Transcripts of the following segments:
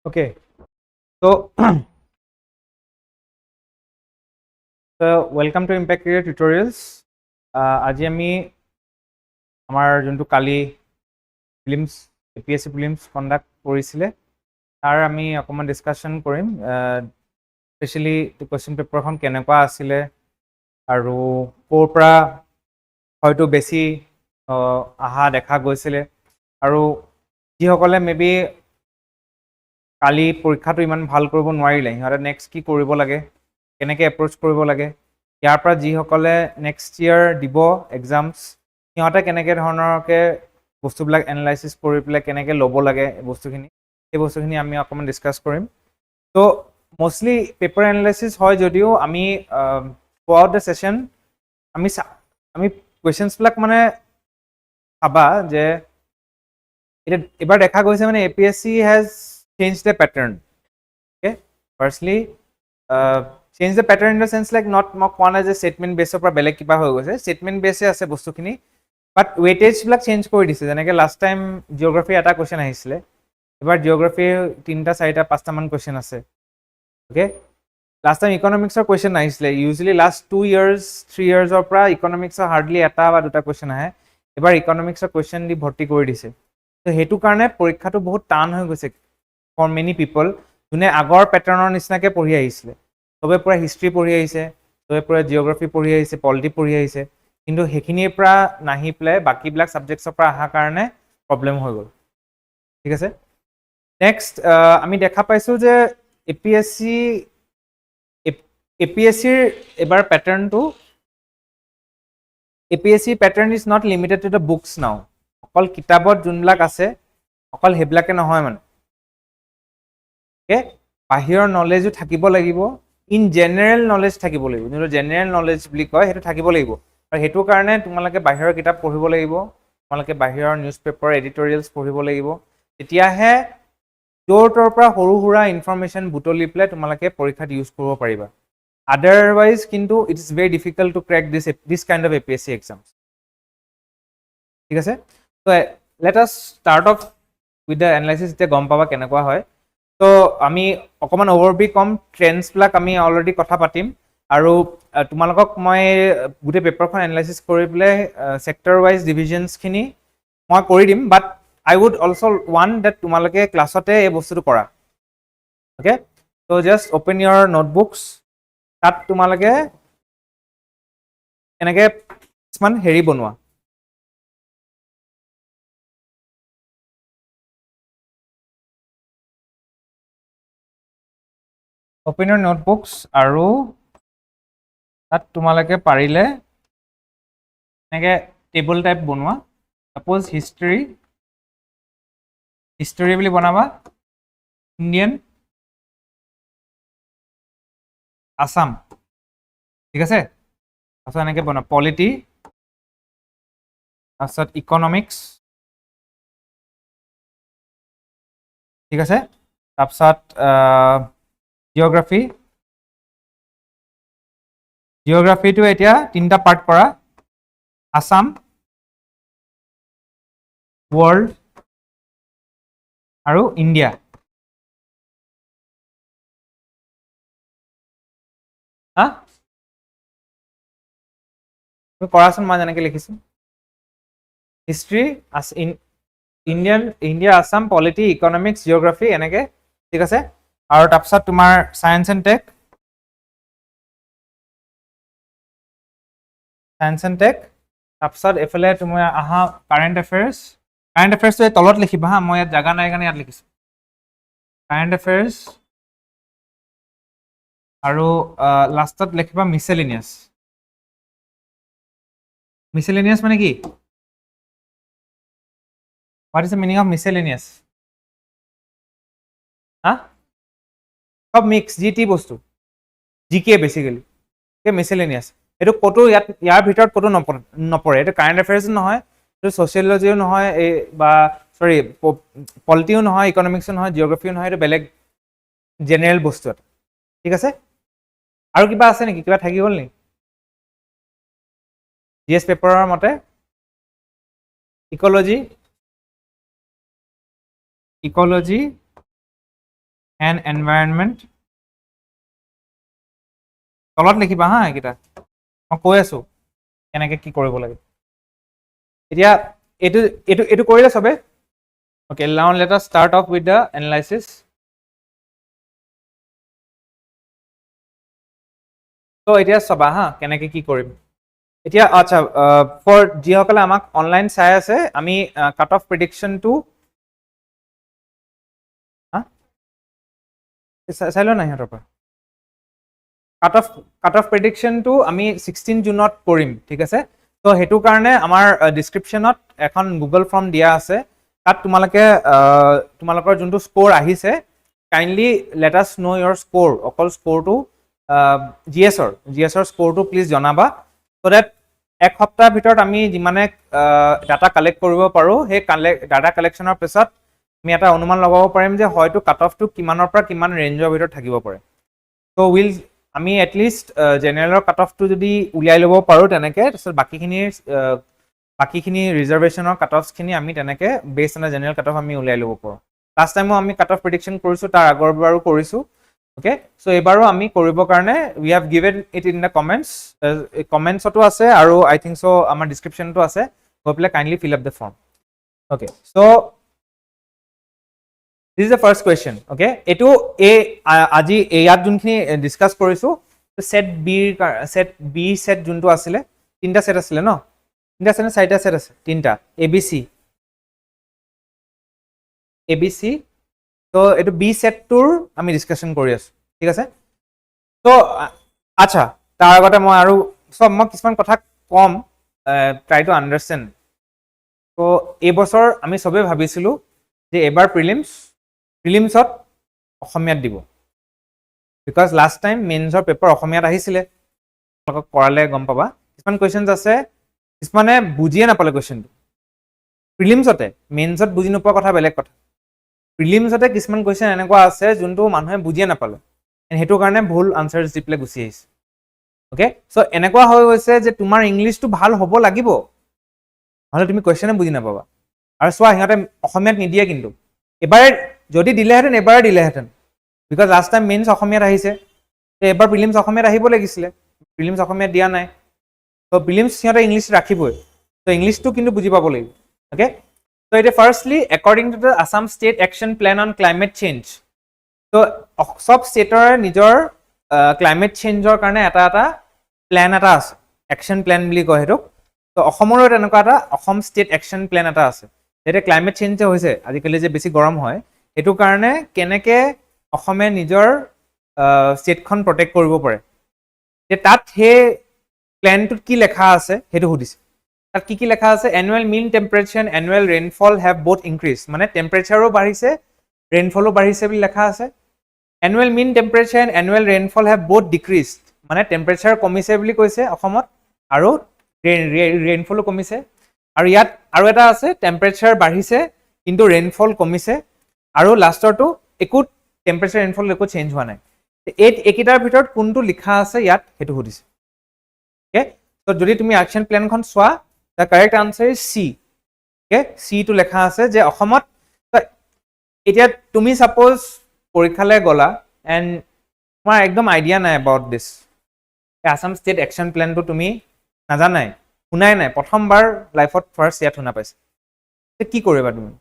Okay, so welcome to Impact Career Tutorials. আজি আমি আমাৰ যোনটো কালি প্ৰিলিমছ APSC Prelims কণ্ডাক্ট কৰিছিলে তাৰ আমি অকমান ডিসকাশন কৰিম স্পেশালি কোৱেশ্চন পেপাৰখন কেনেকুৱা আছিলে আৰু ক'ৰ পৰা হয়তো বেছি আহা দেখা গৈছিলে আৰু যিসকলে মেবি কালি পৰীক্ষাটো ইমান ভাল কৰিব নোৱাৰিলে সিহঁতে নেক্সট কি কৰিব লাগে কেনেকৈ এপ্ৰোচ কৰিব লাগে ইয়াৰ পৰা যিসকলে নেক্সট ইয়াৰ দিব এক্সামছ সিহঁতে কেনেকৈ ধৰণৰকে বস্তুবিলাক এনালাইচিছ কৰি পেলাই কেনেকৈ ল'ব লাগে বস্তুখিনি সেই বস্তুখিনি আমি অকণমান ডিছকাছ কৰিম তো মষ্টলি পেপাৰ এনালাইচিছ হয় যদিও আমি থ্ৰুআউট দ্য ছেশ্যন আমি কুৱেশ্যনছবিলাক মানে চাবা যে এতিয়া এবাৰ দেখা গৈছে মানে APSC has change the pattern okay firstly change the pattern in the sense like not মই কোৱা নাই যে statement base পৰা বেলেগ কিবা হৈ গৈছে statement base আছে বস্তুখিনি বাট weightage বিলাক চেঞ্জ কৰি দিছে যেনেকৈ লাষ্ট টাইম জিঅ'গ্ৰাফি এটা কুৱেশ্যন আহিছিলে এবাৰ জিঅ'গ্ৰাফিৰ 3টা 4টা 5টা মান কুৱেশ্যন আছে ওকে লাষ্ট টাইম ইকনমিক্সৰ কুৱেশ্যন আহিছিলে ইউজুৱেলি লাষ্ট 2 ইয়াৰ্ছ 3 ইয়াৰ্ছৰ পৰা ইকনমিক্সৰ হাৰ্ডলি এটা বা দুটা কুৱেশ্যন আহে এবাৰ ইকনমিক্সৰ কুৱেশ্যন দি ভৰ্তি কৰি দিছে তো সেইটো কাৰণে পৰীক্ষাটো বহুত টান হৈ গৈছে ফৰ মেনি পিপল যোনে আগৰ পেটাৰ্ণৰ নিচিনাকৈ পঢ়ি আহিছিলে সবে পুৰা হিষ্ট্ৰী পঢ়ি আহিছে সবে পুৰা জিঅ'গ্ৰাফি পঢ়ি আহিছে পলিটি পঢ়ি আহিছে কিন্তু সেইখিনিৰ পৰা নাহি পেলাই বাকীবিলাক ছাবজেক্টছৰ পৰা অহাৰ কাৰণে প্ৰব্লেম হৈ গ'ল ঠিক আছে নেক্সট আমি দেখা পাইছোঁ যে APSCৰ এবাৰ পেটাৰ্ণটো APSC pattern is not limited to the books নাও অকল কিতাপত যোনবিলাক আছে অকল সেইবিলাকে নহয় মানে বাহিৰৰ নলেজো থাকিব লাগিব ইন জেনেৰেল নলেজ থাকিব লাগিব যোনটো জেনেৰেল নলেজ বুলি কয় সেইটো থাকিব লাগিব আৰু সেইটো কাৰণে তোমালোকে বাহিৰৰ কিতাপ পঢ়িব লাগিব তোমালোকে বাহিৰৰ নিউজ পেপাৰ এডিটৰিয়েলছ পঢ়িব লাগিব তেতিয়াহে য'ৰ ত'ৰ পৰা সৰু সুৰা ইনফৰমেশ্যন বুটলি পেলাই তোমালোকে পৰীক্ষাত ইউজ কৰিব পাৰিবা আদাৰৱাইজ কিন্তু it is very difficult to crack this kind of APSC exams ঠিক আছে ত' let us start off with the analysis এতিয়া গম পাবা কেনেকুৱা হয় তো আমি অকণমান অভাৰভিউ কম ট্ৰেণ্ডছবিলাক আমি অলৰেডি কথা পাতিম আৰু তোমালোকক মই গোটেই পেপাৰখন এনালাইচিছ কৰি পেলাই ছেক্টৰ ৱাইজ ডিভিজনছখিনি মই কৰি দিম বাট আই উড অলছ' ৱান্ট ডেট তোমালোকে ক্লাছতে এই বস্তুটো কৰা অ'কে ত' জাষ্ট অ'পেন ইয়ৰ নোটবুকছ তাত তোমালোকে এনেকৈ কিছুমান হেৰি বনোৱা অ'পেন ইয়ৰ নোটবুকছ আৰু তাত তোমালোকে পাৰিলে এনেকৈ টেবল টাইপ বনোৱা ছাপ'জ হিষ্টৰী বুলি বনাবা ইণ্ডিয়ান আছাম ঠিক আছে তাৰপিছত এনেকৈ বনোৱা পলিটি তাৰপিছত ইকনমিক্স ঠিক আছে তাৰপিছত জিঅ'গ্ৰাফিটো এতিয়া 3টা পাৰ্ট কৰা আছাম ৱৰ্ল্ড আৰু ইণ্ডিয়া হা তুমি কৰাচোন মই যেনেকৈ লিখিছোঁ history India Assam polity economics geography এনেকৈ ঠিক আছে আৰু তাৰপিছত তোমাৰ চায়েন্স এণ্ড টেক তাৰপিছত এইফালে তুমি আহা কাৰেণ্ট এফেয়াৰ্ছটো এই তলত লিখিবা হা মই ইয়াত জেগা নাই কাৰণে ইয়াত লিখিছোঁ কাৰেণ্ট এফেয়াৰ্ছ আৰু লাষ্টত লিখিবা মিছেলেনিয়াছ মানে কি what is the meaning of miscellaneous হা সব মিক্স টি বস্তু জিকে বেচিকেলি মিছেলেনিয়াছ এইটো ক'তো ইয়াৰ ভিতৰত ক'তো নপৰে এইটো কাৰেণ্ট এফেয়াৰ্ছো নহয় এইটো ছ'চিয়লজিও নহয় এই বা চৰি পলিটিও নহয় ইকনমিক্সো নহয় জিঅ'গ্ৰাফিও নহয় এইটো বেলেগ জেনেৰেল বস্তু এটা ঠিক আছে আৰু কিবা আছে নেকি কিবা থাকি গ'ল নেকি GS পেপাৰৰ মতে ইক'লজি এণ্ড এনভাইৰনমেণ্ট তলত লিখিবা হা এইকেইটা মই কৈ আছো কেনেকৈ কি কৰিব লাগে এতিয়া এইটো এইটো এইটো কৰিলে চবে okay now let us start off with the analysis so এতিয়া চাবা হা কেনেকৈ কি কৰিম এতিয়া আচ্ছা ফৰ যিসকলে আমাক অনলাইন চাই আছে আমি কাট অফ প্ৰেডিকশ্যনটো চাই লওঁ নাই সিহঁতৰ পৰা কাট অফ প্ৰেডিকশ্যনটো আমি 16 জুনত কৰিম ঠিক আছে তো সেইটো কাৰণে আমাৰ ডিছক্ৰিপশ্যনত এখন গুগল ফৰ্ম দিয়া আছে তাত তোমালোকৰ যোনটো স্ক'ৰ আহিছে কাইণ্ডলি লেট আছ ন' ইয়ৰ স্ক'ৰ অকল স্ক'ৰটো জি এছৰ স্ক'ৰটো প্লিজ জনাবা চ' ডেট এক সপ্তাহৰ ভিতৰত আমি যিমানে ডাটা কালেক্ট কৰিব পাৰোঁ সেই ডাটা কালেকশ্যনৰ পিছত আমি এটা অনুমান লগাব পাৰিম যে হয়তো কাট অফটো কিমানৰ পৰা কিমান ৰেঞ্জৰ ভিতৰত থাকিব পাৰে চ' আমি এটলিষ্ট জেনেৰেলৰ কাট অফটো যদি উলিয়াই ল'ব পাৰোঁ তেনেকৈ তাৰপিছত বাকীখিনি ৰিজাৰ্ভেশ্যনৰ কাট অফখিনি আমি তেনেকৈ best on general cut off আমি উলিয়াই ল'ব পাৰোঁ লাষ্ট টাইমো আমি কাট অফ প্ৰেডিকশ্যন কৰিছোঁ তাৰ আগৰবাৰো কৰিছোঁ অ'কে চ' এইবাৰো আমি কৰিবৰ কাৰণে we have given it in the কমেণ্টছতো আছে আৰু আই থিংক চ' আমাৰ ডিছক্ৰিপশ্যনতো আছে গৈ পেলাই kindly fill up the form okay so' this is the first question okay এইটো আজি ইয়াত যোনখিনি ডিছকাছ কৰিছোঁ ছেট বি ছেট যোনটো আছিলে তিনিটা ছেট আছিলে ন তিনিটা ছেট নে চাৰিটা ছেট আছে তিনিটা এ বি চি তো এইটো বি ছেটটোৰ আমি ডিছকাশ্যন কৰি আছোঁ ঠিক আছে তো আচ্ছা তাৰ আগতে মই আৰু মই কিছুমান কথা ক'ম ট্ৰাই টু আণ্ডাৰষ্টেণ্ড তো এইবছৰ আমি চবেই ভাবিছিলোঁ যে এইবাৰ প্ৰিলিমছত অসমীয়াত দিব বিকজ লাষ্ট টাইম মেইনছৰ পেপাৰ অসমীয়াত আহিছিলে আপোনালোকক কৰালে গম পাবা কিছুমান কুৱেশ্যনছ আছে কিছুমানে বুজিয়ে নাপালে কুৱেশ্যনটো প্ৰিলিমছতে মেইনছত বুজি নোপোৱা কথা বেলেগ কথা প্ৰিলিমছতে কিছুমান কুৱেশ্যন এনেকুৱা আছে যোনটো মানুহে বুজিয়ে নাপালে সেইটো কাৰণে ভুল আনচাৰ্ছ দি পেলাই গুচি আহিছে অ'কে চ' এনেকুৱা হৈ গৈছে যে তোমাৰ ইংলিছটো ভাল হ'ব লাগিব নহ'লে তুমি কুৱেশ্যনে বুজি নাপাবা আৰু চোৱা সিহঁতে অসমীয়াত নিদিয়ে কিন্তু এবাৰে যদি দিলেহেঁতেন এবাৰে দিলেহেঁতেন বিকজ লাষ্ট টাইম মেইনছ অসমীয়াত আহিছে এবাৰ প্ৰিলিমছ অসমীয়াত আহিব লাগিছিলে প্ৰিলিমছ অসমীয়াত দিয়া নাই ত' প্ৰিলিমছ সিহঁতে ইংলিছ ৰাখিবই ত' ইংলিছটো কিন্তু বুজি পাব লাগিব অ'কে ত' এতিয়া firstly according to the Assam state action plan on climate change ত' চব ষ্টেটৰে নিজৰ ক্লাইমেট চেঞ্জৰ কাৰণে এটা প্লেন এটা আছে একশ্যন প্লেন বুলি কয় সেইটোক ত' অসমৰো তেনেকুৱা এটা অসম ষ্টেট একশ্যন প্লেন এটা আছে যেতিয়া ক্লাইমেট চেঞ্জ যে হৈছে আজিকালি যে বেছি গৰম হয় সেইটো কাৰণে কেনেকৈ অসমে নিজৰ ষ্টেটখন প্ৰটেক্ট কৰিব পাৰে যে তাত সেই প্লেনটোত কি লেখা আছে সেইটো সুধিছে তাত কি লেখা আছে annual mean temperature annual rainfall have both increase মানে টেম্পাৰেচাৰো বাঢ়িছে ৰেইনফলো বাঢ়িছে বুলি লেখা আছে annual mean temperature annual rainfall have both decrease মানে টেম্পাৰেচাৰ কমিছে বুলি কৈছে অসমত আৰু ৰেইনফলো কমিছে আৰু ইয়াত আৰু এটা আছে টেম্পাৰেচাৰ বাঢ়িছে কিন্তু ৰেইনফল কমিছে আৰু লাষ্টৰটো একো টেম্পাৰেচাৰ ৰেইনফল একো চেঞ্জ হোৱা নাই এইকেইটাৰ ভিতৰত কোনটো লিখা আছে ইয়াত সেইটো সুধিছে অ'কে ত' যদি তুমি একশ্যন প্লেনখন চোৱা the correct answer is C okay চিটো লেখা আছে যে অসমত এতিয়া তুমি ছাপ'জ পৰীক্ষালৈ গ'লা এণ্ড তোমাৰ একদম আইডিয়া নাই about this Assam state action প্লেনটো তুমি নাজানাই শুনাই নাই প্ৰথমবাৰ লাইফত ফাৰ্ষ্ট ইয়াত শুনা পাইছে কি কৰিবা তুমি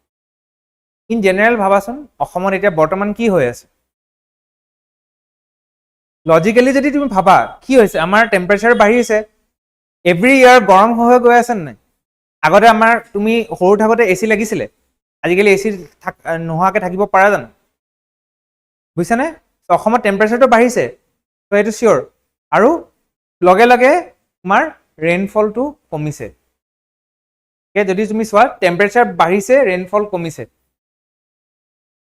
ইন জেনেৰেল ভাবাচোন অসমত এতিয়া বৰ্তমান কি হৈ আছে লজিকেলি যদি তুমি ভাবা কি হৈছে আমাৰ টেম্পাৰেচাৰ বাঢ়িছে এভৰি ইয়াৰ গৰম হৈ গৈ আছে নাই আগতে আমাৰ তুমি সৰু থাকোঁতে এ চি লাগিছিলে আজিকালি এ চি নোহোৱাকৈ থাকিব পাৰা জানো বুজিছানে অসমত টেম্পাৰেচাৰটো বাঢ়িছে ত' সেইটো চিয়'ৰ আৰু লগে লগে তোমাৰ ৰেইনফলটো কমিছে যদি তুমি চোৱা টেম্পাৰেচাৰ বাঢ়িছে ৰেইনফল কমিছে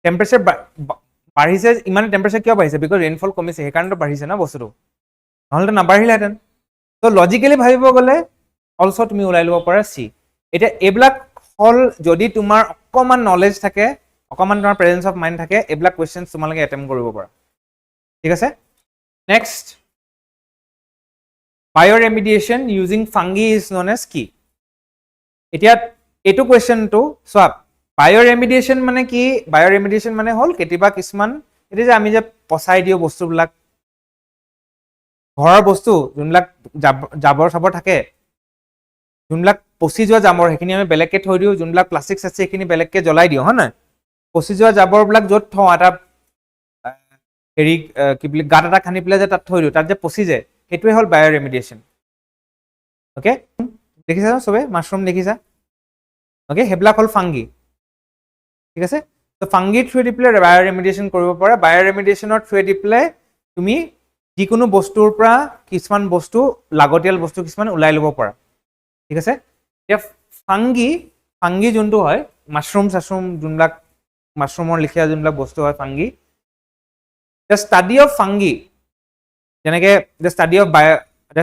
টেম্পাৰেচাৰ বাঢ়িছে ইমান টেম্পাৰেচাৰ কিয় বাঢ়িছে বিকজ ৰেইনফল কমিছে সেইকাৰণেতো বাঢ়িছে ন বস্তুটো নহ'লেতো নাবাঢ়িলেহেঁতেন ত' লজিকেলি ভাবিব গ'লে অলছ' তুমি ওলাই ল'ব পাৰা চি এতিয়া এইবিলাক হ'ল যদি তোমাৰ অকণমান নলেজ থাকে অকণমান তোমাৰ প্ৰেজেঞ্চ অফ মাইণ্ড থাকে এইবিলাক কুৱেশ্যনছ তোমালোকে এটেম্প কৰিব পাৰা ঠিক আছে next bioremediation using fungi is known as কি এতিয়া এইটো কুৱেশ্যনটো চোৱা বায়'ৰেমিডিয়েশ্যন মানে কি বায়'ৰেমিডিয়েশ্যন মানে হ'ল কেতিয়াবা কিছুমান এতিয়া যে আমি যে পচাই দিও বস্তুবিলাক ঘৰৰ বস্তু যোনবিলাক জাবৰ চাবৰ থাকে যোনবিলাক পচি যোৱা জাবৰ সেইখিনি আমি বেলেগকে থৈ দিওঁ যোনবিলাক প্লাষ্টিক আছে সেইখিনি বেলেগকে জ্বলাই দিওঁ হয় নহয় পচি যোৱা জাবৰবিলাক য'ত থওঁ এটা হেৰি কি বুলি গাঁত এটা খান্দি পেলাই যে তাত থৈ দিওঁ তাত যে পচি যায় সেইটোৱে হ'ল বায়' ৰেমিডিয়েশ্যন অ'কে দেখিছা চবে মাছৰুম দেখিছা অ'কে সেইবিলাক হ'ল ফাংগি ঠিক আছে তো ফাংগি থ্ৰু দি পেলাই বায়' ৰেমিডিয়েশ্যন কৰিব পাৰা বায়' ৰেমিডিয়েশ্যনৰ থ্ৰু দি পেলাই তুমি যিকোনো বস্তুৰ পৰা কিছুমান বস্তু লাগতিয়াল বস্তু কিছুমান ওলাই ল'ব পাৰা ঠিক আছে এতিয়া ফাংগি যোনটো হয় মাছৰুম যোনবিলাক মাছৰুমৰ লিখীয়া যোনবিলাক বস্তু হয় ফাংগি দ্য ষ্টাডি অফ ফাংগি যেনেকে the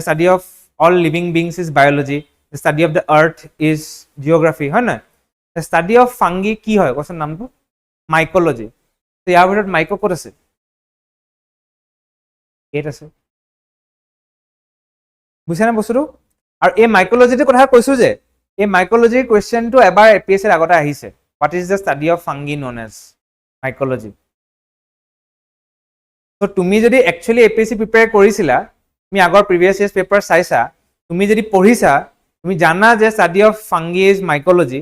study of all living beings is biology the study of the earth is geography হয় নহয় the study of fungi কি হয় কোৱাচোন নামটো mycology তো ইয়াৰ ভিতৰত মাইকো ক'ত আছে এইট আছে বুজিছানে বস্তুটো আৰু এই মাইকোলজিটো কথা কৈছো যে এই মাইকোলজি কুৱেশ্যনটো এবাৰ APSC ৰ আগতে আহিছে what is the study of fungi known as mycology তো তুমি যদি একচুয়ালি APSC প্ৰিপেয়াৰ কৰিছিলা তুমি আগৰ প্ৰিভিয়াছ ইয়াৰ্ছ পেপাৰ চাইছা তুমি যদি পঢ়িছা তুমি জানা যে ষ্টাডি অফ ফাংগি ইজ মাইকোলজি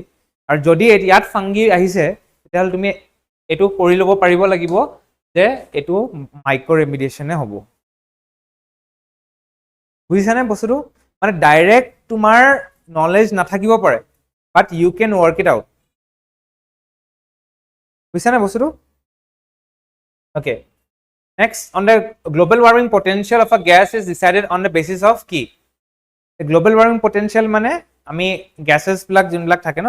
আৰু যদি ইয়াত ফাংগি আহিছে তেতিয়াহ'লে তুমি এইটো কৰি ল'ব পাৰিব লাগিব যে এইটো মাইক্ৰ' ৰেমিডিয়েশ্যনে হ'ব বুজিছানে বস্তুটো মানে ডাইৰেক্ট তোমাৰ নলেজ নাথাকিব পাৰে but you can work it out বুজিছানে বস্তুটো okay Next, on the global warming potential of a gas is decided on the basis of কি গ্লোবেল ৱাৰ্মিং পটেনচিয়েল মানে আমি গেছেছবিলাক যোনবিলাক থাকে ন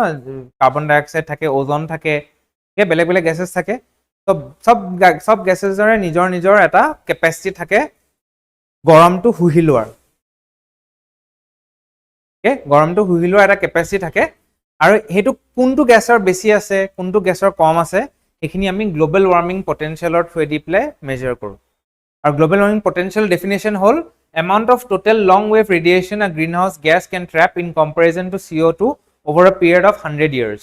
কাৰ্বন ডাই অক্সাইড থাকে ওজন থাকে সেই বেলেগ বেলেগ গেছেছ থাকে তো চব গেছেছৰে নিজৰ এটা কেপাচিটি থাকে গৰমটো শুহি লোৱাৰ গৰমটো শুহি লোৱাৰ এটা কেপাচিটি থাকে আৰু সেইটো কোনটো গেছৰ বেছি আছে কোনটো গেছৰ কম আছে এইখিনি আমি গ্লোবেল ৱাৰ্মিং পটেনচিয়েলৰ থ্ৰু দি পেলাই মেজাৰ কৰোঁ আৰু গ্লোবেল ৱাৰ্মিং পটেনচিয়েল ডেফিনেশ্যন হ'ল amount of total long wave radiation a greenhouse gas can trap in comparison to CO2 over a period of 100 years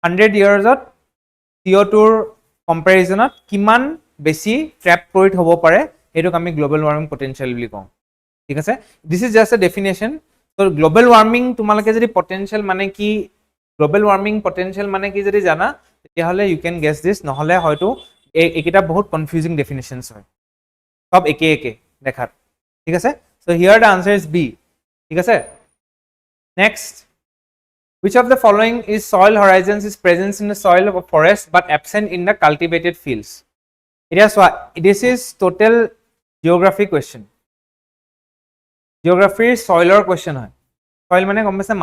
100 years to CO2 ৰ কম্পেৰিজনত কিমান বেছি ট্ৰেপ কৰি থ'ব পাৰে এইটোক আমি গ্লোবেল ৱাৰ্মিং পটেনচিয়েল বুলি কওঁ ঠিক আছে this is just A definition তো গ্লোবেল ৱাৰ্মিং তোমালোকে যদি পটেনচিয়েল মানে কি গ্লোবেল ৱাৰ্মিং পটেনচিয়েল মানে কি যদি জানা তেতিয়াহ'লে ইউ কেন গেছ দিছ নহ'লে হয়তো এইকেইটা বহুত কনফিউজিং ডেফিনেশ্যনছ হয় সব একে দেখাত ঠিক আছে so here the answer is B ঠিক আছে next which of the following is soil horizons is present in the soil of a forest but absent in the cultivated fields এতিয়া চোৱা this is total geography question geography soilৰ question হয় soil মানে গম পাইছে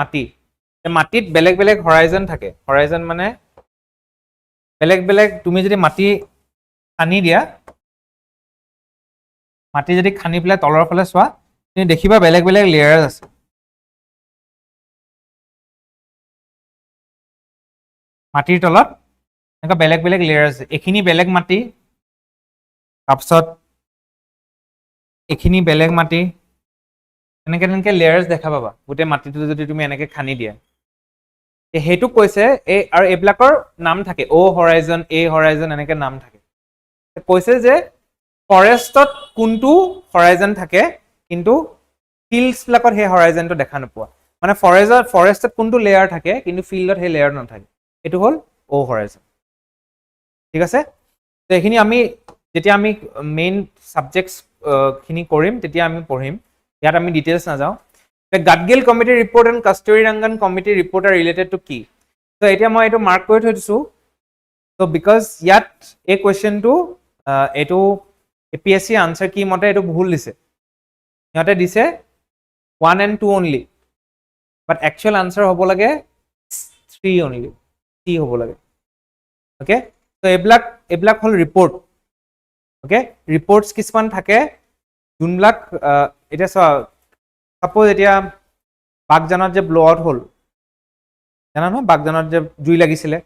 মাটিত বেলেগ বেলেগ horizon থাকে horizon মানে বেলেগ তুমি যদি মাটি খানি দিয়া মাটি যদি খানি পেলাই তলৰ ফালে চোৱা তুমি দেখিবা বেলেগ বেলেগ লেয়াৰ্ছ আছে মাটিৰ তলত এনেকুৱা বেলেগ বেলেগ লেয়াৰ আছে এইখিনি বেলেগ মাটি তাৰপিছত এইখিনি বেলেগ মাটি এনেকৈ লেয়াৰ্ছ দেখা পাবা গোটেই মাটিটো যদি তুমি এনেকৈ খানি দিয়া সেইটো কৈছে আৰু এইবিলাকৰ নাম থাকে অ' হৰাইজন এ হৰাইজন এনেকৈ নাম থাকে কৈছে যে ফৰেষ্টত কোনটো হৰাইজন থাকে কিন্তু ফিল্ডছবিলাকত সেই হৰাইজনটো দেখা নোপোৱা মানে ফৰেষ্টত কোনটো লেয়াৰ থাকে কিন্তু ফিল্ডত সেই লেয়াৰ নাথাকে এইটো হ'ল অ' হৰাইজন ঠিক আছে তো এইখিনি আমি যেতিয়া আমি মেইন ছাবজেক্টছখিনি কৰিম তেতিয়া আমি পঢ়িম ইয়াত আমি ডিটেইলছ নাযাওঁ Gadgil committee report and Kasturirangan committee report are related to কি তো এতিয়া মই এইটো মাৰ্ক কৰি থৈ দিছোঁ তো বিকজ ইয়াত এই কুৱেশ্যনটো এইটো APSC আনচাৰ কি মতে এইটো ভুল দিছে সিহঁতে দিছে 1 and 2 only but actual answer হ'ব লাগে 3 only কি হ'ব লাগে অ'কে তো এইবিলাক হ'ল ৰিপৰ্ট অ'কে ৰিপৰ্টছ কিছুমান থাকে যোনবিলাক এতিয়া চাপ'জ এতিয়া বাগজানত যে ব্ল' আউট হ'ল জানা নহয় বাগজানত যে জুই লাগিছিলে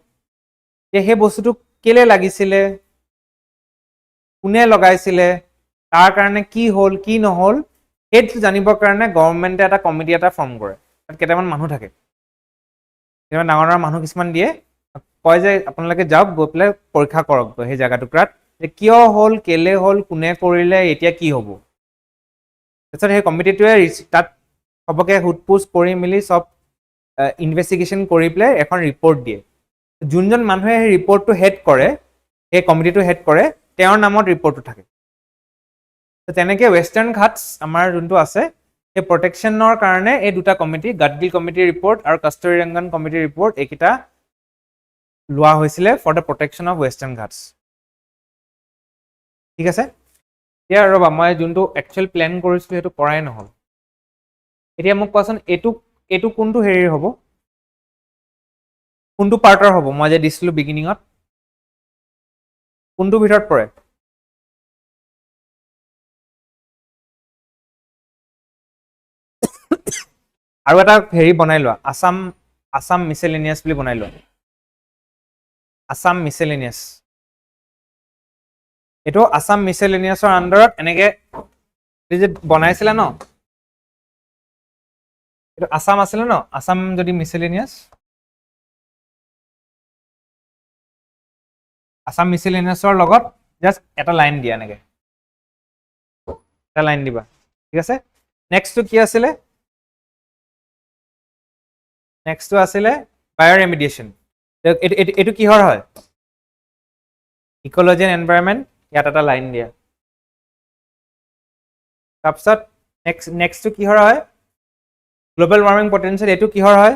সেই বস্তুটো কেলে লাগিছিলে কোনে লগাইছিলে তাৰ কাৰণে কি হ'ল কি নহ'ল সেইটো জানিবৰ কাৰণে গভৰ্ণমেণ্টে এটা কমিটি এটা ফৰ্ম কৰে তাত কেইটামান মানুহ থাকে কেইটামান ডাঙৰ মানুহ কিছুমান দিয়ে কয় যে আপোনালোকে যাওক গৈ পেলাই পৰীক্ষা কৰক সেই জেগা টুকুৰাত যে কিয় হ'ল, কেলে হ'ল, কোনে কৰিলে, এতিয়া কি হ'ব। তাৰপিছত সেই কমিটিটোৱে তাত সবকে সোধ-পোছ কৰি মেলি চব ইনভেষ্টিগেশ্যন কৰি পেলাই এখন ৰিপৰ্ট দিয়ে। যোনজন মানুহে সেই ৰিপৰ্টটো হেড কৰে, সেই কমিটিটো হেড কৰে, তেওঁৰ নামত ৰিপৰ্টটো থাকে। তেনেকৈ ৱেষ্টাৰ্ণ ঘাটছ আমাৰ যোনটো আছে, সেই প্ৰটেকশ্যনৰ কাৰণে এই দুটা কমিটি, গাডগিল কমিটিৰ ৰিপৰ্ট আৰু কস্তুৰীৰংগন কমিটিৰ ৰিপৰ্ট, এইকেইটা লোৱা হৈছিলে for the protection of Western Ghats. ঠিক আছে, এতিয়া ৰ'বা, মই যোনটো একচুৱেল প্লেন কৰিছিলোঁ সেইটো কৰাই নহ'ল। এতিয়া মোক কোৱাচোন, এইটো কোনটো হেৰিৰ হ'ব, কোনটো পাৰ্টৰ হ'ব, মই যে দিছিলোঁ বিগিনিঙত, কোনটো ভিতৰত পৰে? আৰু এটা হেৰি বনাই লোৱা, আছাম মিছেলেনিয়াছ বুলি বনাই লোৱা, আছাম মিছেলেনিয়াছ। এইটো আছাম মিছেলেনিয়াছৰ আণ্ডাৰত এনেকে যে বনাইছিলে ন, এইটো আছাম আছিলে ন, আছাম যদি মিছেলেনিয়াছ, আছাম মিছেলেনিয়াছৰ লগত জাষ্ট এটা লাইন দিয়া, এনেকে এটা লাইন দিবা। ঠিক আছে, নেক্সটটো কি আছিলে? নেক্সটটো আছিলে বায়' ৰেমিডিয়েশ্যন। এইটো কিহৰ হয়? ইক'লজি এণ্ড এনভাইৰনমেণ্ট, ইয়াত এটা লাইন দিয়া। তাৰপিছত নেক্সটটো কিহৰ হয়? গ্ল'বেল ৱাৰ্মিং পটেনচিয়েল, এইটো কিহৰ হয়?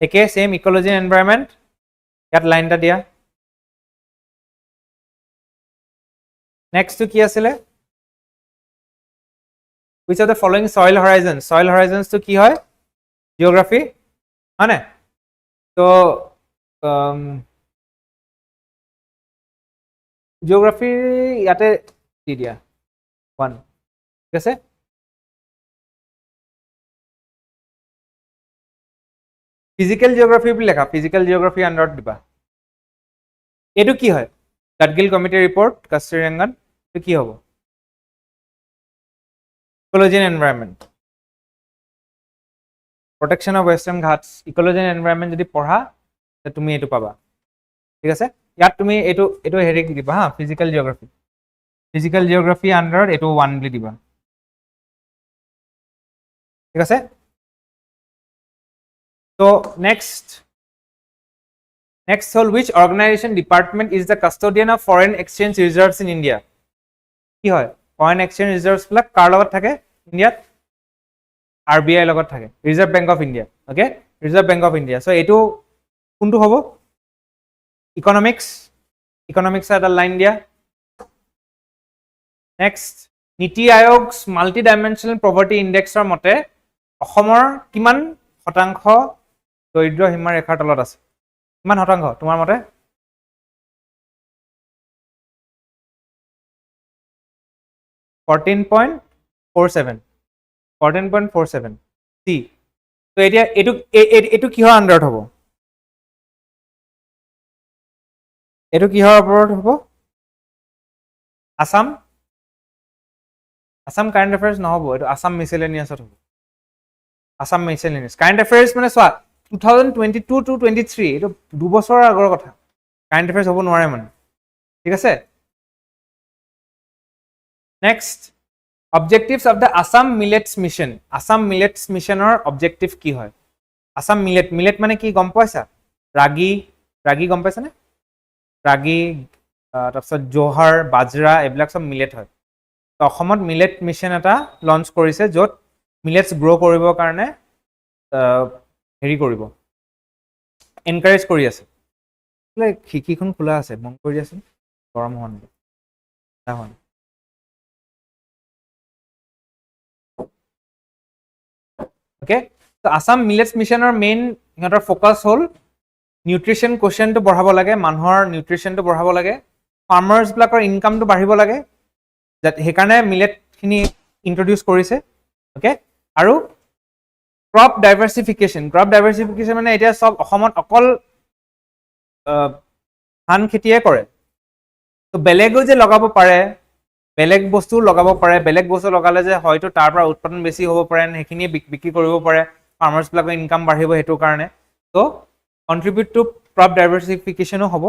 একে চেম ইক'লজি এণ্ড এনভাইৰনমেণ্ট, ইয়াত লাইন এটা দিয়া। নেক্সটটো কি আছিলে? Which of the following soil horizons? Soil horizons to কি হয়? Geography, হয়নে? তো জিঅ'গ্ৰাফি ইয়াতে দি দিয়া 1, ঠিক আছে। ফিজিকেল জিঅ'গ্ৰাফি বুলি লেখা, ফিজিকেল জিঅ'গ্ৰাফি আণ্ডাৰত দিবা। এইটো কি হয়? গাডগিল কমিটিৰ ৰিপৰ্ট, কস্তুৰীৰংগন, এইটো কি হ'ব? Ecology and environment, protection of Western Ghats, ecology and environment যদি পঢ়া তুমি এইটো পাবা। ঠিক আছে, ইয়াত তুমি এইটো হেৰি দিবা হা, ফিজিকেল জিঅ'গ্ৰাফি। ফিজিকেল জিঅ'গ্ৰাফি আণ্ডাৰত এইটো 1 বুলি দিবা। ঠিক আছে, তো নেক্সট হ'ল which organization department is the custodian of foreign exchange reserves in India? কি হয়? ফৰেইন এক্সচেঞ্জ ৰিজাৰ্ভছ বিলাক কাৰ লগত থাকে ইণ্ডিয়াত? RBI লগত থাকে, Reserve Bank of India. Okay, Reserve Bank of India. So' এইটো কোনটো হ'ব? ইকনমিক্সৰ এটা লাইন দিয়া। নেক্সট, নীতি আয়োগ মাল্টি ডাইমেনশ্যনেল পভাৰ্টি ইণ্ডেক্সৰ মতে অসমৰ কিমান শতাংশ দৰিদ্ৰ সীমা ৰেখাৰ তলত আছে? কিমান শতাংশ তোমাৰ মতে? $14.47 চি। তো এতিয়া এইটো কিহৰ আণ্ডাৰত হ'ব? এইটো কিহৰ ওপৰত হ'ব? আছাম কাৰেণ্ট এফেয়াৰ্ছ নহ'ব, এইটো আছাম মিছেলেনিয়াছত হ'ব। আছাম মিছেলেনিয়াছ কাৰেণ্ট এফেয়াৰ্ছ মানে চোৱা 2022 to 23, এইটো 2 বছৰৰ আগৰ কথা, কাৰেণ্ট এফেয়াৰ্ছ হ'ব নোৱাৰে মানে। ঠিক আছে, next, objectives of the Assam millets mission. Assam millets মিছনৰ অবজেক্টিভ কি হয়? আছাম মিলেট মানে কি গম পাইছা? ৰাগী গম পাইছানে? ৰাগী, তাৰপিছত জোহাৰ, বাজৰা, এইবিলাক চব মিলেট হয়। তো অসমত মিলেট মিছন এটা লঞ্চ কৰিছে, য'ত মিলেটছ গ্ৰ' কৰিবৰ কাৰণে হেৰি কৰিব, এনকাৰেজ কৰি আছে। খিৰিকীখন খোলা আছে, বন্ধ কৰি দিয়াচোন, গৰম হোৱা নাই। অ'কে, তো আছাম মিলেটছ মিছনৰ মেইন সিহঁতৰ ফ'কাছ হ'ল নিউট্ৰিশ্যন কোৱেশ্যনটো বঢ়াব লাগে, মানুহৰ নিউট্ৰিশ্যনটো বঢ়াব লাগে, ফাৰ্মাৰ্ছবিলাকৰ ইনকামটো বাঢ়িব লাগে, সেইকাৰণে মিলেটখিনি ইন্ট্ৰডিউচ কৰিছে। অ'কে, আৰু ক্ৰপ ডাইভাৰ্চিফিকেশ্যন মানে এতিয়া চব অসমত অকল ধান খেতিয়ে কৰে, তো বেলেগো যে লগাব পাৰে, বেলেগ বস্তুও লগাব পাৰে, বেলেগ বস্তু লগালে যে হয়তো তাৰ পৰা উৎপাদন বেছি হ'ব পাৰে, সেইখিনি বিক্ৰী কৰিব পাৰে, ফাৰ্মাৰ্ছবিলাকৰ ইনকাম বাঢ়িব, সেইটো কাৰণে। তো কণ্ট্ৰিবিউট টু ক্ৰপ ডাইভাৰ্চিফিকেশ্যনো হ'ব।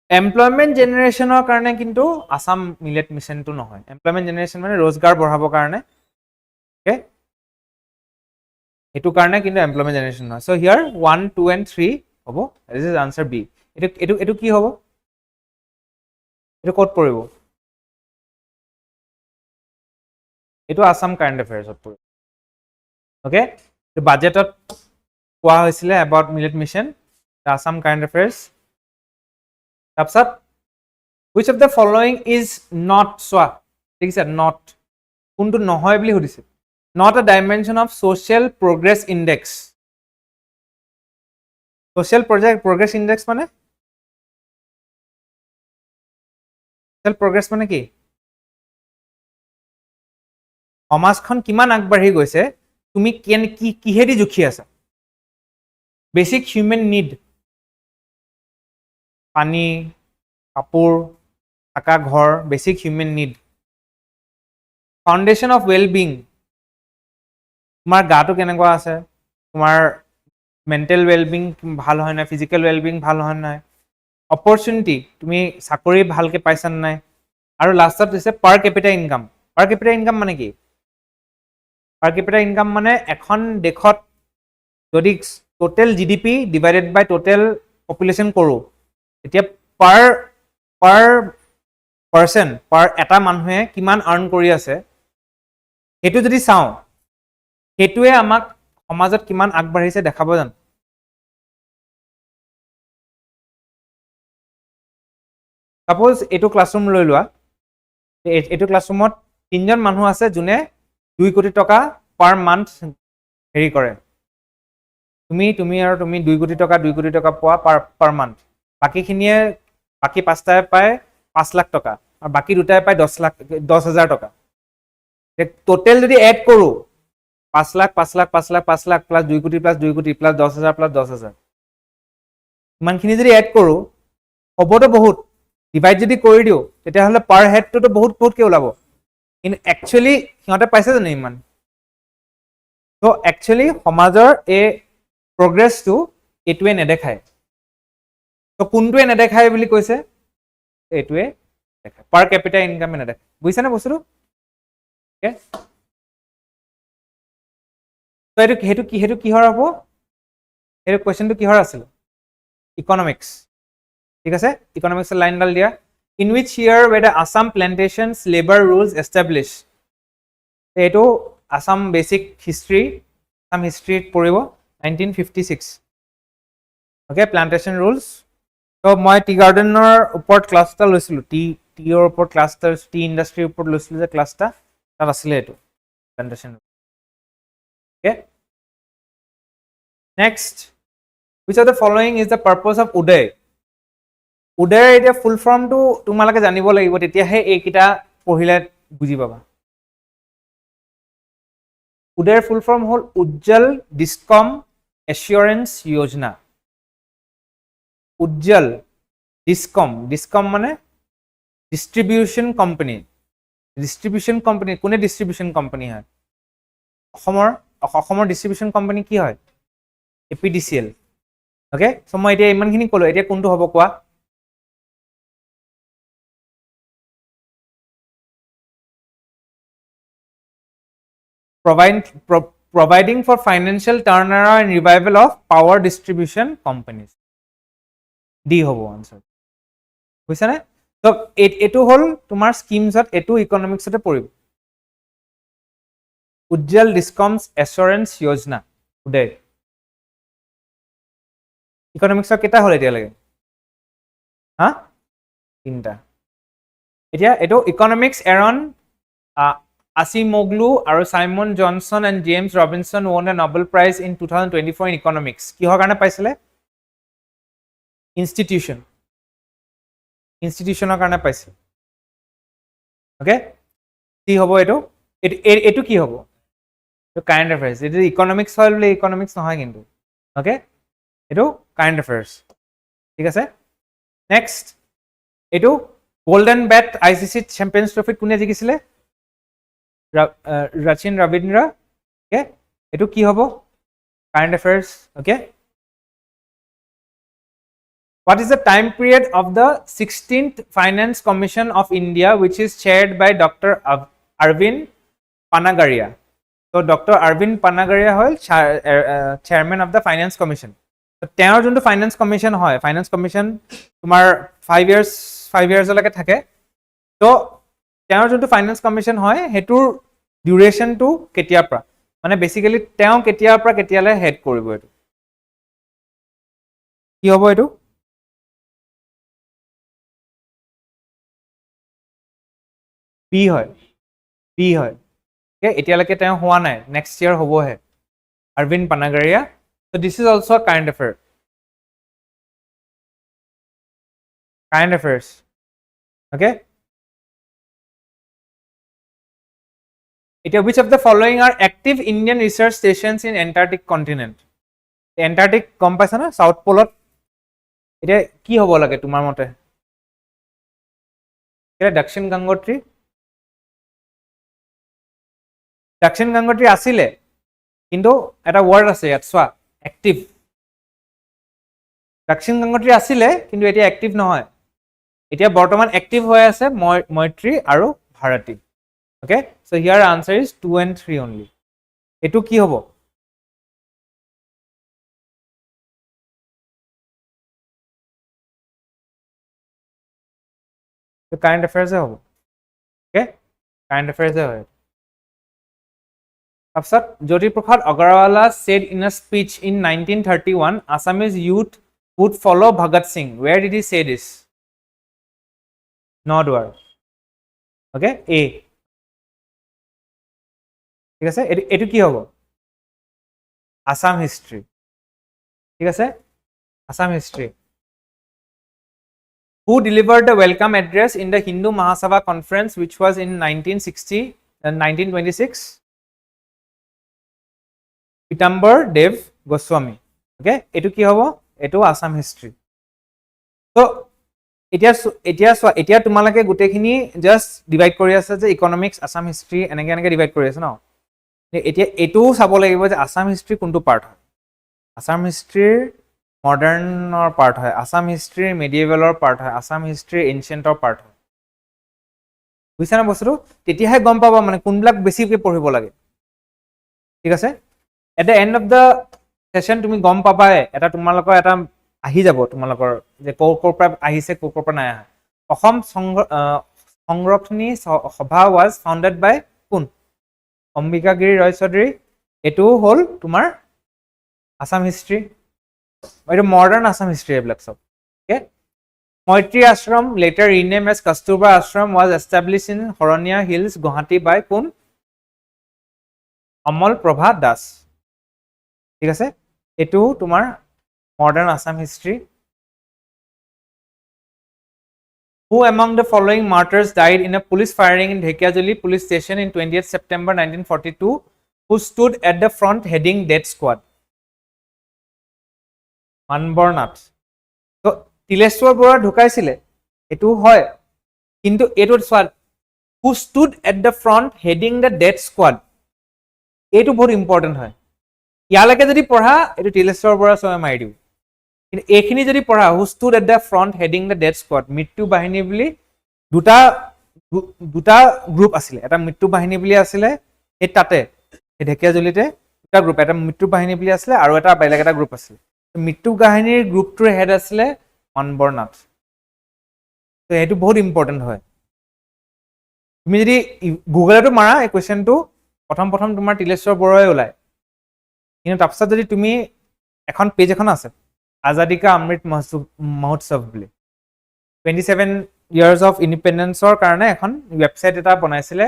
এমপ্লয়মেন্ট জেনাৰেশ্যনৰ কাৰণে কিন্তু আসাম মিলেট মিছনটো নহয় এমপ্লয়মেন্ট জেনাৰেশ্যন মানে रोजगार বঢ়াবৰ কাৰণে ওকে এটো কাৰণে কিন্তু এমপ্লয়মেন্ট জেনাৰেশ্যন নহয় সো হিয়াৰ 1 2 and 3 হ'ব দিস ইজ আনসাৰ বি এটো কি হ'ব এটো ক'ত পৰিব এটো আসাম কাৰেন্ট এফেয়াৰ্সত পৰিব ওকে বাজেটত কোৱা হৈছিলে about millet mission Assam current affairs তাৰপিছত which of the following is not সোৱা ঠিক আছে not কোনটো নহয় বুলি সুধিছে not a dimension of social progress index social progress index মানে social progress মানে কি সমাজখন কিমান আগবাঢ়ি গৈছে তুমি কিহেদি জুখি আছা বেসিক হিউম্যান নিড পানী কাপোৰ থাকা ঘৰ basic human need foundation of well being তোমাৰ গাটো কেনেকুৱা আছে তোমাৰ মেন্টাল ওয়েল বিং ভাল হয় না ফিজিক্যাল ওয়েল বিং ভাল হয় না অপৰচুনিটি তুমি চাকৰি ভালকে পাইছা নাই আৰু লাষ্টত হৈছে পাৰ ক্যাপিটা ইনকাম মানে কি পাৰ ক্যাপিটা ইনকাম মানে এখন দেশত যদি টোটাল জিডিপি ডিভাইডেড বাই টোটাল পপুলেশন কৰো এতিয়া পাৰ পাৰ্সন পাৰ এটা মানুহে কিমান আৰ্ন কৰি আছে হেতু যদি চাও হেতুৱে আমাক সমাজত কিমান আগবাঢ়িছে দেখাব জানো সাপোজ এটো ক্লাসৰুম লৈ লোৱা এটো ক্লাসৰুমত তিনজন মানুহ আছে যোনে 2 কোটি টকা পাৰ মান্থ হেৰি কৰে তুমি আৰু তুমি 2 কোটি টকা পোৱা পাৰ মান্থ বাকি পাঁচটাই পায় 5 লাখ টকা আৰু বাকি দুটাই পায় 10,000 টকা টোটাল যদি এড কৰো 5 লাখ প্লাস 2 কোটি প্লাস 10,000 প্লাস 10,000 ইমানখিনি যদি এড কৰো হবতো বহুত ডিভাইড যদি কৰি দিও তেতিয়া হলে পার হেড তো বহুত কে ওলাব কিন্তু একচুয়ালি সিহঁতে পাইছে জানো ইমান তো একচুয়ালি সমাজৰ এই progressটো এটুৱে নেদেখায় তো কোনটোৱে নেদেখায় বুলি কৈছে এটুৱে দেখায় পাৰ ক্যাপিটা ইনকাম নেদেখায় বুজিছানে বস্তুটো ওকে তো হেতু কিহৰ হ'ব এই কোৱেশ্চনটো কিহৰ আছিল ইকনমিক্স ঠিক আছে ইকনমিক্সৰ লাইনডাল দিয়া in which year were the Assam plantations labor rules established এটো Assam basic history Assam history পঢ়িব 1956 okay plantation rules তো মই টি গাৰ্ডেনৰ ওপৰত ক্লাস এটা লৈছিলো টিৰ ওপৰত ক্লাস এটা টি ইন্ডাষ্ট্ৰিৰ ওপৰত লৈছিলো যে ক্লাসটা তাত আছিল এটো plantation okay next which of the following is the purpose of uday উদয়ৰ এটা ফুল ফৰ্মটো তোমালোকে জানিব লাগিব তেতিয়াহে এইকিটা পঢ়িলে বুজি পাবা উদয়ৰ ফুল ফৰ্ম হল উজ্জ্বল ডিসকম এসুৰেন্স যোজনা উজ্জ্বল ডিসকম মানে ডিস্ট্ৰিবিউশন কোম্পানী কোনে ডিস্ট্ৰিবিউশন কোম্পানী হয় অসমৰ ডিস্ট্ৰিবিউশন কোম্পানী কি হয় এপিডিসিএল ওকে সো মই এতিয়া ইমানখিনি কলো এতিয়া কোনটো হ'ব কোৱা providing for financial turnaround and revival of power distribution companies D hobo answer বুঝছানে তো এটো হল তোমার স্কিমছত এটো ইকোনমিক্সতে পড়িব উজ্জ্বল ডিসকমস এসুরেন্স যোজনা উদয় ইকোনমিক্সৰ কেটা হল এতিয়া লাগে হা তিনটা এতিয়া এটো ইকোনমিক্স এৰন Acemoglu আৰু Simon Johnson and James Robinson won a Nobel Prize in 2024 in economics কিহৰ কাৰণে পাইছিলে ইনষ্টিটিউশনৰ কাৰণে পাইছিল ওকে কি হ'ব এটো কি হ'ব এটো কারেন্ট অ্যাফেয়ার্স এটো ইকোনমিক্স হয় বলে ইকোনমিক্স নহয় কিন্তু ওকে এটো কারেন্ট অ্যাফেয়ার্স ঠিক আছে নেক্সট এটো golden bat ICC champions trophy কোনে জিকিছিলে Rachin Ravindra okay এটো কি হ'ব current affairs okay What is the time period of the 16th Finance Commission of India, which is chaired by Dr. Arvind Panagaria? So Dr. Arvind Panagaria hall chairman of the Finance Commission. So তেওঁৰ যোনটো Finance Commission হয়, Finance Commission তোমাৰ 5 years লৈকে থাকে. So তেওঁৰ যোনটো Finance Commission হয় হেতুৰ duration টো কেতিয়াৰ পৰা, মানে বেসিক্যালি তেওঁ কেতিয়াৰ পৰা কেতিয়ালে হেড কৰিব এটো, কি হ'ব এটো? বি হয়, বি হয়. Okay, এতিয়ালৈকে তেওঁ হোৱা নাই, নেক্সট ইয়াৰ হ'বহে, Arvind Panagaria. So this is also a current affair. Current affairs. Okay. Which of the following are active Indian research stations in Antarctic continent? Antarctic গম পাইছা না, South Pole ত এটা কি হ'ব লাগে তোমাৰ মতে? এটা দক্ষিণ গংগোত্ৰী, দক্ষিণ গংগোত্ৰী আছিলে, কিন্তু এটা ওয়াৰ্ড আছে ইয়াত চোৱা, অ্যাক্টিভ। দক্ষিণ গংগোত্ৰী আছিলে কিন্তু এতিয়া অ্যাক্টিভ নহয়, এতিয়া বৰ্তমান অ্যাক্টিভ হৈ আছে মৈত্ৰী আৰু Bharati. Okay, so here answer is 2 and 3 only. এটো কি হ'ব? So current affairs হ'ব। Okay, current affairs হয়। তাৰপিছত Jyotiprasad Agarwala said in a speech in 1931 Assamese youth would follow Bhagat Singh. Where did he say this? Nodwar. Okay, A. ঠিক আছে, এটো কি হ'ব? Assam history. ঠিক আছে, Assam history. Who delivered the welcome address in the Hindu Mahasabha conference which was in 1960 and 1926? Pitambar Dev Goswami. Okay, etu ki hobo? Etu Assam history. So এতিয়া তোমালোকে গুটেখিনি just divide কৰি আছে যে economics, Assam history এনেকে divide কৰি আছে ন। এতিয়া এটোও চাব লাগিব যে আসাম হিষ্ট্ৰি কোনটো পাৰ্ট হয়। আসাম হিষ্ট্ৰিৰ মডাৰ্ণৰ পাৰ্ট হয়, আসাম হিষ্ট্ৰিৰ মেডিয়েভেলৰ পাৰ্ট হয়, আসাম হিষ্ট্ৰিৰ এনচিয়েন্টৰ পাৰ্ট হয়। বুজিছা না বস্তুটো? তেতিয়াহে গম পাবা মানে কোনবিলাক বেছিকৈ পঢ়িব লাগে। ঠিক আছে, at the and of the session তুমি গম পাবাই, এটা তোমালোকৰ এটা আহি যাব তোমালোকৰ যে ক'ৰ পৰা আহিছে ক'ৰ পৰা নাই আহা। অসম সংৰক্ষণী সভা ৱাজ ফাউণ্ডেড বাই কোন? অম্বিকাগিৰি ৰয় চৌধুৰী। এটো হ'ল তোমাৰ আসাম হিষ্ট্ৰি, এইটো মডাৰ্ণ আসাম হিষ্ট্ৰি এইবিলাক চব। Okay, Maitri Ashram later renamed as Kasturba Ashram was established in Sharaniya hills Guwahati by কোন? অমল প্ৰভা দাস। ঠিক আছে, এটো তোমাৰ modern Assam history. Who among the following martyrs died in a police firing in Dhekiyajuli police station in 20th September 1942? Who stood at the front heading death squad? Manabar Nath. তো তিলেশ্বৰ বৰা ঢুকাইছিলে, এটো হয়, কিন্তু এটো চোৱা, who stood at the front heading the death squad, এইটো বহুত important হয়। ইয়ালৈকে যদি পঢ়া এইটো তিলেশ্বৰ বৰা চমে মাৰি দিব, কিন্তু এইখিনি যদি পঢ়া who stood at the front heading the death squad, মৃত্যু বাহিনী বুলি দুটা গ্ৰুপ আছিলে, এটা মৃত্যু বাহিনী বুলি আছিলে এই তাতে এই ঢেকীয়াজুলিতে দুটা গ্ৰুপ, এটা মৃত্যু বাহিনী বুলি আছিলে আৰু এটা বেলেগ এটা গ্ৰুপ আছিলে। মৃত্যু বাহিনীৰ গ্ৰুপটোৰ হেড আছিলে মানবৰ নাথ। তো এইটো বহুত ইম্পৰ্টেণ্ট হয়। তুমি যদি গুগলতো মাৰা এই কুৱেশ্যনটো প্ৰথম তোমাৰ তিলেশ্বৰ বৰাই ওলায়, কিন্তু তাৰপিছত যদি তুমি এখন পেজ এখন আছে আজাদী কা অমৃত মহোৎসৱ বুলি, 27 years of ইণ্ডিপেণ্ডেন্সৰ কাৰণে এখন ৱেবছাইট এটা বনাইছিলে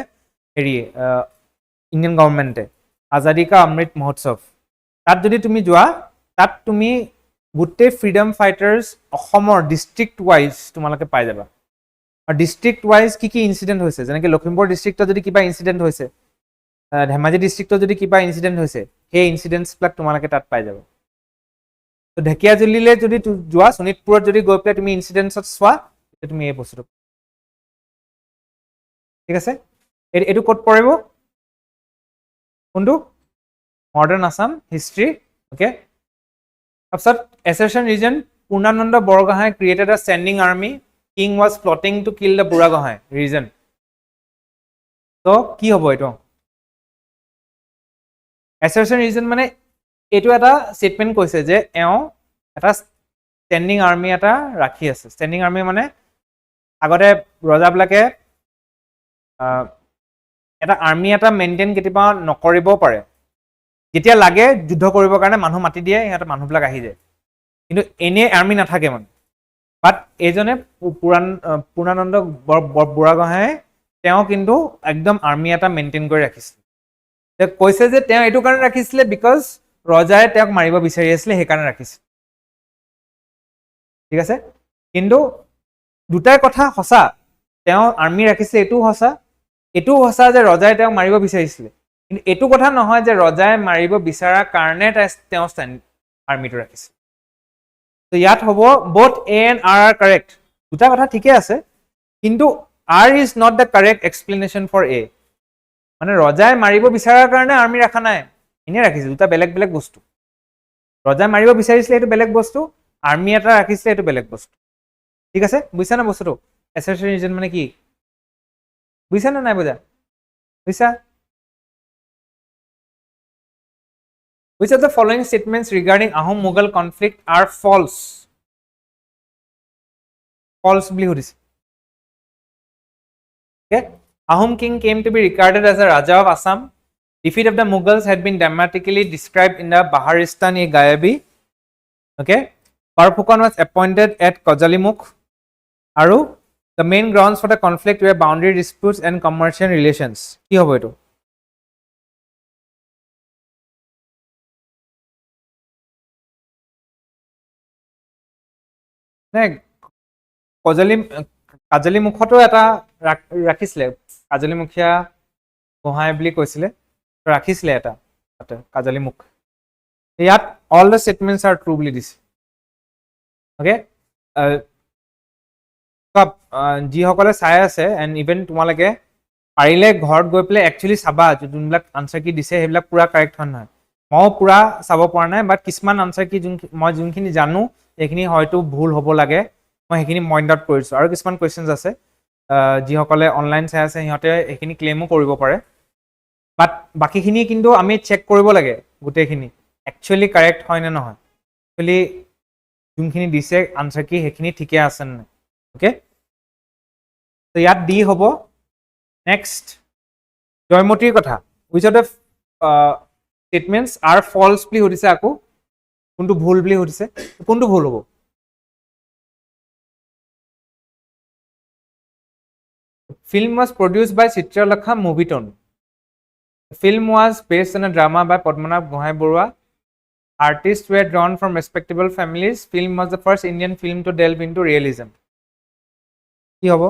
হেৰি ইণ্ডিয়ান গভৰ্ণমেণ্টে, আজাদী কা অমৃত মহোৎসৱ। তাত যদি তুমি যোৱা, তাত তুমি গোটেই ফ্ৰীডম ফাইটাৰ্ছ অসমৰ ডিষ্ট্ৰিক্ট ৱাইজ তোমালোকে পাই যাবা। আৰু ডিষ্ট্ৰিক্ট ৱাইজ কি কি ইনচিডেণ্ট হৈছে, যেনেকৈ লখিমপুৰ ডিষ্ট্ৰিক্টত যদি কিবা ইনচিডেণ্ট হৈছে, ধেমাজি ডিষ্ট্ৰিক্টত যদি কিবা ইনচিডেণ্ট হৈছে, সেই ইনচিডেণ্টছবিলাক তোমালোকে তাত পাই যাব। তো ঢেকীয়াজুলিলৈ যদি যোৱা, শোণিতপুৰত যদি গৈ পেলাই তুমি ইনচিডেণ্টছত চোৱা, তেতিয়া তুমি এই বস্তুটো, ঠিক আছে। এইটো ক'ত পৰিব? কোনটো? Modern Assam history. ওকে, তাৰপিছত assertion reason Purnananda Borgohain created a standing army. King was plotting to kill the Buragohain. Reason. So, কি হ'ব এটো? Assertion reason মানে এটো এটা statement কৈছে যে এও এটা standing army এটা ৰাখি আছে। Standing army মানে আগতে ৰজাবিলাকে এটা আৰ্মি এটা মেইনটেইন কেতিয়াবা নকৰিব পাৰে। যেতিয়া লাগে যুদ্ধ কৰিবৰ কাৰণে মানুহ মাতি দিয়ে, ইহঁতে মানুহবিলাক আহি যায়। কিন্তু এনে আৰ্মি নাথাকে মানে। বাট এইজনে পূৰ্ণানন্দ বুঢ়াগোহাঁয়ে তেওঁ কিন্তু একদম আৰ্মি এটা মেইনটেইন কৰি ৰাখিছিল। তেওঁ কৈছে যে তেওঁ এইটো কাৰণে ৰাখিছিলে বিকজ ৰজাই তেওঁক মাৰিব বিচাৰি আছিলে, সেইকাৰণে ৰাখিছিল। ঠিক আছে? কিন্তু দুটাই কথা সঁচা। তেওঁ আৰ্মি ৰাখিছিলে এইটোও সঁচা, এইটোও সঁচা যে ৰজাই তেওঁক মাৰিব বিচাৰিছিলে। কিন্তু এইটো কথা নহয় যে ৰজাই মাৰিব বিচৰাৰ কাৰণে তেওঁ আৰ্মিটো ৰাখিছিল। তো ইয়াত হ'ব both A and R are correct. দুটা কথা ঠিকে আছে, কিন্তু R is not the correct explanation for A. মানে ৰজাই মাৰিব বিচৰাৰ কাৰণে আৰ্মি ৰাখা নাই, এনেই ৰাখিছিল। দুটা বেলেগ বেলেগ বস্তু। ৰজাই মাৰিব বিচাৰিছিলে এইটো বেলেগ বস্তু, আৰ্মি এটা ৰাখিছিলে এইটো বেলেগ বস্তু। ঠিক আছে? বুজিছা না বস্তুটো? Assertion reason মানে কি? বুজিছা না নাই বুজা? বুজিছা? Which of the following statements regarding Ahom Mughal conflict are false? False বুলি সুধিছে। Okay? Ahom king came to be regarded as a Raja of Assam. Defeat of the Mughals had been dramatically described in the Baharistan-e-Gayabi. Okay? Barphukan was appointed at Kojalimukh. Aru, the main grounds for the conflict were boundary disputes and commercial relations. কি হবে এটো? কাজলিমুখতো এটা ৰাখিছিলে, কাজলিমুখীয়া গোহাঁই বুলি কৈছিলে, ৰাখিছিলে এটা তাতে কাজলিমুখ। ইয়াত all the statements are true বুলি দিছে। অ'কে, যিসকলে চাই আছে এণ্ড ইভেন তোমালোকে পাৰিলে ঘৰত গৈ পেলাই একচুৱেলি চাবা যোনবিলাক আনচাৰ কি দিছে সেইবিলাক পুৰা কাৰেক্ট হয় নহয়। ময়ো পুৰা চাব পৰা নাই, বাট কিছুমান আনচাৰ কি মই যোনখিনি জানো সেইখিনি হয়তো ভুল হ'ব লাগে, মই সেইখিনি পইণ্ট আউট কৰিছোঁ। আৰু কিছুমান কুৱেশ্যনছ আছে যিসকলে অনলাইন চাই আছে সিহঁতে সেইখিনি ক্লেইমো কৰিব পাৰে, বাট বাকীখিনি কিন্তু আমি চেক কৰিব লাগে গোটেইখিনি একচুৱেলি কাৰেক্ট হয় নে নহয়, একচুৱেলি যোনখিনি দিছে আনচাৰ কি সেইখিনি ঠিকে আছে নে নাই। অ'কে, তো ইয়াত ডি হ'ব। নেক্সট জয়মতীৰ কথা, which of the statements are false বুলি সুধিছে। আকৌ কোনটো ভুল বুলি সুধিছে, কোনটো ভুল হ'ব? Film was produced by Chitralakha Movietone. The film was based on a drama by Padmanabh Gohai Borua. Artists were drawn from respectable families. Film was the first Indian film to delve into realism. কি হ'ব?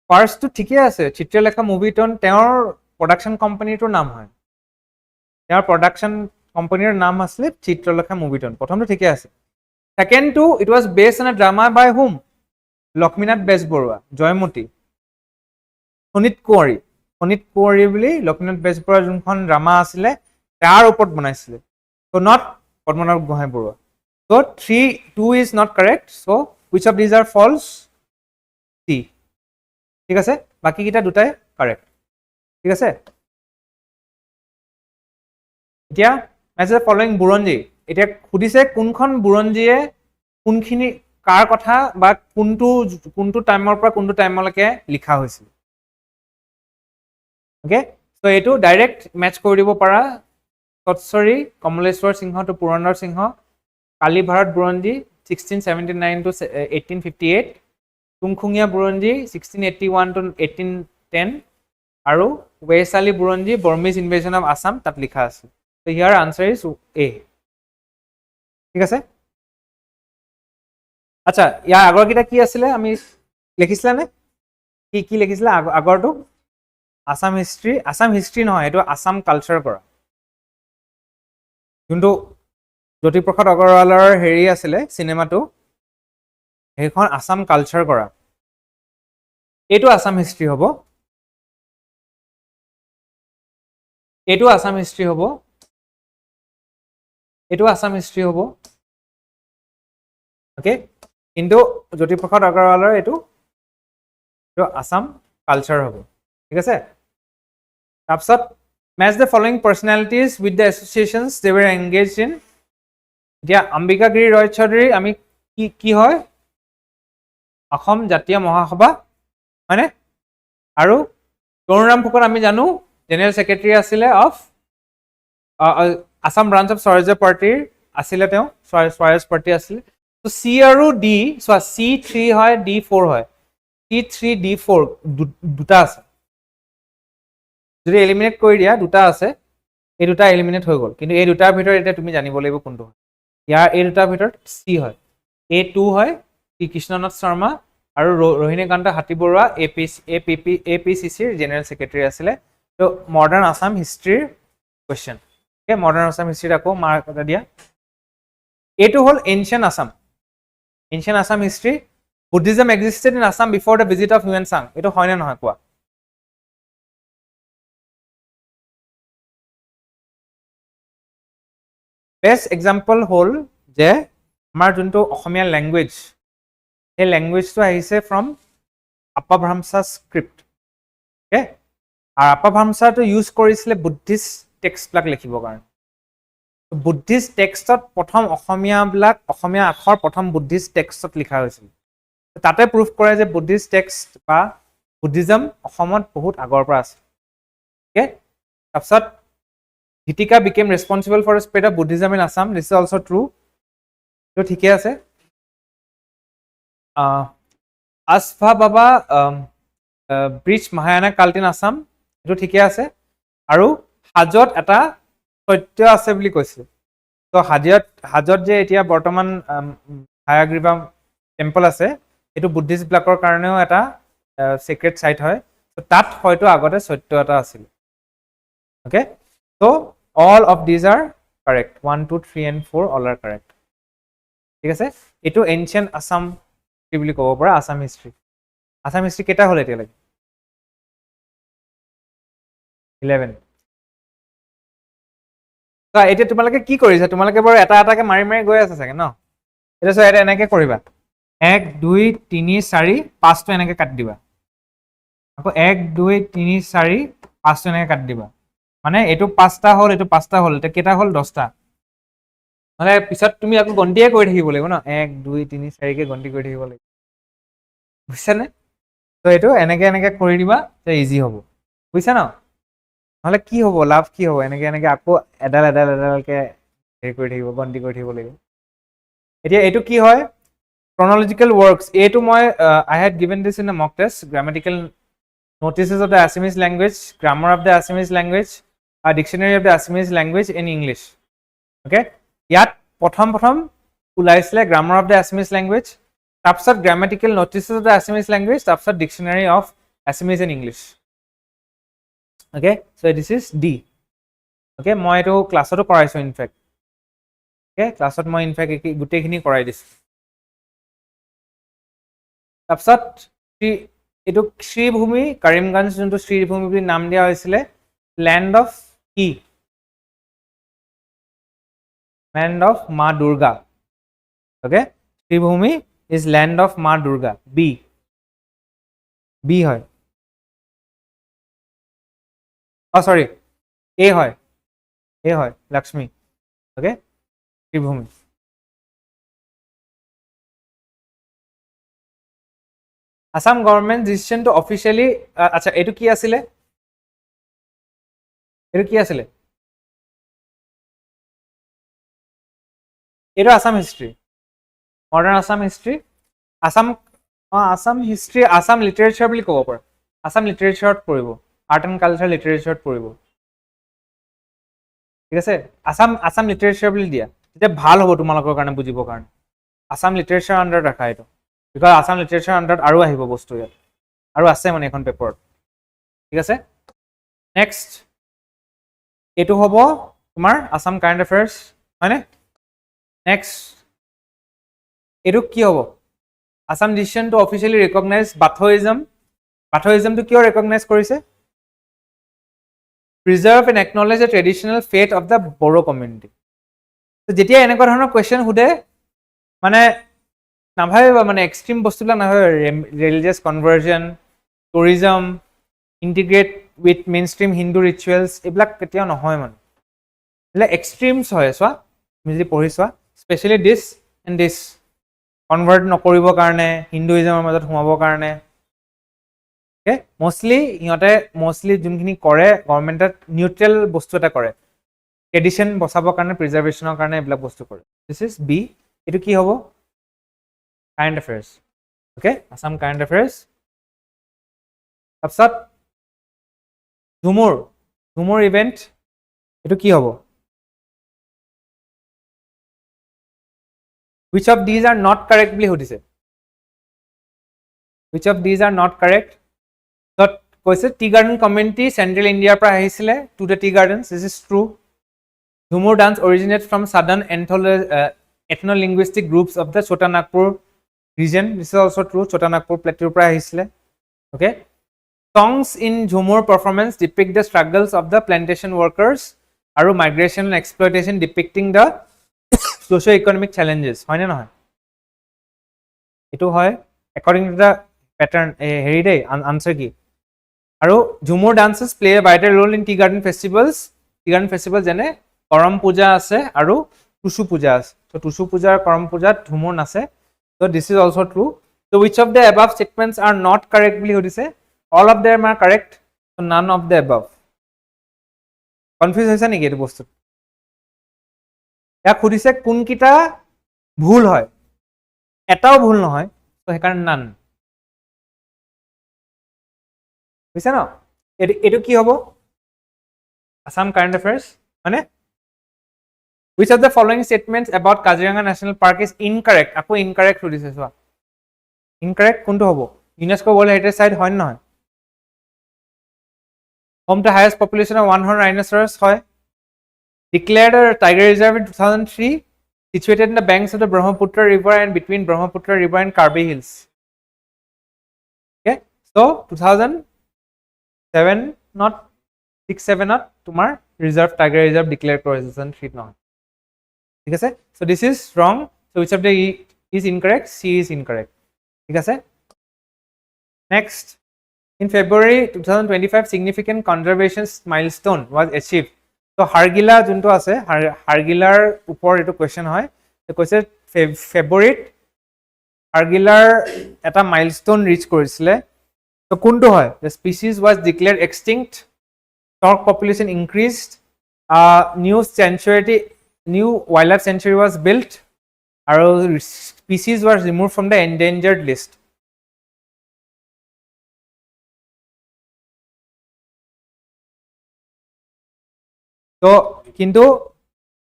ফাৰ্ষ্টটো ঠিকে আছে, চিত্ৰলেখা মুভিটন তেওঁৰ production কোম্পানীটোৰ নাম হয়, তেওঁৰ production কোম্পানীৰ নাম আছিলে চিত্ৰলেখা মুভিটন, প্ৰথমটো ঠিকে আছে। ছেকেণ্ডটো it was based on a drama by hmm? Lakshminath Bezbaruah, Joymoti. Sonit Konwari বুলি লক্ষ্মীনাথ বেজবৰুৱাৰ যোনখন ড্ৰামা আছিলে তাৰ ওপৰত বনাইছিলে, so' not Padmanabha Gohain Barua. So' 2 is not correct, so' which of these are false? C. ঠিক আছে, বাকীকেইটা দুটাই কাৰেক্ট। ঠিক আছে, এতিয়া মেছেজ ফলোইং বুৰঞ্জী, এতিয়া সুধিছে কোনখন বুৰঞ্জীয়ে কোনখিনি কাৰ কথা বা কোনটো টাইমৰ পৰা কোনটো টাইমলৈকে লিখা হৈছিল। অ'কে, চ' এইটো ডাইৰেক্ট মেটচ কৰি দিব পাৰা। তৎসৰী কমলেশ্বৰ সিংহ টু পুৰন্দৰ সিংহ, কালী ভাৰত বুৰঞ্জী 1679 to 1858, তুংখুঙীয়া বুৰঞ্জী 1681 to 1810, আৰু ৱেইচালি বুৰঞ্জী বৰ্মিজ ইনভেজন অফ আছাম তাত লিখা আছে। ত' ইয়াৰ আনচাৰ ইজ এ। ঠিক আছে, আচ্ছা ইয়াৰ আগৰকেইটা কি আছিলে আমি লিখিছিলানে? কি লিখিছিলে আগৰটো? আছাম হিষ্ট্ৰী নহয়, এইটো আছাম কালচাৰ কৰা, যোনটো জ্যোতিপ্ৰসাদ আগৰৱালৰ হেৰি আছিলে চিনেমাটো, সেইখন আছাম কালচাৰ কৰা। এইটো আছাম হিষ্ট্ৰী হ'ব, এইটো আছাম হিষ্ট্ৰী হ'ব। এইটো আসাম হিষ্ট্ৰী হ'ব ওকে কিন্তু জ্যোতিপ্ৰসাদ আগৰৱালৰ এইটো আসাম কালচাৰ হ'ব ঠিক আছে তাৰপিছত match the following personalities with the associations they were engaged in এতিয়া অম্বিকাগিৰি ৰয় চৌধুৰী আমি কি হয় অসম জাতীয় মহাসভা হয়নে আৰু তৰুণৰাম ফুকন আমি জানো জেনেৰেল সেক্ৰেটাৰী আছিলে অফ আসাম ব্ৰাঞ্চ অফ স্বৰাজ্য পাৰ্টিৰ আছিলে তেওঁ স্বৰাজ পাৰ্টি আছিলে তো চি আৰু ডি চোৱা C3 হয় D4 হয় C3 D4 দুটা আছে যদি এলিমিনেট কৰি দিয়া দুটা আছে এই দুটা এলিমিনেট হৈ গ'ল কিন্তু এই দুটাৰ ভিতৰত এতিয়া তুমি জানিব লাগিব কোনটো হয় ইয়াৰ এই দুটাৰ ভিতৰত C হয় A2 হয় টি কৃষ্ণনাথ শৰ্মা আৰু ৰোহিণীকান্ত হাতীবৰুৱা APCCৰ জেনেৰেল সেক্ৰেটাৰী আছিলে তো মডাৰ্ণ আসাম হিষ্ট্ৰীৰ কোৱেশ্চন ওকে মডাৰ্ণ আসাম হিষ্ট্ৰীত আকৌ মাৰ্ক এটা দিয়া এইটো হ'ল ancient Assam history Buddhism existed in Assam before the visit of Hiuen Tsang এইটো হয়নে নহয় কোৱা বেষ্ট এক্সাম্পল হ'ল যে আমাৰ যোনটো অসমীয়া লেংগুৱেজ সেই লেংগুৱেজটো আহিছে ফ্ৰম আপাভ্ৰাংছা স্ক্ৰিপ্ট ওকে আৰু আপাভ্ৰাংছাটো ইউজ কৰিছিলে বুদ্ধিষ্ট টেক্সটবিলাক লিখিবৰ কাৰণে বুদ্ধিষ্ট টেক্সটত প্ৰথম অসমীয়া আখৰ প্ৰথম বুদ্ধিষ্ট টেক্সটত লিখা হৈছিল তাতে প্ৰুফ কৰে যে বুদ্ধিষ্ট টেক্সট বা বুদ্ধিজম অসমত বহুত আগৰ পৰা আছে ওকে তাৰপিছত Hitika became responsible for the spread of Buddhism in Assam. This is also true. So, ঠিকে আছে Asfa Baba preached Mahayana cult in Assam. এইটো ঠিকে আছে আৰু হাজত এটা সত্য আছে বুলি কৈছে তো হাজত যে এতিয়া বৰ্তমান হায়াগ্ৰীবা টেম্পল আছে এইটো বুদ্ধিষ্ট বিলাকৰ কাৰণেও এটা সিক্ৰেট সাইট হয় তো তাত হয়তো আগতে সত্য এটা আছিল okay So, all of these are correct. 1, 2, 3, and 4 all are correct. ঠিক আছে এইটো এনচিয়েন্ট আসাম কি বুলি ক'ব পৰা আসাম হিষ্ট্ৰী কেইটা হ'ল এতিয়ালৈকে 11 এতিয়া তোমালোকে কি কৰিছা তোমালোকে বাৰু এটা এটাকে মাৰি মাৰি গৈ আছে চাগে ন এতিয়া চোৱা এটা এনেকে কৰিবা 1 2 3 4 5টো এনেকে কাটি দিবা আকৌ 1 2 3 4 5টো এনেকে কাটি দিবা মানে এইটো 5টা হ'ল এইটো 5টা হ'ল এটা কেটা হ'ল 10টা মানে পিছত তুমি আকৌ গন্তিয়ে কৰি থাকিব লাগিব ন 1 2 3 4 কে গন্তি কৰি থাকিব লাগিব বুজিছানে তো এইটো এনেকে কৰি দিবা তে ইজি হ'ব বুজিছা ন নহলে কি হ'ব লাভ কি হ'ব এনেকে আকৌ এডালকে হেৰি কৰি থাকিব গন্তি কৰি থাকিব লাগিব এতিয়া এইটো কি হয় chronological works এইটো মই I had given this in a mock test grammatical notices of the Assamese language grammar of the Assamese language a dictionary of the Assamese language in English okay ইয়াত প্ৰথম ওলাইছিলে grammar of the Assamese language তাৰপিছত grammatical notices of the Assamese language তাৰপিছত dictionary of Assamese in English okay so this is D okay মই এইটো ক্লাছতো কৰাইছো in fact okay ক্লাছত মই ইনফেক্ট গোটেইখিনি কৰাই দিছো তাৰপিছত এইটো শ্ৰীভূমি কৰিমগঞ্জ যোনটো শ্ৰীভূমি বুলি নাম দিয়া হৈছিলে land of কি land of Ma Durga okay Sribhumi is land of Ma Durga B হয় sorry A হয় Lakshmi okay Sribhumi Assam government decision to officially আচ্ছা এইটো কি আছিলে এইটো Assam history modern Assam history Assam history Assam literature বুলি ক'ব পাৰা আসাম লিটাৰেচাৰত পৰিব আৰ্ট এণ্ড কালচাৰ লিটাৰেচাৰত পৰিব ঠিক আছে আসাম লিটাৰেচাৰ বুলি দিয়া তেতিয়া ভাল হ'ব তোমালোকৰ কাৰণে বুজিবৰ কাৰণে আসাম লিটাৰেচাৰ আণ্ডাৰত ৰাখা এইটো বিকজ আসাম লিটাৰেচাৰ আণ্ডাৰত আৰু আহিব বস্তু ইয়াত আৰু আছে মানে এখন পেপাৰত ঠিক আছে নেক্সট এইটো হ'ব তোমাৰ আসাম কাৰেণ্ট এফেয়াৰ্ছ হয়নে নেক্সট এইটো কি হ'ব Assam decision to officially recognize বাথৌইজমটো কিয় ৰিকগনাইজ কৰিছে preserve and acknowledge the traditional faith of the Bodo community তো যেতিয়া এনেকুৱা ধৰণৰ কোৱেশ্চন সুধে মানে নাভাবিবা মানে এক্সট্ৰিম বস্তুবিলাক নাভাবিবা religious conversion tourism integrate with mainstream Hindu rituals এইবিলাক কেতিয়াও নহয় মানে এইবিলাক এক্সট্ৰিমছ হয় চোৱা তুমি যদি পঢ়ি চোৱা specially this and this convert নকৰিবৰ কাৰণে হিন্দুইজমৰ মাজত সোমাবৰ কাৰণে অ'কে মষ্টলি যোনখিনি কৰে গভৰ্ণমেণ্টত নিউট্ৰেল বস্তু এটা কৰে ট্ৰেডিশ্যন বচাবৰ কাৰণে প্ৰিজাৰ্ভেশ্যনৰ কাৰণে এইবিলাক বস্তু কৰে দিছ ইজ বি এইটো কি হ'ব current affairs okay Assam current affairs তাৰপিছত ঝুমুৰ ইভেণ্ট এইটো কি হ'ব which of these are not correct বুলি সুধিছে which of these are not correct ত কৈছে টি গাৰ্ডেন কমিউনিটি চেণ্ট্ৰেল ইণ্ডিয়াৰ পৰা আহিছিলে to the tea gardens this is true Jhumur dance originate from southern ethno-linguistic groups of the Chota Nagpur region this is also true Chota Nagpur plateau পৰা আহিছিলে okay songs in Jhumur performance depict the struggles of the plantation workers আৰু migration and exploitation depicting the socio-economic challenges হয় নে নহয় এটো হয় according to the pattern হেৰি দেই answer কি আৰু Jhumur dances play a vital role in tea garden festivals যেনে কৰম পূজা আছে আৰু টুসু পূজা আছে তো টুসু পূজাৰ কৰম পূজাত ঝুমুৰ নাচে so this is also true so which of the above statements are not correct বুলি সুধিছে all of them are correct so none of the above confuse হৈছে নেকি এইটো বস্তু ইয়াক সুধিছে কোনকিটা ভুল হয় এটাও ভুল নহয় তো সেইকাৰণে নান বুজিছে ন এইটো কি হ'ব আসাম কাৰেণ্ট এফেয়াৰ্ছ মানে which of the following statements about Kaziranga National Park is incorrect আকৌ incorrect সুধিছে চোৱা incorrect কোনটো হ'ব UNESCO World Heritage Site হয় নহয় home to highest population of one horn rhinoceros হয় declared a tiger reserve in 2003 situated in the banks of the Brahmaputra river and between Brahmaputra river and Karbi hills okay so 2007 not 6-7 not তোমাৰ reserve tiger reserve declare কৰা হৈছে 2003 নহয় ঠিক আছে so this is wrong so which of the is incorrect C is incorrect ঠিক আছে next in February 2025 significant conservation milestone was achieved so hargila junto ase hargilar upor etu question hoy to koise February hargilar eta milestone reach korisile so kuntu hoy the species was declared extinct stork population increased new wildlife sanctuary was built and species was removed from the endangered list so kintu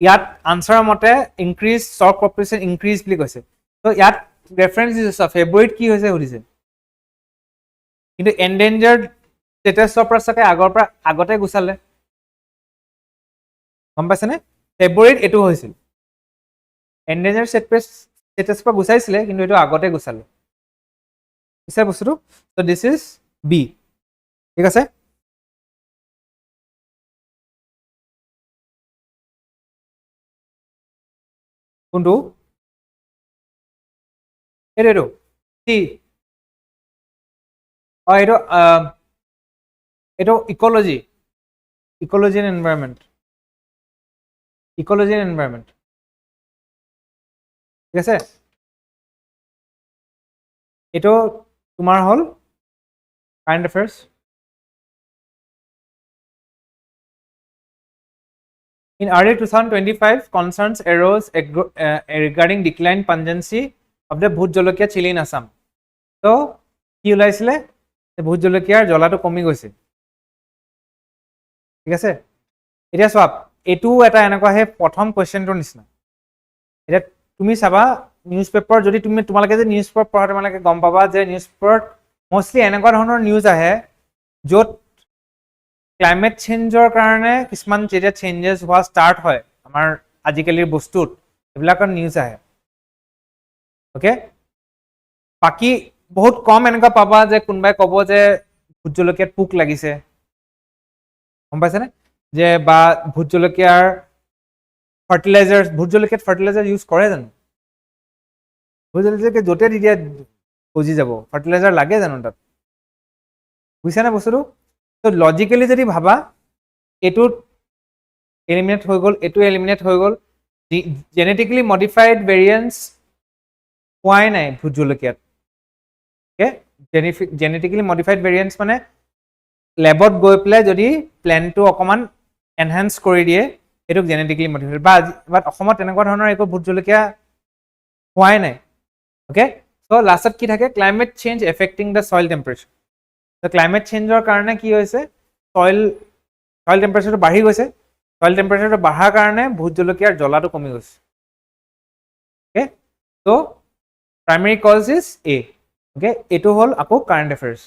yat answer mote increase stork population increase bli koise so yat reference is February ki hoise hudise kintu endangered status opra sake agote gusale গম পাইছে নে ফেব্ৰুৱাৰীত এটো হৈছিল endangered status পৰা গুছাইছিলে কিন্তু এটো আগতে গুছালে পিছে বস্তুটো so this is B ঠিক আছে কোনটো এটো C এটো ecology and environment ঠিক আছে এটো তোমাৰ হল current affairs in early 2025 concerns arose regarding decline pungency of the bhut jolokia chili in Assam so কি ওলাইছিলে ভূত জলকীয়াৰ জ্বলাটো কমি গৈছে ঠিক আছে এতিয়া সব এটু এটা এনেকুৱা হে প্ৰথম কোৱেশ্চনটোৰ নিচিনা এটা তুমি চাবা নিউজ পেপাৰ যদি তোমালোকে যে নিউজ পেপাৰ পঢ়া তোমালোকে গম পাবা যে নিউজ পেপাৰত মোস্টলি এনেকুৱা ধৰণৰ নিউজ আহে য'ত ক্লাইমেট চেঞ্জৰ কাৰণে কিছুমান যেতিয়া চেঞ্জেছ হোৱা ষ্টাৰ্ট হয় আমাৰ আজিকালিৰ বস্তুত এইবিলাকৰ নিউজ আহে ওকে বাকি বহুত কম এনেকুৱা পাবা যে কোনবাই ক'ব যে ভূত জলকীয়াত পোক লাগিছে গম পাইছেনে যে বা ভূত জলকীয়াৰ ফাৰ্টিলাইজাৰ্ছ ভোট জলকীয়াত ফাৰ্টিলাইজাৰ ইউজ কৰে জানো ভোট জলকীয়াকে য'তে দি দিয়া গজি যাব ফাৰ্টিলাইজাৰ লাগে জানো তাত বুজিছানে বস্তুটো তো লজিকেলি যদি ভাবা এইটো এলিমিনেট হৈ গ'ল এইটো এলিমিনেট হৈ গ'ল জেনেটিক্যালি মডিফাইড ভেৰিয়েন্স পোৱাই নাই ভোট জলকীয়াত ওকে জেনেটিক্যালি মডিফাইড ভেৰিয়েন্স মানে লেবত গৈ পেলাই যদি প্লেনটো অকমান এনহেন্স কৰি দিয়ে এইটোক জেনেটিক্যালি মডিফাইড বা অসমত তেনেকুৱা ধৰণৰ একো ভোট জলকীয়া হোৱাই নাই ওকে সো লাষ্টত কি থাকে climate change affecting the soil temperature তো ক্লাইমেট চেঞ্জৰ কাৰণে কি হৈছে সইল টেম্পাৰেচাৰটো বাঢ়ি গৈছে সইল টেম্পাৰেচাৰটো বঢ়াৰ কাৰণে ভোট জলকীয়াৰ জ্বলাটো কমি গৈছে ওকে তো primary cause is A okay এইটো হ'ল আকৌ কাৰেণ্ট এফেয়াৰ্ছ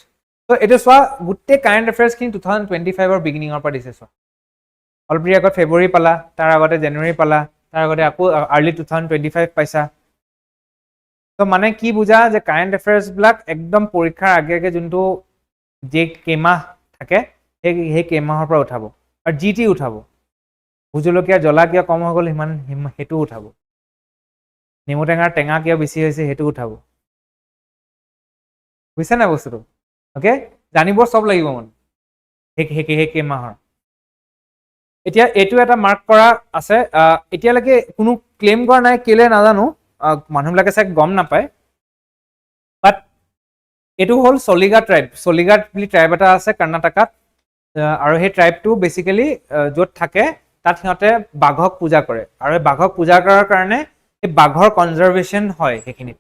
তো এইটো চোৱা গোটেই কাৰেণ্ট এফেয়াৰ্ছখিনি 2025ৰ বিগিনিঙৰ পৰা দিছে চোৱা অলৰেডি আগত ফেব্ৰুৱাৰী পালা তাৰ আগতে জানুৱাৰী পালা তাৰ আগতে আকৌ আৰ্লি 2025 পাইছা তো মানে কি বুজা যে কাৰেণ্ট এফেয়াৰ্ছবিলাক একদম পৰীক্ষাৰ আগে আগে যোনটো যে কেইমাহ থাকে সেই কেইমাহৰ পৰা উঠাব আৰু জি টি উঠাব ভোট জলকীয়া জ্বলা কিয় কম হৈ গ'ল সিমান সেইটো উঠাব নেমু টেঙাৰ টেঙা কিয় বেছি হৈছে সেইটো উঠাব বুজিছে নাই বস্তুটো ওকে জানিব চব লাগিব মানে সেই কেইমাহৰ এতিয়া এইটো এটা মাৰ্ক কৰা আছে এতিয়ালৈকে কোনো ক্লেইম কৰা নাই কেলে নাজানো মানুহবিলাকে চাই গম নাপায় বাট এইটো হ'ল চলিগা বুলি ট্ৰাইব এটা আছে কৰ্ণাটকাত আৰু সেই ট্ৰাইবটো বেচিকেলি য'ত থাকে তাত সিহঁতে বাঘক পূজা কৰে আৰু এই বাঘক পূজা কৰাৰ কাৰণে এই বাঘৰ কনজাৰ্ভেশ্যন হয় সেইখিনিত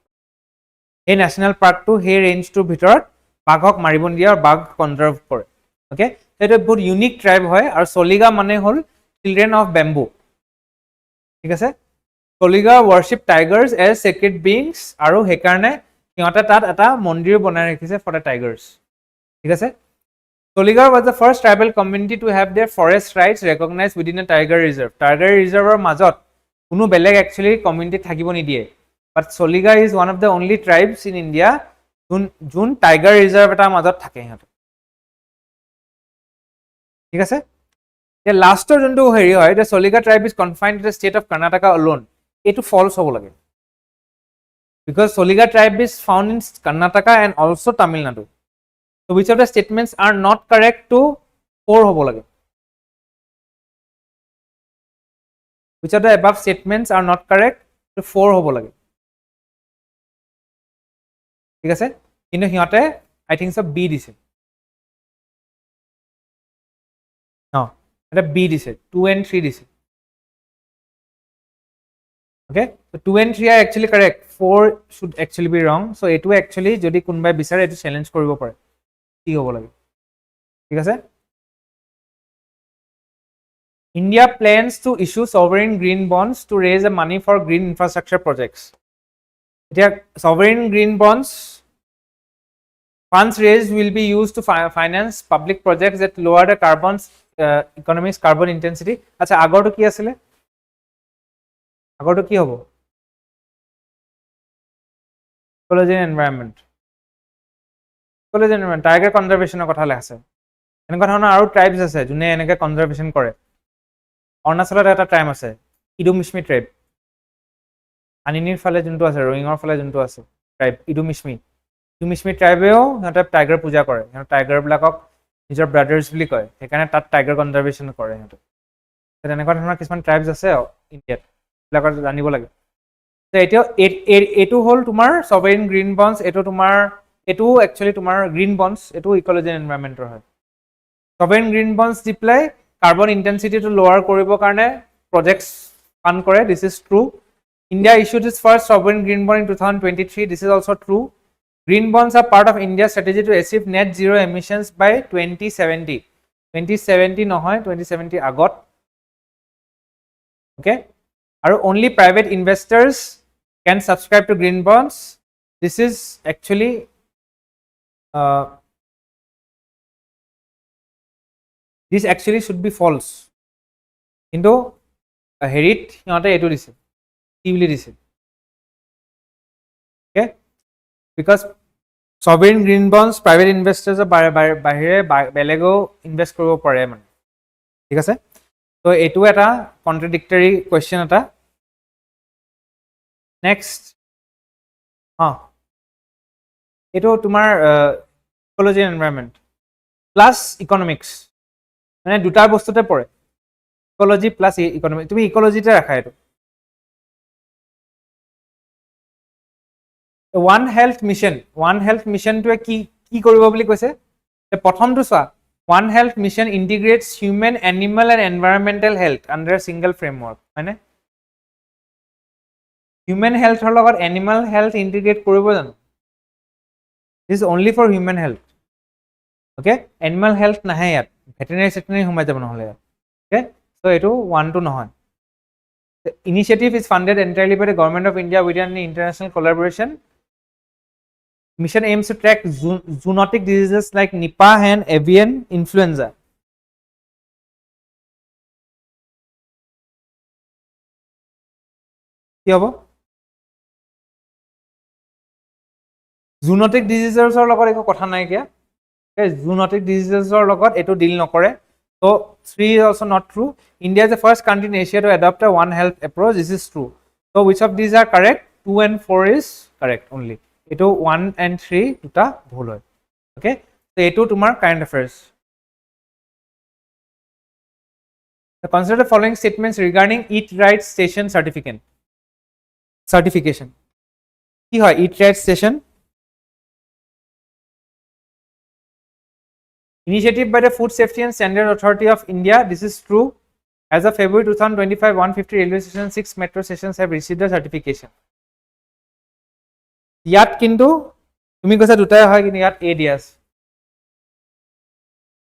এই নেশ্যনেল পাৰ্কটো সেই ৰেঞ্জটোৰ ভিতৰত বাঘক মাৰিব নিদিয়ে আৰু বাঘ কনজাৰ্ভ কৰে ওকে সেইটো বহুত ইউনিক ট্ৰাইব হয় আৰু চলিগা মানে হ'ল চিলড্ৰেন অফ বেম্বু ঠিক আছে Soliga worship tigers as sacred beings আৰু সেইকাৰণে সিহঁতে তাত এটা মন্দিৰ বনাই ৰাখিছে ফৰ দ্য টাইগাৰ্ছ ঠিক আছে চলিগা was the first tribal community to have their forest rights recognized within a tiger reserve tiger ৰিজাৰ্ভৰ মাজত কোনো বেলেগ একচুৱেলি কমিউনিটি থাকিব নিদিয়ে but Soliga is one of the only tribes in India যোন টাইগাৰ ৰিজাৰ্ভ এটাৰ মাজত থাকে সিহঁতে ঠিক আছে এতিয়া লাষ্টৰ যোনটো হেৰি হয় the Soliga tribe is confined to the state of Karnataka alone এইটো ফলছ হ'ব লাগে because Soliga tribe is found in Karnataka and also' Tamil Nadu so which of the statements are not correct to 4 হ'ব লাগে which of the above statements are not correct to 4 হ'ব লাগে ঠিক আছে কিন্তু সিহঁতে I think so B দিছে এটা B দিছে 2 and 3 দিছে okay so 2 and 3 are actually correct 4 should actually be wrong so এইটো actually যদি কোনোবাই বিচাৰে এইটো চ্যালেঞ্জ কৰিব পাৰে কি হ'ব লাগে ঠিক আছে India plans to issue sovereign green bonds to raise the money for green infrastructure projects এতিয়া sovereign green bonds funds raised will be used to finance public projects that lower the economy's carbon intensity আচ্ছা আগৰটো কি আছিলে আগৰটো কি হ'ব ecology and environment tiger কনজাৰ্ভেশ্যনৰ কথা লেখা এনেকুৱা ধৰণৰ আৰু ট্ৰাইবছ আছে যোনে এনেকৈ কনজাৰ্ভেশ্যন কৰে অৰুণাচলত এটা ট্ৰাইব আছে ইডুমিশ্মি ট্ৰাইব আনিনীৰ ফালে যোনটো আছে ৰয়িঙৰ ফালে যোনটো আছে ট্ৰাইব ইডুমিশ্মি ট্ৰাইবেও সিহঁতে টাইগাৰ পূজা কৰে সিহঁতে টাইগাৰবিলাকক নিজৰ ব্ৰাদাৰ্ছ বুলি কয় সেইকাৰণে তাত টাইগাৰ কনজাৰ্ভেশ্যন কৰে সিহঁতে তেনেকুৱা ধৰণৰ কিছুমান ট্ৰাইবছ আছে ইণ্ডিয়াত এইবিলাকৰ জানিব লাগে এতিয়া এইটো হ'ল তোমাৰ সভাৰেইন গ্ৰীণ বণ্ডছ এইটো একচুৱেলি তোমাৰ গ্ৰীণ বণ্ডছ এইটো ইকলজি এণ্ড এনভাইৰনমেণ্টৰ হয় সভাৰেইন গ্ৰীণ বণ্ডছ দি পেলাই কাৰ্বন ইণ্টেনচিটিটো লোৱাৰ কৰিবৰ কাৰণে প্ৰজেক্টছ ফাণ্ড কৰে this is true India issued is first sovereign green bond in 2023 this is also' true green bonds are part of India strategy to achieve net zero' emissions by 2070 নহয় 2070 আগত okay আৰু only private investors can subscribe to green bonds this is actually this actually should be false কিন্তু হেৰিত সিহঁতে এইটো দিছে কি বুলি দিছে okay because sovereign green bonds private investors বাহিৰে বেলেগেও ইনভেষ্ট কৰিব পাৰে মানে ঠিক আছে তো এইটো এটা কন্ট্ৰাডিক্টৰি কোৱেশ্চন এটা নেক্সট এইটো তোমাৰ ecology and environment plus economics মানে দুটা বস্তুতে পৰে ইকোলজি প্লাছ ইকনমিক্স তুমি ইকোলজিতে ৰাখা এইটো ওৱান হেল্থ মিছনটোৱে কি কৰিব বুলি কৈছে প্ৰথমটো চোৱা one health mission integrates human animal and environmental health under single framework হয়নে হিউমেন হেল্থৰ লগত এনিমেল হেল্থ ইণ্টিগ্ৰেট কৰিব জানো this only for human health okay animal health নাহে ইয়াত ভেটেনেৰি সোমাই যাব নহ'লে ইয়াত অ'কে চ' এইটো ওৱানটো নহয় initiative is funded entirely by the government of India with an international collaboration mission aims to track zoonotic diseases like Nipah and avian influenza. কি হ'ব জুনোটিক ডিজিজেছৰ লগত একো কথা নাই কিয়া জুনোটিক ডিজিজেছৰ লগত এইটো ডিল নকৰে so 3 is also not true India is the first country in Asia to adopt a one health approach this is true so which of these are correct 2 and 4 is correct only এইটো 1 and 3 দুটা ভুল হয় okay তো এইটো তোমাৰ current এফেয়াৰ্স consider the following statements regarding eat right station certification কি হয় eat right station initiative by the Food Safety and Standard Authority of India this is true as of February 2025 150 railway stations 6 metro stations have received the certification ইয়াত কিন্তু তুমি কৈছা দুটাই হয় কিন্তু ইয়াত এ দিয়া আছে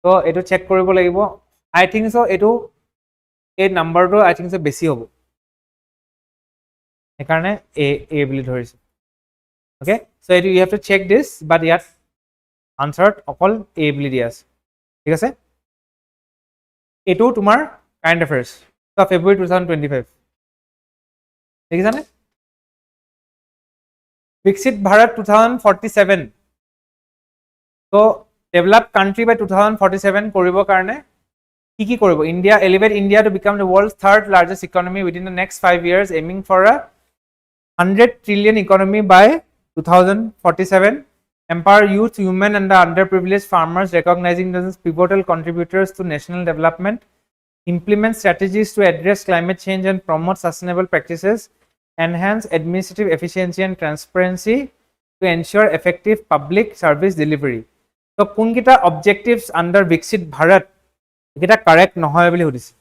তো এইটো চেক কৰিব লাগিব আই থিংক সো এইটো এই নাম্বাৰটো আই থিংক সো বেছি হ'ব সেইকাৰণে এ বুলি ধৰিছে ওকে সো এইটো ইউ হেভ টু চেক দিছ বাট ইয়াত আনসাৰত অকল এ বুলি দিয়া আছে ঠিক আছে এইটো তোমাৰ কাৰেণ্ট এফেয়াৰ্স তো ফেব্ৰুৱাৰী 2025 দেখিছানে Viksit Bharat 2047 so developed country by 2047 koribo karone ki koribo India elevate India to become the world's third largest economy within the next 5 years aiming for a 100 trillion economy by 2047 empower youth women and the underprivileged farmers recognizing them as pivotal contributors to national development implement strategies to address climate change and promote sustainable practices enhance administrative efficiency and transparency to ensure effective public service delivery. So, kunkita objectives under Viksit Bharat, kita correct nohoy boli hudise.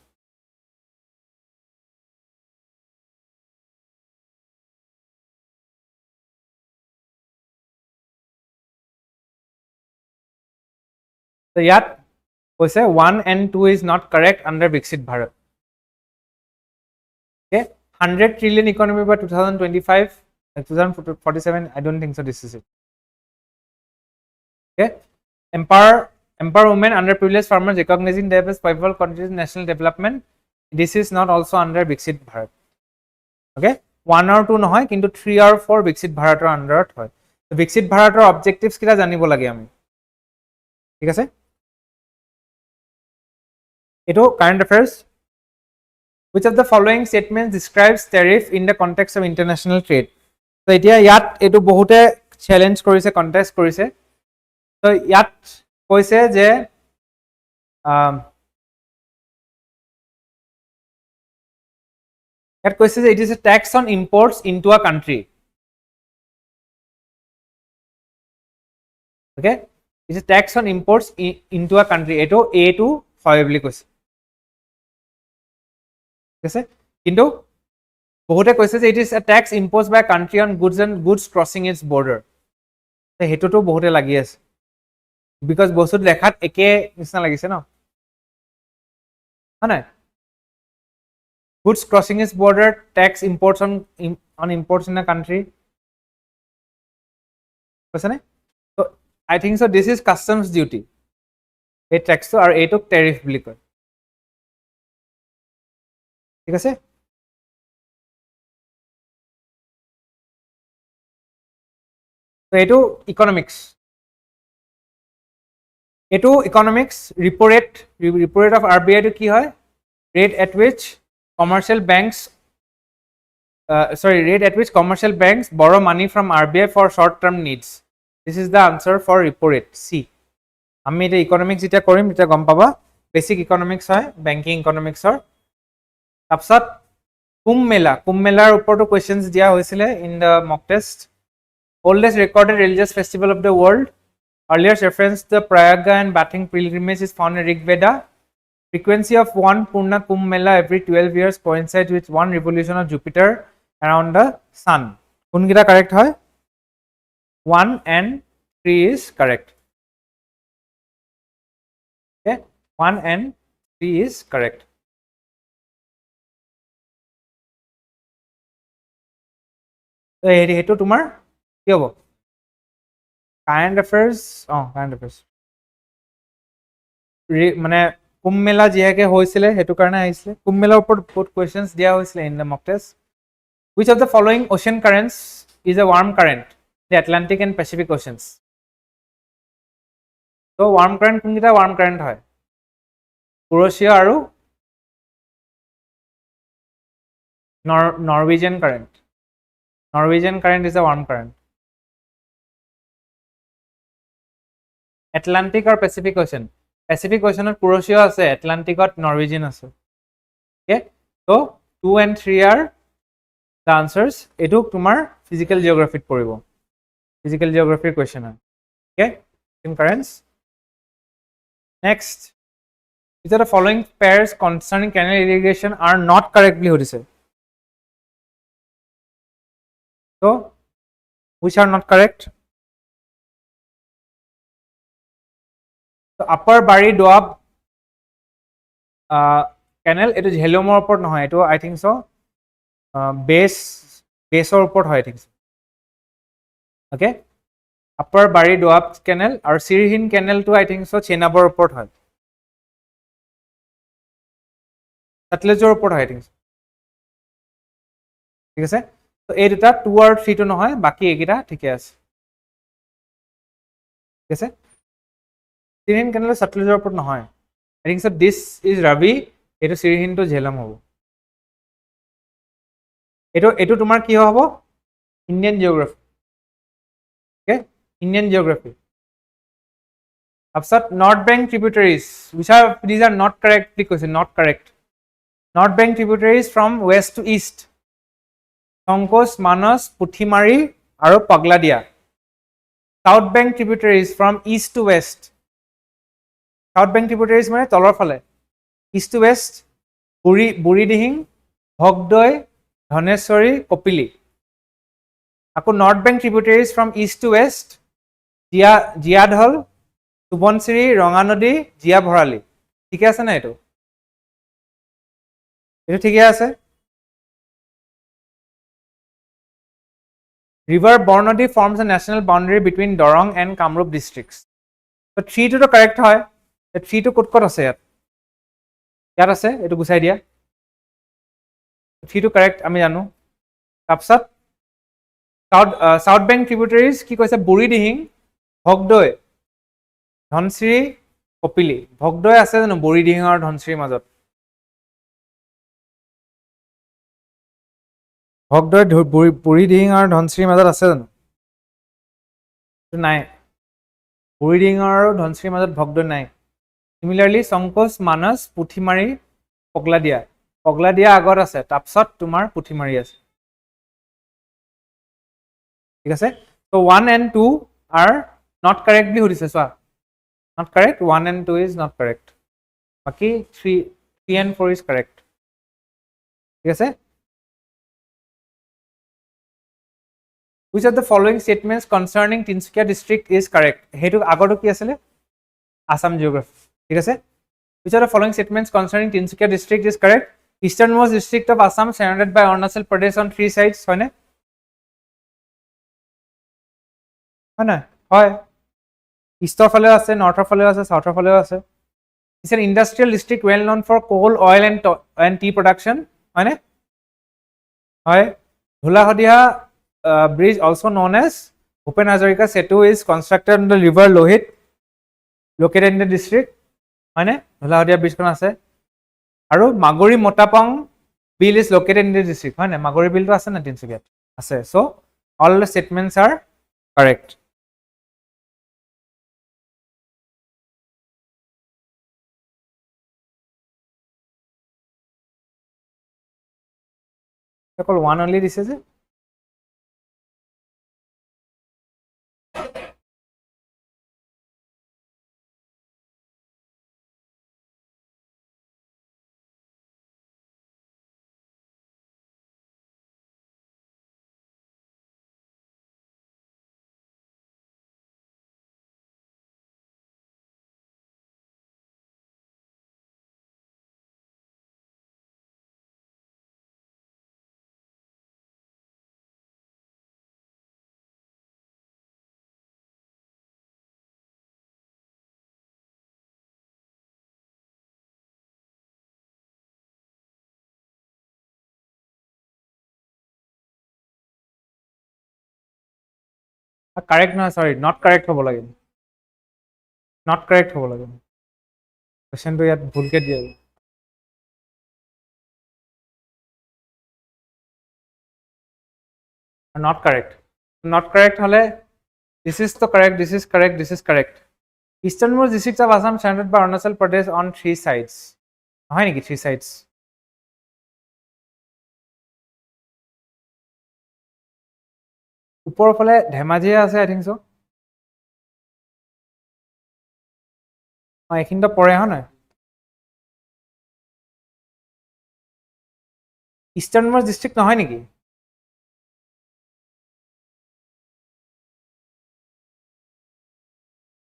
So, yat koise 1 and 2 is not correct under Viksit Bharat. Okay. 100 trillion economy by 2025 2047 I don't think so this is it okay empower women underprivileged farmers recognizing them as pivotal contributors to national development this is not also under Viksit Bharat okay 1 or 2 নহয় কিন্তু 3 or 4 Viksit Bharator under হয় Viksit Bharator objectives কিটা জানিব লাগে আমি ঠিক আছে এটো current affairs Which of the following statements describes tariff in the context of international trade? So, etia yat etu bohote challenge korise contest korise. So, yat koise je yat koise je it is a tax on imports into a country. Okay, it is a tax on imports into a country. Eto A2 hoy boli koise. কিন্তু বহুতে কৈছে যে it is a tax imposed by a country on goods crossing its border হেতুটো বহুতে লাগি আছে because বস্তু দেখাত একে নিচিনা লাগিছে ন হয় goods crossing its border tax imports on imports in a country কৈছে নে so I think so this is customs duty এই ট্যাক্সটো আৰু এইটোক ট্যাৰিফ বুলি কয় ঠিক আছে তো এইটো ইকনমিক্স ৰিপো ৰেট অফ RBI টো কি হয় rate at which commercial banks borrow money from RBI for short term needs. This is the answer for repo rate. C. আমি এটা ইকোনমিক্স যেটা কৰিম এটা গম পাবা বেসিক ইকোনমিক্স হয় বেংকিং ইকোনমিক্সৰ তাৰপিছত কুম্ভ মেলাৰ ওপৰতো কোৱেশ্চনছ দিয়া হৈছিল in the mock test oldest recorded religious festival of the world earlier reference the Prayaga and Bathing pilgrimage is found in Rig Veda. Frequency of one Purna Kumbh Mela every 12 years coincides with one revolution of Jupiter around the sun. Kungita correct hoy? 1 and 3 is correct. Okay, 1 and 3 is correct. So hetu tumar ki hobo? Current affairs, current affairs. মানে কুম্ভ মেলা জিয়াকে হৈছিলে হেতু কাৰণে আহিছিলে কুম্ভ মেলাৰ ওপৰত বহুত কোৱেশ্চনছ দিয়া হৈছিলে in the mock test which of the following ocean currents is a warm current the Atlantic and Pacific oceans so warm current কোনটা warm current হয় কুৰোশিয়া আৰু Norwegian current is a warm current Atlantic or Pacific Ocean Pacific Ocean or Kuroshio আছে Atlantic or Norwegian আছে okay so 2 and 3 are the answers etu tumar physical geography poribo physical geography question hai okay in currents next these are the following pairs concerning canal irrigation are not correctly hodise so which are not correct so upper Bari Doab canal etu Jhelumor upor nohoy etu I think so base or upor hoy I think so okay upper Bari Doab canal or Sirhin canal to I think so Chenabor upor hoy Satlejor upor hoy I think so ঠিক আছে তো এই দুটা 2 আর 3 to নহয় বাকি একিটা ঠিকই আছে ঠিক আছে Sirhin canal Satlejor upor নহয় I think so this is Ravi etu Sirhin to Jhelum hobo etu tumar ki hobo Indian geography okay Indian geography upsat North Bank tributaries which are these are not correctly question not correct North Bank tributaries from west to east Sankos Manas Puthimari aru Pagladia South Bank tributaries from east to west South Bank tributaries mane tolor phale east to west Buridihing Bhogdoi Dhaneshwari Kopili Ako North Bank tributaries from east to west Jiadhol Subonsiri Ronganodi Jia Bhorali thike ase na etu thike ase River Bornodi forms a national boundary between Dorong and Kamrup districts so 3 to correct hoy 3 to kot ase yar ase etu gusai dia 3 to correct ami janu tapsat South Bank tributaries ki koise Buridihing Bhogdoi Dhansiri Kopili Bhogdoi ase janu Buridihing aru Dhansiri majot Bhogdoi Buridihing aru Dhansiri majot ase janu to nai Buridihing aru Dhansiri majot Bhogdoi nai similarly Sankos Manas Puthimari Pagladia agor ase tapsat tumar Puthimari ase ঠিক আছে so 1 and 2 are not correctly hodise so not correct 1 and 2 is not correct baki 3 and 4 is correct ঠিক আছে which of the following statements concerning Tinsukia district is correct hetu agoto ki asile Assam geography ঠিক আছে which of the following statements concerning Tinsukia district is correct easternmost district of Assam surrounded by Arunachal Pradesh on 3 sides hoy na হয় হয় ইষ্টৰ ফালে আছে নৰ্থৰ ফালে আছে সাউথৰ ফালে আছে It's an industrial district well known for coal, oil and tea production হয় নে হয় Dhulahadia bridge also known as Bhupen Hazarika Setu is constructed on the river Lohit located in the district হয় নে Dhulahadia bridge kon ase আৰু Maguri Motapung Beel is located in the district হয় নাই মাগুৰী বিলটো আছে না তিনিচুকীয়াত আছে so' all the statements are correct অকল ওৱান অনলি দিছে যে কাৰেক্ট নহয় চৰি নট কাৰেক্ট হ'ব লাগে নট কাৰেক্ট হ'ব লাগে কুৱেশ্যনটো ইয়াত ভুলকৈ দিয়ে নট কাৰেক্ট হ'লে দিছ ইজ টো correct this is correct easternmost districts of Assam surrounded by Arunachal Pradesh on 3 sides নহয় নেকি 3 sides ওপৰৰ ফালে ধেমাজিহে আছে আই থিংক চ' এইখিনিতো পৰে হয় নহয় ইষ্টাৰ্ণমোষ্ট ডিষ্ট্ৰিক্ট নহয় নেকি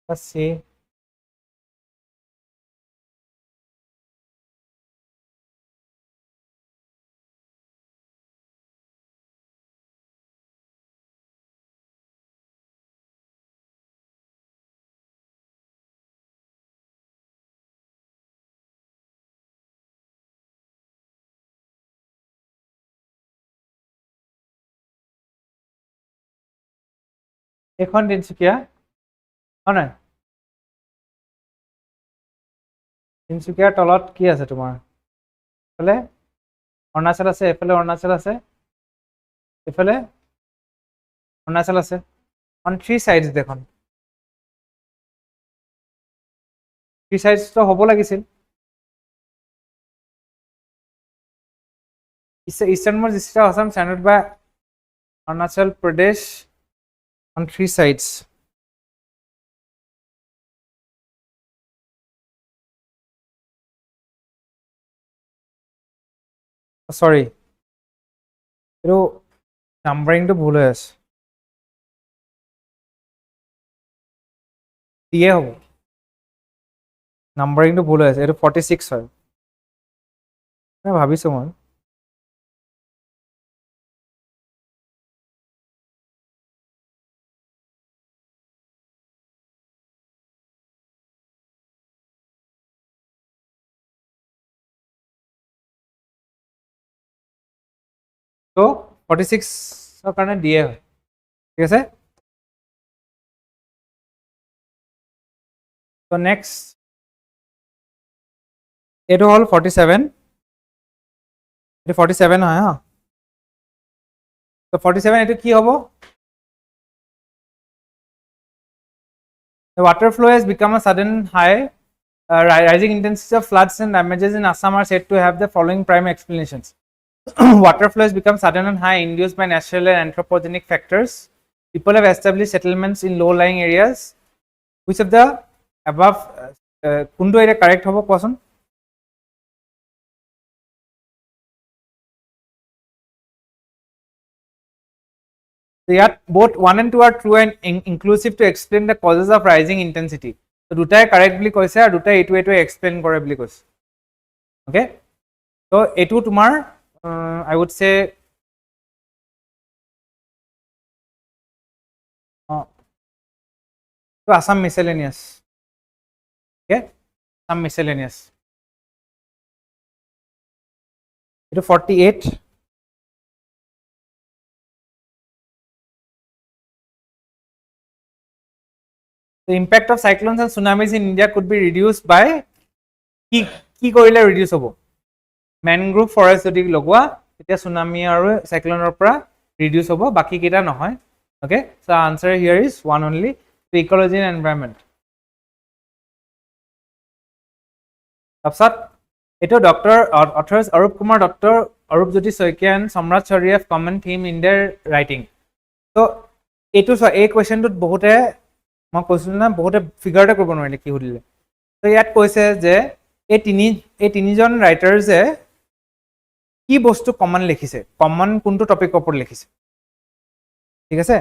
চি এইখন তিনিচুকীয়া হয় নহয় তিনিচুকীয়াৰ তলত কি আছে তোমাৰ এইফালে অৰুণাচল আছে এইফালে অৰুণাচল আছে এইফালে অৰুণাচল আছে অন 3 sides দেখোন 3 sides তো হ'ব লাগিছিল easternmost district of Assam surrounded by Arunachal Pradesh on 3 sides sorry এইটো নাম্বাৰিংটো ভুল হৈ আছে দিয়ে হ'ব নাম্বাৰিংটো ভুল হৈ আছে এইটো 46 হয় ভাবিছোঁ মই তো 46 কাৰণে দিয়ে হয় ঠিক আছে তো নেক্সট এইটো হ'ল 47 এইটো 47 হয় হা তো 47 এইটো কি হ'ব The water flow has become a sudden high rising intensity of floods and damages in Assam are said to have the following prime explanations water flow has become sudden and high induced by natural and anthropogenic factors people have established settlements in low lying areas which of the above কোনটো এটা correct হ'ব কোৱাচোন ইয়াত both 1 and 2 are true and inclusive to explain the causes of rising intensity তো দুটাই correct বুলি কৈছে আৰু দুটাই এইটো এক্সপ্লেইন কৰে বুলি কৈছে ওকে তো এইটো তোমাৰ I would say to Assam miscellaneous okay Assam miscellaneous itu 48 the impact of cyclones and tsunamis in India could be reduced by কি কৰিলে reduce হ'ব মেনগ্ৰোভ ফৰেষ্ট যদি লগোৱা তেতিয়া সুনামি আৰু সাইক্লোনৰ পৰা ৰিডিউস হ'ব বাকি কেইটা নহয় okay so answer here is one only ecology and environment তাৰপিছত এইটো doctor authors Arup Kumar doctor Arupjyoti Saikia and Samrat Chowdhury have common theme in their writing তো এইটো এই কোৱেশ্চনটোত বহুতে মই কৈছিলো না বহুতে ফিগাৰতে কৰিব নোৱাৰিলে কি সুধিলে তো ইয়াত কৈছে যে এই তিনিজন ৰাইটাৰছে কি বস্তু কমন লিখিছে কমন কোনটো টপিকৰ ওপৰত লিখিছে ঠিক আছে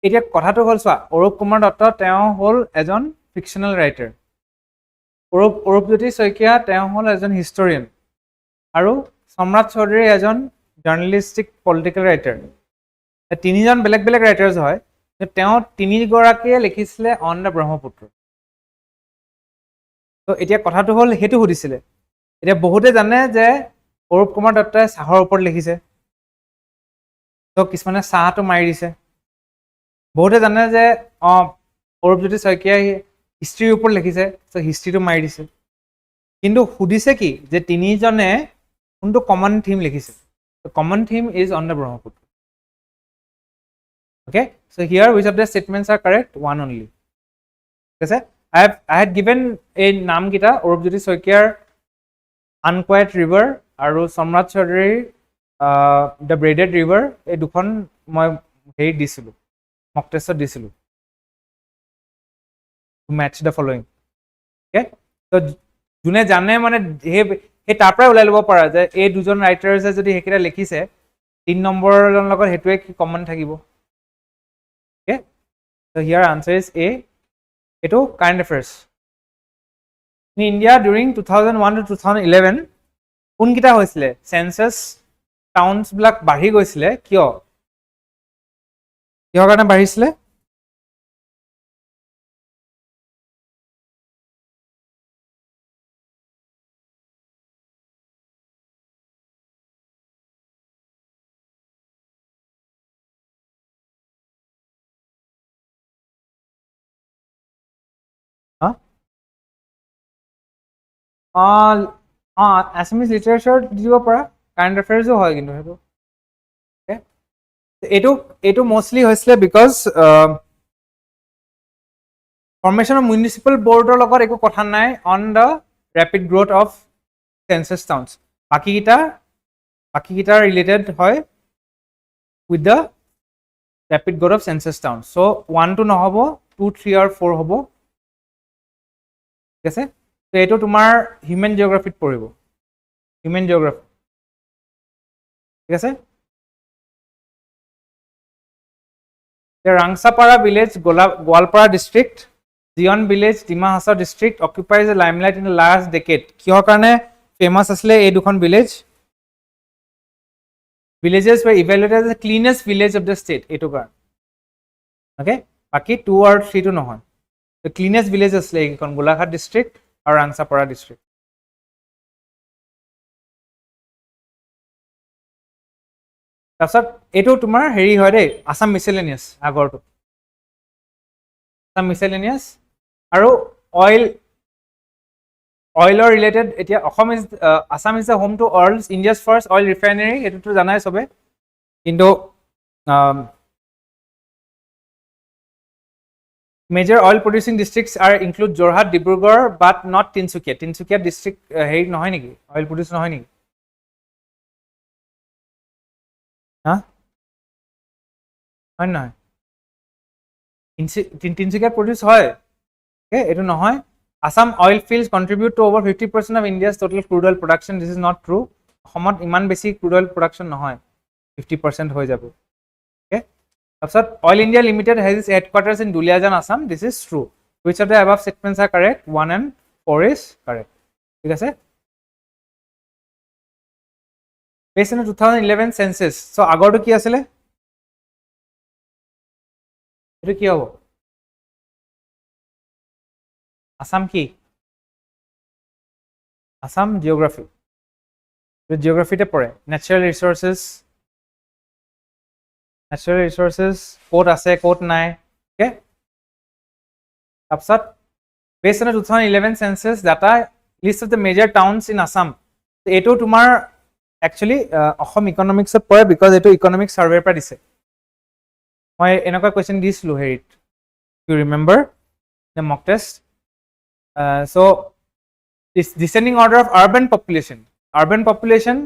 এতিয়া কথাটো হ'ল চোৱা অৰূপ কুমাৰ দত্ত তেওঁ হ'ল এজন ফিকশনাল ৰাইটাৰ অৰূপজ্যোতি শইকীয়া তেওঁ হ'ল এজন হিষ্টৰিয়ান আৰু সম্ৰাট চৌধুৰী এজন জাৰ্নেলিষ্টিক পলিটিকেল ৰাইটাৰ তিনিজন বেলেগ বেলেগ ৰাইটাৰ্ছ হয় তেওঁ তিনিগৰাকীয়ে লিখিছিলে অন দ্য ব্ৰহ্মপুত্ৰ তো এতিয়া কথাটো হ'ল সেইটো সুধিছিলে এতিয়া বহুতে জানে যে অৰূপ কুমাৰ দত্তই চাহৰ ওপৰত লিখিছে তো কিছুমানে চাহটো মাৰি দিছে বহুতে জানে যে অৰূপজ্যোতি শইকীয়াই হিষ্ট্ৰীৰ ওপৰত লিখিছে তো হিষ্ট্ৰীটো মাৰি দিছে কিন্তু সুধিছে কি যে তিনিজনে কোনটো কমন থিম লিখিছে common theme is on the Brahmaputra okay so here which of the statements are correct one only okay I had given a naam kita Arupjyoti শইকীয়াৰ unquiet river আৰু সম্ৰাট চৌধুৰীৰ the braided river এই দুখন মই হেৰি দিছিলো মক টেষ্টত দিছিলো to match the following okay so যোনে জানে মানে সেই তাৰ পৰা ওলাই ল'ব পাৰা যে এই দুজন ৰাইটাৰছে যদি হেকিটা লিখিছে 3 নম্বৰৰ লগত হেতুৱে কি কমন থাকিব okay so here answer is A eto current affairs in India during 2001 to 2011 কোন কিটা হৈছিলে সেন্সাস টাউনস ব্লক বাঢ়ি গৈছিলে কিয় কিহৰ কাৰণে বাঢ়িছিলে Assamese literature দিব পাৰা কাৰেণ্ট এফেয়াৰ্সও হয় কিন্তু হেতু এটো মোস্টলি হৈছিলে বিকজ ফৰ্মেশন অফ মিউনিসিপাল বোৰ্ডৰ লগত একো কথা নাই on the rapid growth of census towns বাকি কিটা ৰিলেটেড হয় with the rapid growth of census towns so 1 2 নহব 2 3 আৰু 4 হ'ব ঠিক আছে তো এটো তোমাৰ হিউম্যান জিওগ্ৰাফিত পঢ়িব হিউম্যান জিওগ্ৰাফি ঠিক আছে The Rangsapara village, Gwalpara district, Zion village, Dima Hasar district occupies a limelight in the last decade. Kiyor karone famous asle ei dukhon village? Villages were evaluated as the cleanest village of the state. Eto kar. Okay? Baki 2 or 3 to nohon. The cleanest village asle ekon Golaghat district or Rangsapara district. তাৰপিছত এইটো তোমাৰ হেৰি হয় দেই Assam miscellaneous আগৰটো Assam miscellaneous আৰু অইলৰ related এতিয়া Asom is Assam is the home to earl's India's first oil refinery এইটোতো জানাই সবে কিন্তু major oil producing districts are include Jorhat Dibrugarh but not Tinsukia district হেৰি নহয় নেকি অইল প্ৰডিউচ নহয় নেকি হা হয় নহয় তিনচুকীয়াত প্ৰডিউচ হয় এইটো নহয় Assam oil fields contribute to over 50% of India's total crude oil production. This is not true. অসমত ইমান বেছি crude oil production নহয় 50% হৈ যাব okay তাৰপিছত Oil India Limited has its headquarters in Duliajan, Assam. This is true. Which of the above statements are correct? 1 and 4 is correct. ঠিক আছে based on the 2011 census. So আগৰটো কি আছিলে এটো কি হ'ব Assam কি? Assam geography. Geography তে পৰে natural resources ক'ত আছে ক'ত নাই ওকে তাৰপিছত based on the 2011 census data list of the major towns in Assam এইটো তোমাৰ actually অসম ইকনমিক্সত পৰে because এইটো ইকনমিক সাৰ্ভেৰ পৰা দিছে মই এনেকুৱা কোৱেশ্চন দিছিলো হেৰিত you remember the mock test so this descending order of urban population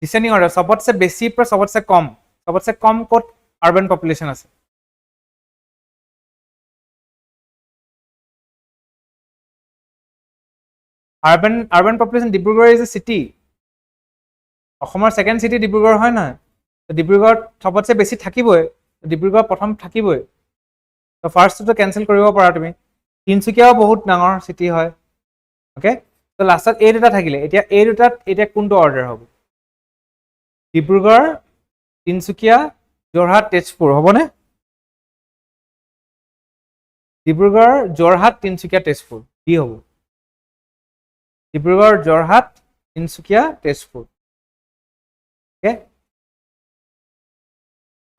descending order सबतसे বেছি পৰা सबतसे কম ক'ত urban population আছে urban population Dibrugarh is a city অসমৰ second city ডিব্ৰুগড় হয় না ডিব্ৰুগড় सबतसे বেছি থাকিবই ডিব্ৰুগড় প্ৰথম থাকিবই তো ফাৰ্স্ট তো কেনসেল কৰিব পাৰা তুমি তিনচুকীয়াও বহুত ডাঙৰ সিটি হয় ওকে তো লাষ্টত এই দুটা থাকিলে এতিয়া এই দুটাত এটা কোনটো অৰ্ডাৰ হ'ব ডিব্ৰুগড় তিনচুকীয়া যোৰহাট তেজপুৰ হ'বনে ডিব্ৰুগড় যোৰহাট তিনচুকীয়া তেজপুৰ কি হ'ব Dibrugarh Jorhat Tinsukia Tezpur okay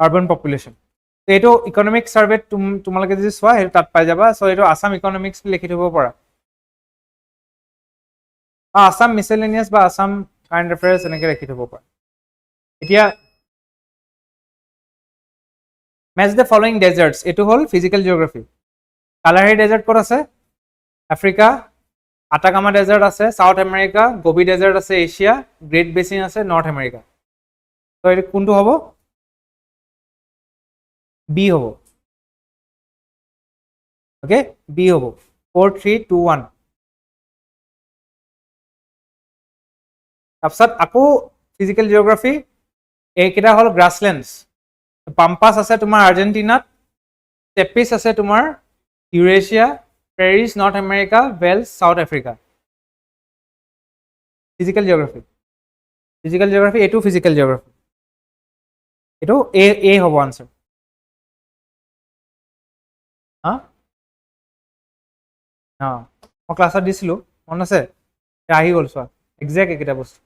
urban population এইটো ইকনমিক সাৰ্ভে তোমালোকে যদি চোৱা সেইটো তাত পাই যাবা সো এইটো আসাম ইকনমিক্স লিখি থব পাৰা আসাম মিসেলেনিয়াস বা আসাম কাৰেন্ট এফেয়াৰ্স এনেকৈ লিখি থব পাৰা এতিয়া ম্যাচ দ্য ফলোইং ডেজাৰ্টস এইটো হ'ল ফিজিক্যাল জিওগ্ৰাফি কালাহাৰী ডেজাৰ্ট ক'ত আছে আফ্ৰিকা আটাকামা ডেজাৰ্ট আছে সাউথ আমেৰিকা গোবি ডেজাৰ্ট আছে এছিয়া গ্ৰেট বেচিন আছে নৰ্থ আমেৰিকা তো এইটো কোনটো হ'ব বি হ'ব ওকে বি হ'ব 4 3 2 1 তাৰপিছত আকৌ ফিজিক্যাল জিওগ্ৰাফি এইকেইটা হ'ল গ্ৰাছলেণ্ডছ পাম্পাছ আছে তোমাৰ আৰ্জেণ্টিনাত টেপিছ আছে তোমাৰ Eurasia prairies North America velds South Africa physical geography এইটো ফিজিক্যাল জিওগ্ৰাফি এইটো এ হ'ব আনসাৰ হা মই ক্লাছত দিছিলোঁ মন আছে আহি গ'ল চোৱা এক্সাক্ট একেটা বস্তু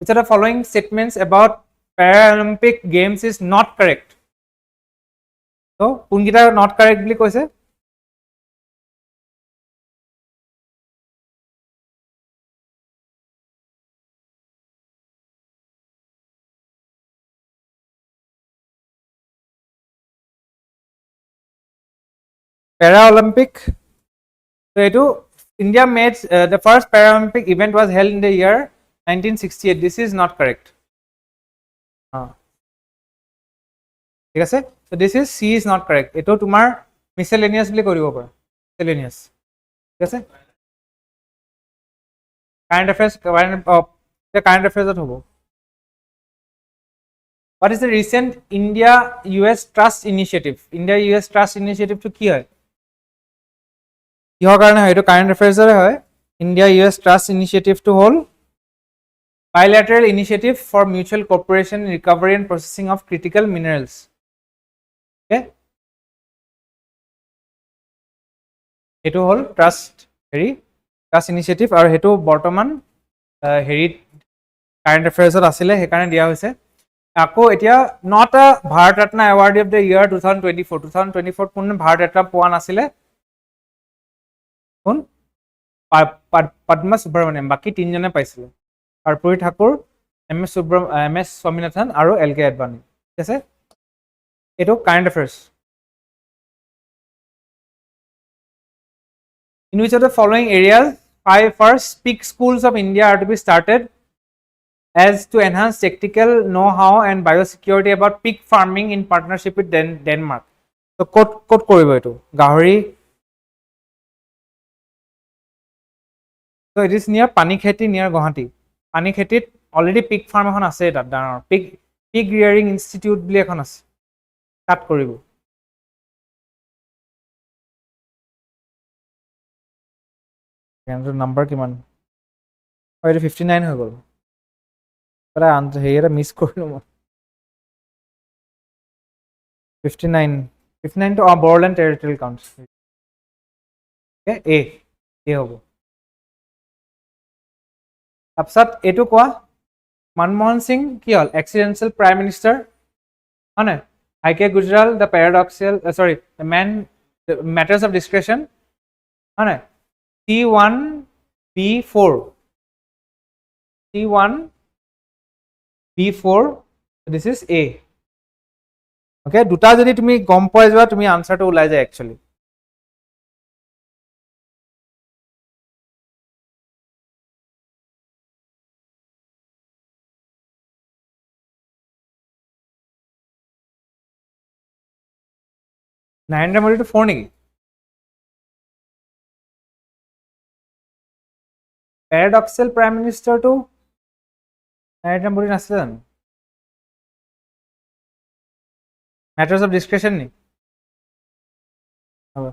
which are the following statements about Paralympic Games is not correct so কোনকেইটা not correct বুলি কৈছে Paralympic so এইটো India made the first Paralympic event was held in the year 1968 this is not correct ঠিক আছে so this is C is not correct এটো তোমাৰ miscellaneous বুলি কৰিব পাৰা miscellaneous ঠিক আছে current affairs হ'ব what is the recent India US trust initiative to কি হয় কিহৰ কাৰণে হয় এটো current affairs হয় India US trust initiative to হ'ল bilateral initiative for mutual cooperation in recovery and processing of critical minerals okay এটো হল ট্রাস্ট ইনিশিয়েটিভ আৰু হেতু বৰ্তমান হেৰি কাৰেন্ট এফেয়াৰ্সত আছিল হেকাৰণে দিয়া হৈছে আকৌ এতিয়া not a Bharat Ratna award of the year 2024 কোন ভাৰত ৰত্ন পোৱা নাছিলে কোন পদ্ম সুব্ৰমণ্যম বাকি তিনজনে পাইছিলে কৰ্পূৰী ঠাকুৰ এম এছ স্বামীনাথন আৰু এল কে এডবানী ঠিক আছে এটো current affairs in which of the following areas 5 first peak schools of India are to be started as to enhance technical know-how and biosecurity about pig farming in partnership with Denmark so code koribo etu gahori so it is near Panikheti near Guwahati Panikhetit already pig farm ekhon ase tat danor pig rearing institute bli ekhon ase tat koribo number কিমান হয় 59 হৈ গল পৰা হেইৰা miss কৰিলো মই 59 to Borderland territorial counts okay A A হ'ব তাৰপিছত এইটো কোৱা মনমোহন সিং কি হ'ল এক্সিডেন্সিয়েল প্ৰাইম মিনিষ্টাৰ হয় নাই আই.কে. Gujral the paradoxical sorry the main matters of description হয় নাই C1 B4 C1 B4 this is A okay দুটা যদি তুমি গম পাই যোৱা তুমি আনসাৰটো ওলাই যায় একচুয়ালি Narendra Modi to 4 নেকি paradoxical prime minister to Narendra Modi নাছিলে জানো matters of discretion নি হ'ব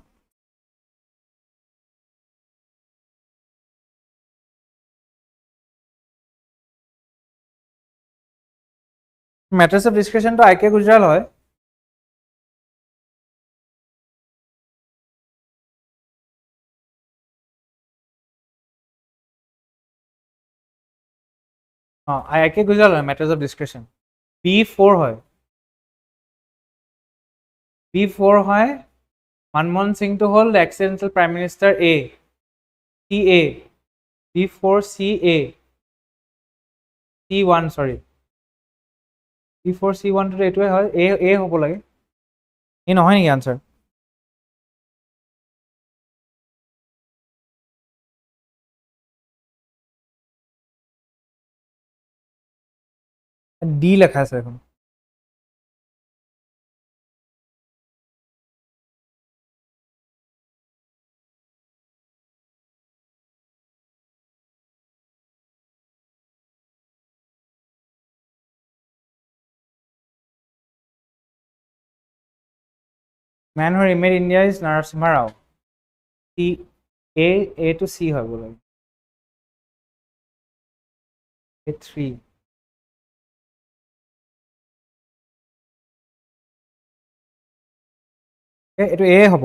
matters of discretion to I.K. Gujral হয় I.K. Gujral হয় matters of discretion B4 হয় B4 হয় Manmohan Singh to hold the accidental prime minister A CA B4 CA C1 sorry B4 C1 to এইটোৱে হয় A হ'ব লাগে এই নহয় নেকি আনসাৰ D লেখা আছে এখন Man who remade India is Narasimha Rao C A to C হয় বলে A3 এইটো A হ'ব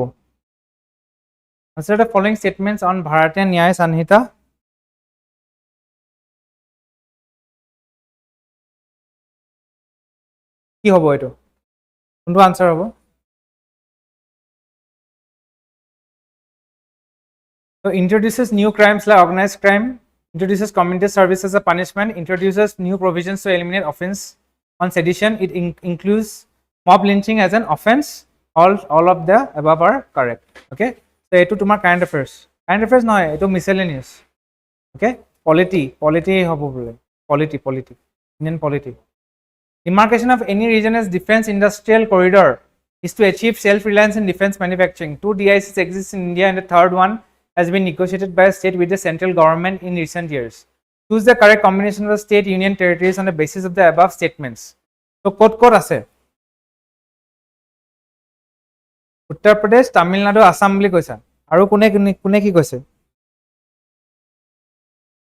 Answer the following statements on Bharatiya Nyaya Sanhita কি হ'ব এইটো কোনটো আনসাৰ হ'ব So introduces new crimes like organized crime, introduces community service as a punishment, introduces new provisions to eliminate offense on sedition. It includes mob lynching as an offense. All of the above are correct. Okay. So eto tumar current affairs. Current affairs noy, eto miscellaneous. Okay. Polity hobo bole. Polity. Indian polity. Demarcation of any region as defense industrial corridor is to achieve self-reliance in defense manufacturing. 2 DICs exist in India and the third one has been negotiated by a state with the central government in recent years. Choose the correct combination of the state, union, territories on the basis of the above statements. So, code ase. Uttar Pradesh, Tamil Nadu, Assam boli koisa. Aru kune ki koise?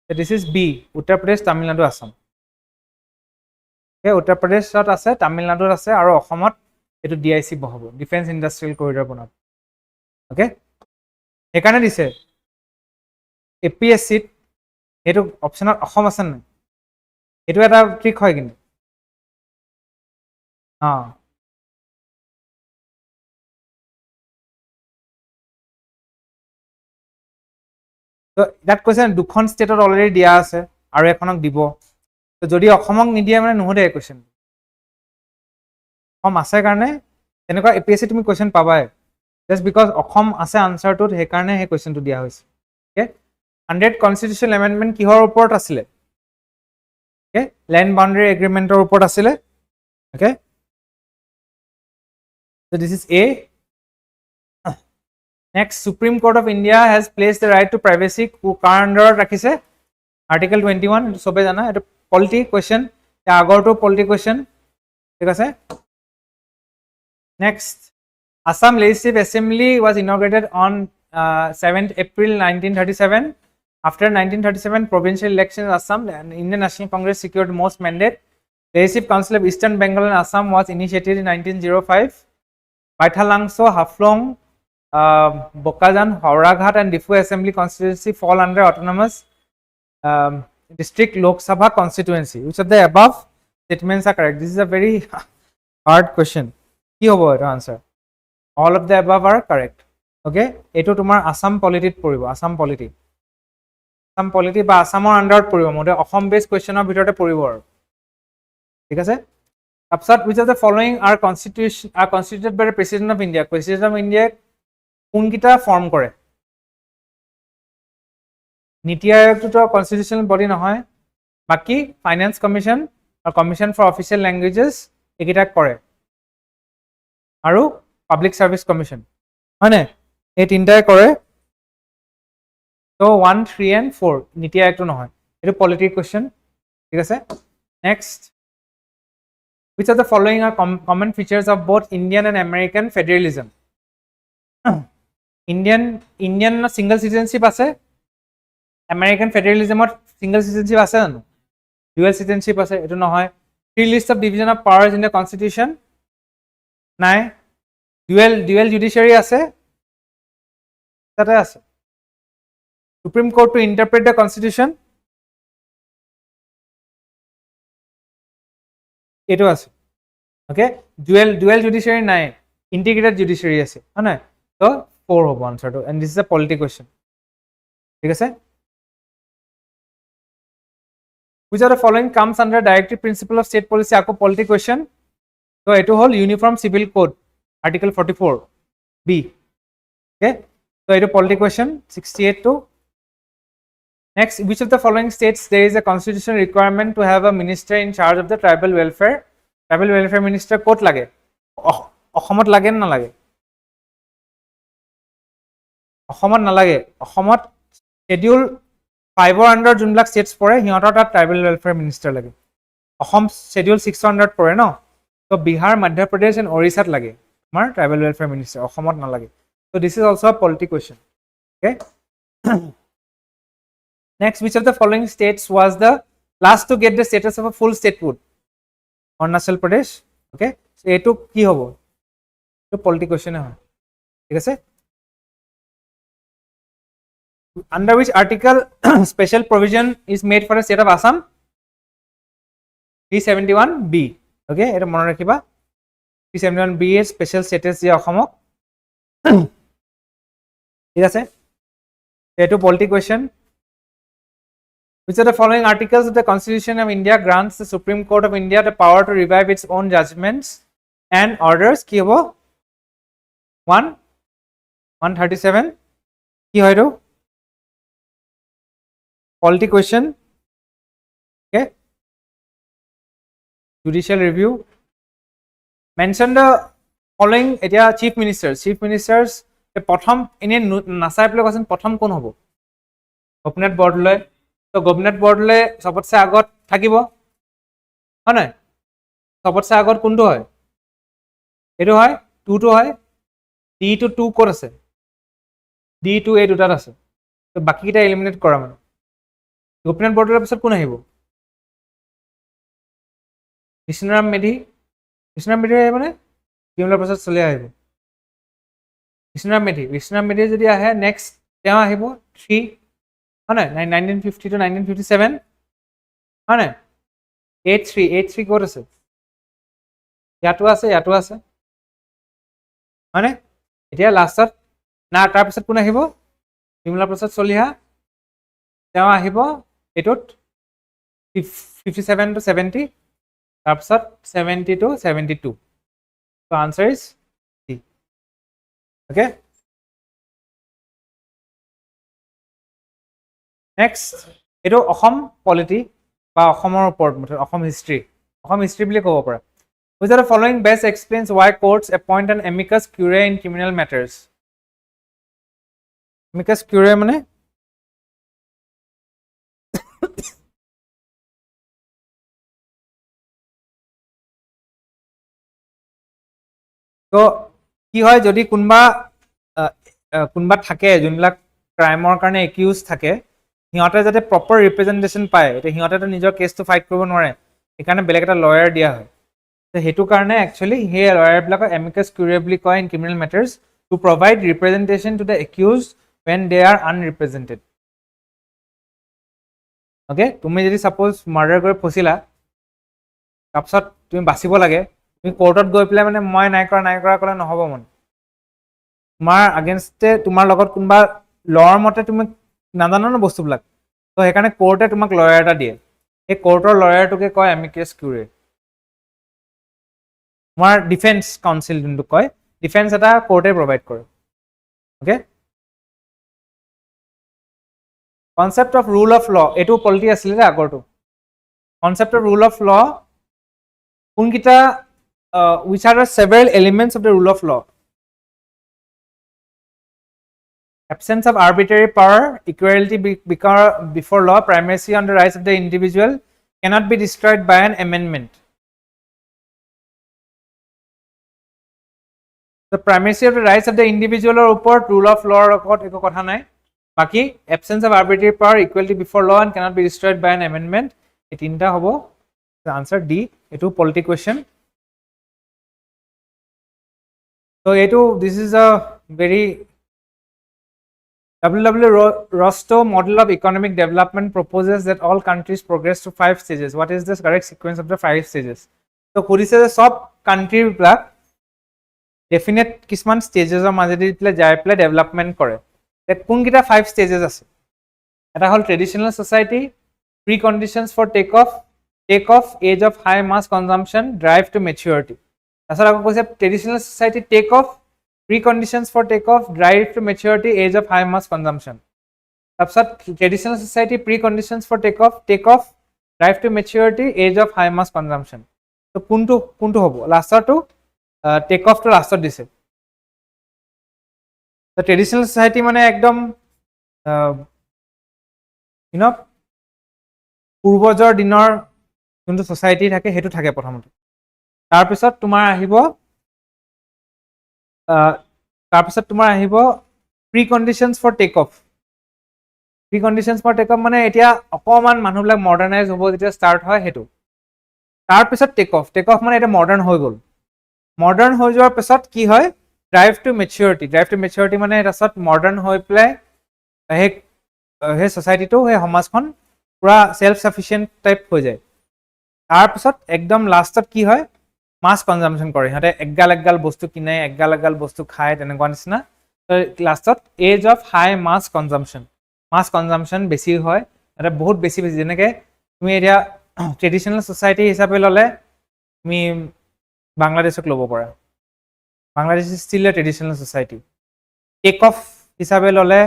So, this is B. Uttar Pradesh, Tamil Nadu, Assam. Okay, Uttar Pradesh ase, Tamil Nadu ase, aru Assamot etu DIC bohabo. Defense Industrial Corridor bonab. Okay? এখানে দিছে APSC এটো optional Assam আছে না এটো এটা trick হয় কিন্তু তো দ্যাট কোয়েশ্চন দুখন স্টেটত অলরেডি দিয়া আছে আৰু এখনক দিব তো যদি অসমক নিদিয়ে মানে নহদে কোয়েশ্চন অসম আছে কাৰণে এনেকুৱা APSC তুমি কোয়েশ্চন পাবাই just because অসম আছে আনসাৰটোত হে কাৰণে হে কোয়েশ্চনটো দিয়া হৈছে ওকে 100 কনস্টিটিউশনাল এমেন্ডমেন্ট কিহৰ ওপৰত আছিল ওকে ল্যান্ড বাউন্ডাৰী এগ্ৰিমেন্টৰ ওপৰত আছিল okay so this is A next Supreme Court of India has placed the right to privacy কাৰ আন্ডাৰত ৰাখিছে article 21 সবে জানা এটা polity question তে আগৰটো polity question ঠিক আছে next Assam Legislative Assembly was inaugurated on 7th April 1937. After 1937 provincial elections in Assam, the Indian National Congress secured most mandate. Legislative Council of Eastern Bengal and Assam was initiated in 1905. Baithalangso, Haflong, Bokajan, Hauraghat and Diffu Assembly Constituency fall under autonomous district Lok Sabha constituency. Which of the above statements are correct? This is a very hard question. Ki hobo eto answer? All of the above are correct. Okay? Eto tumar Assam Polity poribo. Assam Polity. Assam Polity ba Assamor under poribo. Mode Assam based question of bitote poribo. ঠিক আছে? Upsat, which of the following are constituted by the President of India? President of India কোনকিটা form কৰে? নীতি আয়োগটো constitutional body নহয়, বাকি finance commission আৰু commission for official languages একিটা কৰে, আৰু পাব্লিক সাৰ্ভিস কমিশন হয়নে? এই তিনটাই কৰে। তো 1, 3 and 4 নীতি আয়োগটো নহয়, এটো পলিটিক কোৱেশ্চন। ঠিক আছে, next, which of the following are common features of both Indian and American federalism? Indian single citizenship আছে, American federalism single citizenship আছে জানো? Dual citizenship আছে, এটো নহয়। Three list of division of powers in the constitution নাই। Dual judiciary আছে, তাতে আছে। Supreme Court to interpret the constitution এটো আছে। ওকে, dual judiciary নাই, integrated judiciary আছে হয় না? তো 4 হ'ব আনসারটো, and this is a polity question। ঠিক আছে, which of the following comes under directive principle of state policy? আকৌ polity question। তো এটো হল uniform civil code article 44 b। okay, so এটো polity question 68 to next, which of the following states there is a constitutional requirement to have a minister in charge of the tribal welfare? Tribal welfare minister ক'ত লাগে? অসমত লাগে না লাগে? অসমত নালাগে। অসমত schedule 5 ৰ আন্ডাৰ যোনবিলাক states পৰে সিহঁতৰ তাত tribal welfare minister লাগে। অসম schedule 6 ৰ আন্ডাৰত পৰে ন, তো বিহাৰ, মধ্য প্ৰদেশ and ওড়িশাত লাগে আমাৰ tribal welfare minister, অসমত নালাগে। So this is also a polity question। okay, next, which of the following states was the last to get the status of a full statehood? Arunachal Pradesh। okay, so এটো কি হ'ব? এটো polity question হয়। ঠিক আছে, under which article special provision is made for the state of Assam? 371b। okay, এটা মনে ৰাখিবা, 371b এর স্পেশাল স্ট্যাটাস যে অসমক। ঠিক আছে, এটো polity question। which of the following articles of the Constitution of India grants the Supreme Court of India the power to revive its own judgments and orders? কি হ'ব? 137 কি হয় এটো? polity question। okay, judicial review, mention the following এতিয়া chief ministers প্ৰথম এনে নাচাই পেলাই কোৱাচোন প্ৰথম কোন হ'ব? গোপীনাথ বৰদলৈ। তো গোপীনাথ বৰদলৈ সবতছে আগত থাকিব হয় নাই? সবতছে আগত কোনটো হয়? এটো হয়, 2 টো হয়। D to 2 ক'ত আছে? D to A দুটাত আছে। তো বাকিটা এলিমিনেট কৰা মানে। গোপীনাথ বৰদলৈৰ পিছত কোন আহিব? কৃষ্ণৰাম মেধি। কৃষ্ণৰাম মেধি আহিব মানে বিমলা প্ৰসাদ চলিহা আহিব। কৃষ্ণৰাম মেধি যদি আহে নেক্সট তেওঁ আহিব 3 হয় নাই? 1950 to 1957 হয় নাই? 83 ক'ত আছে? ইয়াতো আছে হয় নাই? এতিয়া লাষ্টত না তাৰপিছত কোন আহিব? বিমলা প্ৰসাদ চলিহা, তেওঁ আহিব এটোত 57 to 70, তাৰপিছত 70 to 72। so answer is C। okay, next, এটো অসম polity বা অসমৰ ওপৰত অসম হিষ্ট্ৰী বুলি ক'ব পাৰা। which of the following best explains why courts appoint an amicus curiae in criminal matters? amicus curiae মানে তো কি হয় যদি কোনবা থাকে যোনবিলাক ক্ৰাইমৰ কাৰণে একিউজ থাকে সিহঁতে যাতে প্ৰপাৰ ৰিপ্ৰেজেন্টেশন পায়, এটা সিহঁতে নিজৰ কেছটো ফাইট কৰিব নোৱাৰে, সেইকাৰণে বেলেগ এটা লয়াৰ দিয়া হয়। তো হেতু কাৰণে একচুয়ালি হে লয়াৰ বিলাকক এমিকাস কিউৰিয়া বুলি কয় in criminal matters. to provide representation to the accused when they are unrepresented. Okay, তুমি যদি সাপোজ মাৰ্ডাৰ কৰি ফচিলা তাৰপিছত তুমি বাচিব লাগে, তুমি কোৰ্টত গৈ পেলাই মানে মই নাই কৰা ক'লে নহ'ব মানে তোমাৰ আগেইনষ্টে তোমাৰ লগত কোনোবা ল'ৰ মতে তুমি নাজানো ন বস্তুবিলাক, তো সেইকাৰণে কোৰ্টে তোমাক লয়াৰ এটা দিয়ে, সেই কোৰ্টৰ লয়াৰটোকে কয় এমিকাছ কিউৰে। তোমাৰ ডিফেন্স কাউন্সিল যোনটো কয়, ডিফেন্স এটা কোৰ্টে প্ৰভাইড কৰে। Okay, concept of rule of law, এইটো পলিটি আছিলে যে আগৰটো। Concept of rule of law কোনকেইটা which are the several elements of the rule of law? Absence of arbitrary power, equality before law, primacy on the rights of the individual, cannot be destroyed by an amendment. The primacy of the rights of the individual or upor rule of law record eko kotha nai. Baki absence of arbitrary power, equality before law and cannot be destroyed by an amendment. Ei tinta hobo. The answer D. Etu polity question. So this is a very W.W. Rostow model of economic development proposes that all countries progress to 5 stages. What is the correct sequence of the 5 stages? So kodise je sob country blak definite kisman stages or মাজেদি play যায় play development কৰে। কোনকেইটা 5 stages আছে? এটা হল traditional society, pre conditions for take off, age of high mass consumption, drive to maturity. তাৰপিছত আকৌ কৈছে traditional society take off, pre conditions for take off, drive to maturity, age of high mass consumption. তাৰপিছত traditional society pre conditions for take off, drive to maturity, age of high mass consumption. তো কোনটো হ'ব? লাষ্টৰটো take off to লাষ্টত দিছে। তো ট্ৰেডিশনাল society মানে একদম পূৰ্বজৰ দিনৰ যোনটো সোসাইটি থাকে সেইটো থাকে প্ৰথমতে। তাৰপিছত তোমাৰ আহিব preconditions for take off. Preconditions for take off মানে এতিয়া অকণমান মানুহবিলাক মডাৰ্ণাইজ হ'ব যেতিয়া ষ্টাৰ্ট হয় সেইটো। তাৰপিছত টেক অফ মানে এতিয়া মডাৰ্ণ হৈ গ'ল। মডাৰ্ণ হৈ যোৱাৰ পিছত কি হয়? ড্ৰাইভ টু মেচিউৰিটি মানে তাৰপিছত মডাৰ্ণ হৈ পেলাই সেই ছ'চাইটিটো, সেই সমাজখন পুৰা সেলফ সাফিচিয়েন্ট টাইপ হৈ যায়। তাৰপিছত একদম লাষ্টত কি হয়? মাছ কনজাম্পশ্যন কৰে, সিহঁতে এগাল বস্তু কিনে, এগাল বস্তু খায়, তেনেকুৱা নিচিনা। লাষ্টত এজ অফ হাই মাছ কনজাম্পশ্যন বেছি হয়, সিহঁতে বহুত বেছি যেনেকৈ তুমি এতিয়া ট্ৰেডিশ্যনেল ছ'চাইটি হিচাপে ল'লে তুমি বাংলাদেশক ল'ব পাৰা, Bangladesh is still a traditional society. Take off হিচাপে ল'লে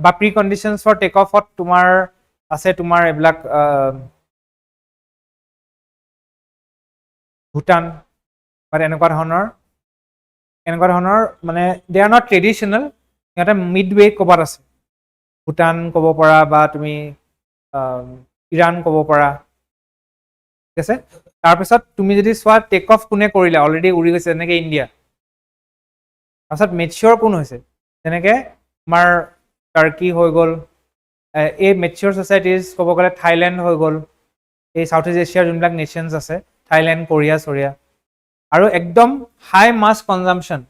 বা প্ৰি কণ্ডিশ্যনছ ফৰ টেক অফত তোমাৰ আছে তোমাৰ এইবিলাক ভূটান বা এনেকুৱা ধৰণৰ মানে দে আৰ নট ট্ৰেডিশ্যনেল, সিহঁতে মিডৱে ক'ৰবাত আছে। ভূটান ক'ব পাৰা বা তুমি ইৰাণ ক'ব পাৰা, ঠিক আছে। তাৰপিছত তুমি যদি চোৱা টেক অফ কোনে কৰিলে, অলৰেডি উৰি গৈছে, যেনেকৈ ইণ্ডিয়া। তাৰপিছত মেচিয়ৰ কোন হৈছে, যেনেকৈ আমাৰ টাৰ্কি হৈ গ'ল। এই মেচিয়ৰ ছ'চাইটিজ ক'ব গ'লে থাইলেণ্ড হৈ গ'ল, এই চাউথ ইষ্ট এছিয়াৰ যোনবিলাক নেশ্যনছ আছে, থাইলেণ্ড, কোৰিয়া। আৰু একদম হাই মাছ কনজাম্পশ্যন,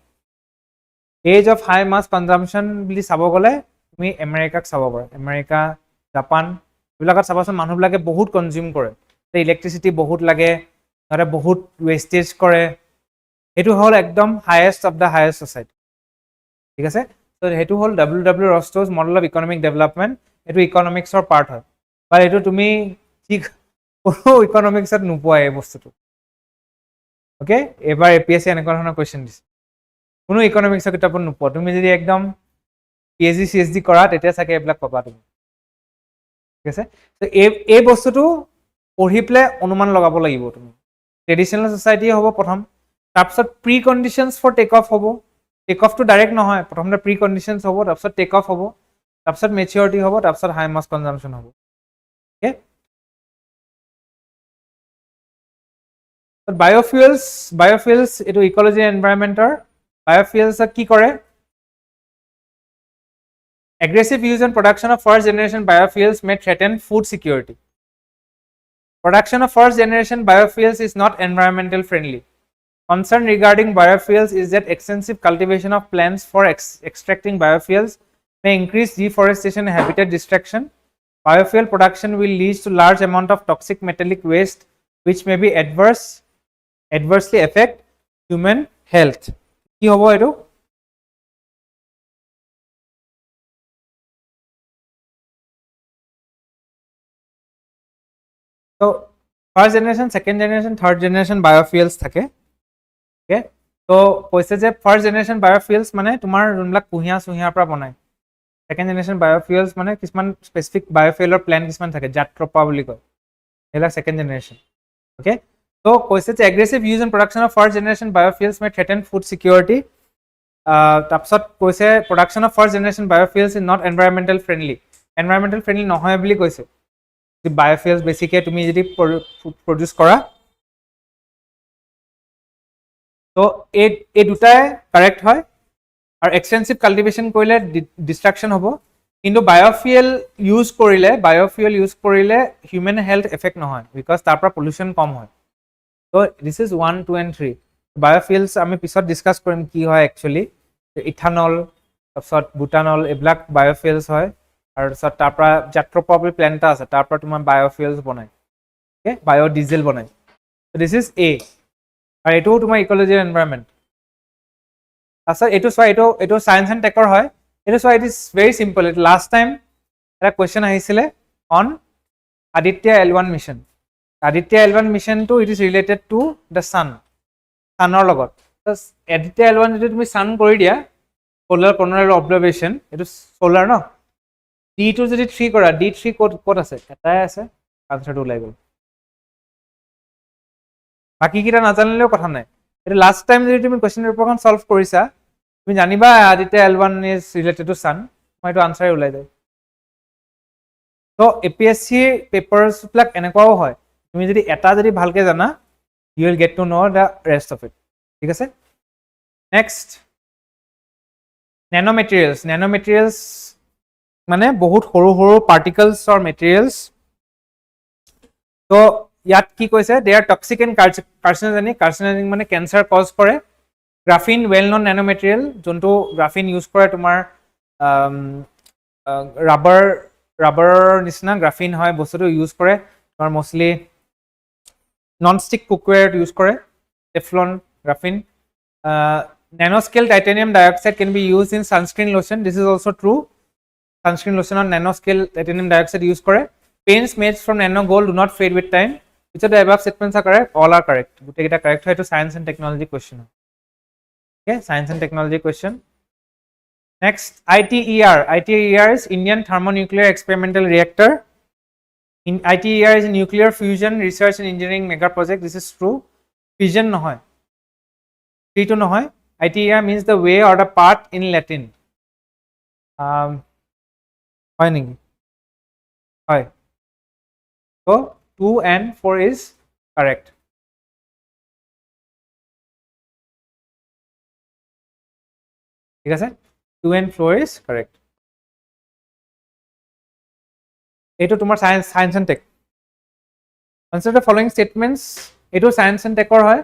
এজ অফ হাই মাছ কনজাম্পশ্যন বুলি চাব গ'লে তুমি আমেৰিকাক চাব পাৰা। আমেৰিকা, জাপান এইবিলাকত চাবাচোন মানুহবিলাকে বহুত কনজিউম কৰে, ইলেক্ট্ৰিচিটি বহুত লাগে, সিহঁতে বহুত ৱেষ্টেজ কৰে। সেইটো হ'ল একদম highest of the highest society, ঠিক আছে। ত' সেইটো হ'ল W.W. Rostow's model of economic development. এইটো ইকনমিক্সৰ পাৰ্ট হয়, বা এইটো তুমি ঠিক কোনো ইকনমিক্সত নোপোৱা এই বস্তুটো। অ'কে, এইবাৰ APSC এনেকুৱা ধৰণৰ কুৱেশ্যন দিছে, কোনো ইকনমিক্সৰ কিতাপত নোপোৱা। তুমি যদি একদম PhD CSD কৰা তেতিয়া চাগে এইবিলাক পাবা তুমি, ঠিক আছে। ত' এই বস্তুটো পঢ়ি পেলাই অনুমান লগাব লাগিব তুমি। ট্ৰেডিশ্যনেল ছ'চাইটি হ'ব প্ৰথম, তাৰপিছত preconditions for take off হ'ব। টেক অফটো ডাইৰেক্ট নহয়, প্ৰথমতে প্ৰি কণ্ডিশ্যনছ হ'ব, তাৰপিছত টেক অফ হ'ব, তাৰপিছত মেচিউৰিটি হ'ব, তাৰপিছত হাই মাছ কনজাম্পশ্যন হ'ব। অ'কে, বায়'ফুয়েলছ এইটো ইক'লজি এনভাইৰনমেণ্টৰ। বায়'ফুয়েলছত কি কৰে? Aggressive use and production of first generation biofuels may threaten food security. Production of first generation biofuels is not environmental friendly. Concern regarding biofuels is that extensive cultivation of plants for extracting biofuels may increase deforestation and habitat destruction. Biofuel production will lead to large amount of toxic metallic waste which may be adversely affect human health. কি হ'ব এটো? So first generation, second generation, third generation biofuels থাকে. Okay, so কৈছে যে first generation বায়োফুয়েলছ মানে তোমাৰ যোনবিলাক কুঁহিয়া চুহিয়াৰ পৰা বনায়। সেকেণ্ড জেনেৰেশ্যন বায়োফুয়েলছ মানে কিছুমান স্পেচিফিক বায়োফুয়েলৰ প্লেণ্ট কিছুমান থাকে, জাট্ৰপা বুলি কয়, সেইবিলাক সেকেণ্ড জেনেৰেশ্যন। অ'কে, ত' কৈছে যে aggressive use and production of first generation biofuels may threaten food security. তাৰপিছত কৈছে production of first generation biofuels is not environmental friendly. Environmental friendly নহয় বুলি কৈছে। বায়োফুয়েলছ বেছিকৈ তুমি যদি প্ৰডিউচ কৰা, তো এই দুটাই কাৰেক্ট হয়। আৰু এক্সটেনচিভ কাল্টিভেশ্যন কৰিলে ডিষ্ট্ৰাকশ্যন হ'ব, কিন্তু বায়োফুয়েল ইউজ কৰিলে হিউমেন হেল্থ এফেক্ট নহয়, বিকজ তাৰ পৰা পলিউশ্যন কম হয়। তো দিছ ইজ 1, 2 and 3। বায়োফুয়েলছ আমি পিছত ডিছকাছ কৰিম কি হয় একচুৱেলি। ইথানল, তাৰপিছত বুটানল, এইবিলাক বায়োফুয়েলছ হয়। আৰু তাৰপিছত তাৰ পৰা জাট্ৰপা বুলি প্লেণ্ট এটা আছে, তাৰ পৰা তোমাৰ বায়োফুয়েলছ বনায়, অ'কে, বায়'ডিজেল বনায়। দিছ ইজ এ। আৰু এইটোও তোমাৰ ইক'লজি এণ্ড এনভাইৰনমেণ্ট। তাৰপিছত এইটো চোৱা, এইটো চায়েন্স এণ্ড টেকৰ হয়। এইটো চোৱা, ইট ইজ ভেৰি চিম্পল। এইটো লাষ্ট টাইম এটা কুৱেশ্যন আহিছিলে on Aditya L1 mission. Aditya L1 মিছনটো it is related to the ছানৰ লগত। আদিত্য L1 যদি তুমি ছান কৰি দিয়া, পলাৰ অবজাৰভেশ্যন, এইটো চলাৰ ন, D2 যদি 3 কৰা, D3 ক'ত আছে? এটাই আছে, আনচাৰটো ওলাই গ'ল। বাকীকেইটা নাজানিলেও কথা নাই। এইটো লাষ্ট টাইম যদি তুমি কুৱেশ্যন পেপাৰখন ছল্ভ কৰিছা, তুমি জানিবা Aditya L1 is related to sun, মই এইটো আনচাৰে ওলাই যায়। তো APSC পেপাৰ্ছবিলাক এনেকুৱাও হয়, তুমি যদি এটা যদি ভালকৈ জানা, you will get to know' the rest of it. ঠিক আছে, নেক্সট নেন'মেটেৰিয়েলছ মানে বহুত সৰু সৰু পাৰ্টিকলছৰ মেটেৰিয়েলছ। তো ইয়াত কি কৈছে, দে আৰ টক্সিক এণ্ড কাৰ্চিনোজেনিক মানে কেঞ্চাৰ কজ কৰে। গ্ৰাফিন ৱেল নন নেন'মেটেৰিয়েল, যোনটো গ্ৰাফিন ইউজ কৰে তোমাৰ ৰাবাৰৰ নিচিনা গ্ৰাফিন হয় বস্তুটো, ইউজ কৰে তোমাৰ মষ্টলি নন ষ্টিক কুকৱেৰত ইউজ কৰে, Teflon graphene. Nanoscale titanium dioxide can be use in sunscreen lotion, this is also' true. Sunscreen লোচনত নেন'স্কেল টাইটেনিয়াম ডাইঅক্সাইড ইউজ কৰে। Paints made from nano gold do not fade with time, which of the above statements are correct? All are correct. গোটেইকেইটা correct হয়। এইটো science and technology question হয়। Okay, science and technology question. Next, ITER. ITER is Indian Thermonuclear Experimental Reactor. ITER is a nuclear fusion research and engineering mega project. This is true. Fusion নহয়, T2 নহয়। ITER means the way or the part in Latin. হয় নেকি? হয়। So 2 and 4 is correct. ঠিক আছে, 2 and 4 is correct. এইটো তোমাৰ science and tech. Answer the following statements. এইটো সায়েন্স এণ্ড টেকৰ হয়।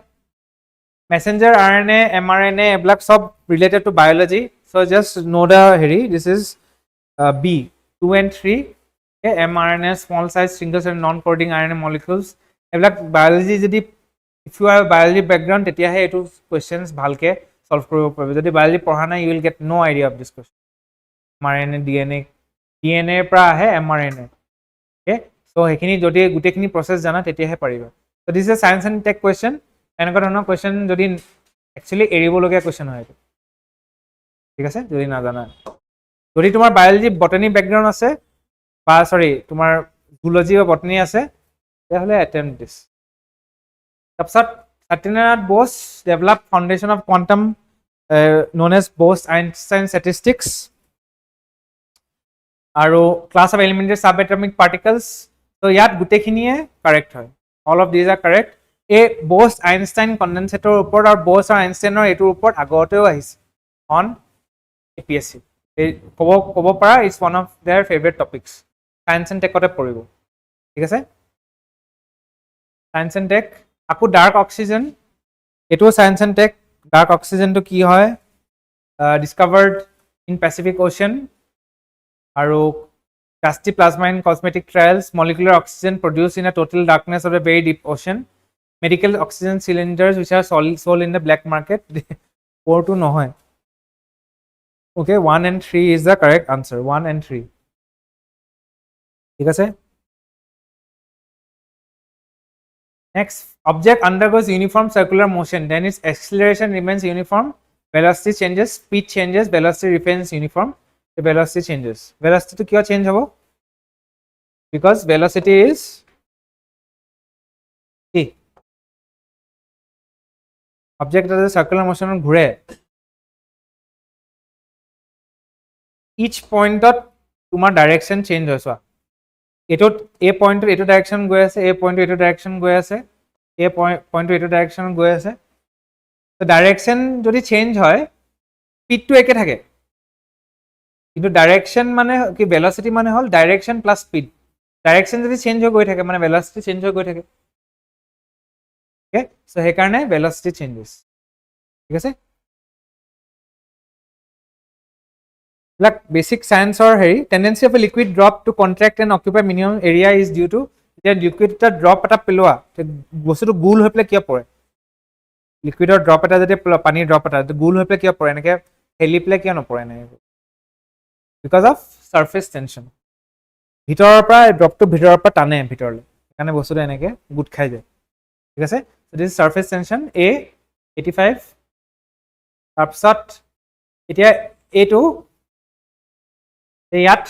মেছেঞ্জাৰ RNA, mRNA এইবিলাক সব related to biology. So' just know the হেৰি, this is B, 2 and 3. mRNA, small size single chain non coding RNA molecules, এইবিলাক biology যদি if you are biology background, তেতিয়াহে এইটো questions ভালকৈ সলভ কৰিব পাৰিব। যদি বায়'লজি পঢ়া নাই, you will get no' idea of this question. mRNA, DNA পৰা আহে mRNA। অ'কে, চ' সেইখিনি যদি গোটেইখিনি প্ৰচেছ জানা, তেতিয়াহে পাৰিবা। So' this is a science and tech question. এনেকুৱা ধৰণৰ কুৱেশ্যন যদি একচুৱেলি এৰিবলগীয়া কুৱেশ্যন হয় এইটো। ঠিক আছে, যদি নাজানা। যদি তোমাৰ বায়'লজি বটানী বেকগ্ৰাউণ্ড আছে, বা চৰি তোমাৰ জুলজি বা বটানী আছে, তেতিয়াহ'লে এটেম্প দিছ। তাৰপিছত Satyendranath Bose develop foundation of quantum known as Bose-Einstein statistics, আৰু class of elementary sub atomic particles. তো ইয়াত গোটেইখিনিয়ে কাৰেক্ট হয়, all of these R correct. এই বোস আইনষ্টাইন কণ্ডেনচেটৰ ওপৰত আৰু বোস আৰু আইনষ্টাইনৰ এইটোৰ ওপৰত আগতেও আহিছে অন APSC। এই ক'ব পাৰা it's one of their favourite topics. Science and টেকতে পৰিব। ঠিক আছে, সায়েন্স এণ্ড টেক। আকৌ ডাৰ্ক অক্সিজেন, এটো science and tech dark oxygen তো কি হয় ডিসকভাৰ্ড ইন প্যাসিফিক ওশান আৰু dusty plasma in cosmetic trials molecular oxygen produced in a total darkness of a very deep ocean medical oxygen cylinders which are sold in the black market 4 to nohoy okay 1 and 3 is the correct answer 1 and 3 ঠিক আছে next object undergoes uniform circular motion then its acceleration remains uniform velocity changes speed changes velocity remains uniform the velocity changes velocity to kya change hobo because velocity is কি object as a circular motion ঘুরে each point তোমার direction change হয় সোয়া এটো a point এটো direction গৈ আছে a point এটো direction গৈ আছে a point এটো direction গৈ আছে তো direction যদি change হয় speed to একে থাকে কিন্তু direction মানে কি velocity মানে হল direction plus speed direction যদি change হৈ গৈ থাকে মানে velocity change হৈ গৈ থাকে okay so হে কাৰণে velocity changes ঠিক আছে like basic science or hey tendency of a liquid drop to contract and occupy minimum area is due to that liquid ta drop eta peloa bostu to gool hoi pele kia pore liquid or drop eta jete pani drop eta gool hoi pele kia pore enake heli pele kia no pore na because of surface tension bhitor pra drop to bhitor pra tane bhitor le ekane bostu to enake gut khai jay ঠিক আছে so this is surface tension a 85 tarpsat etia a2 yet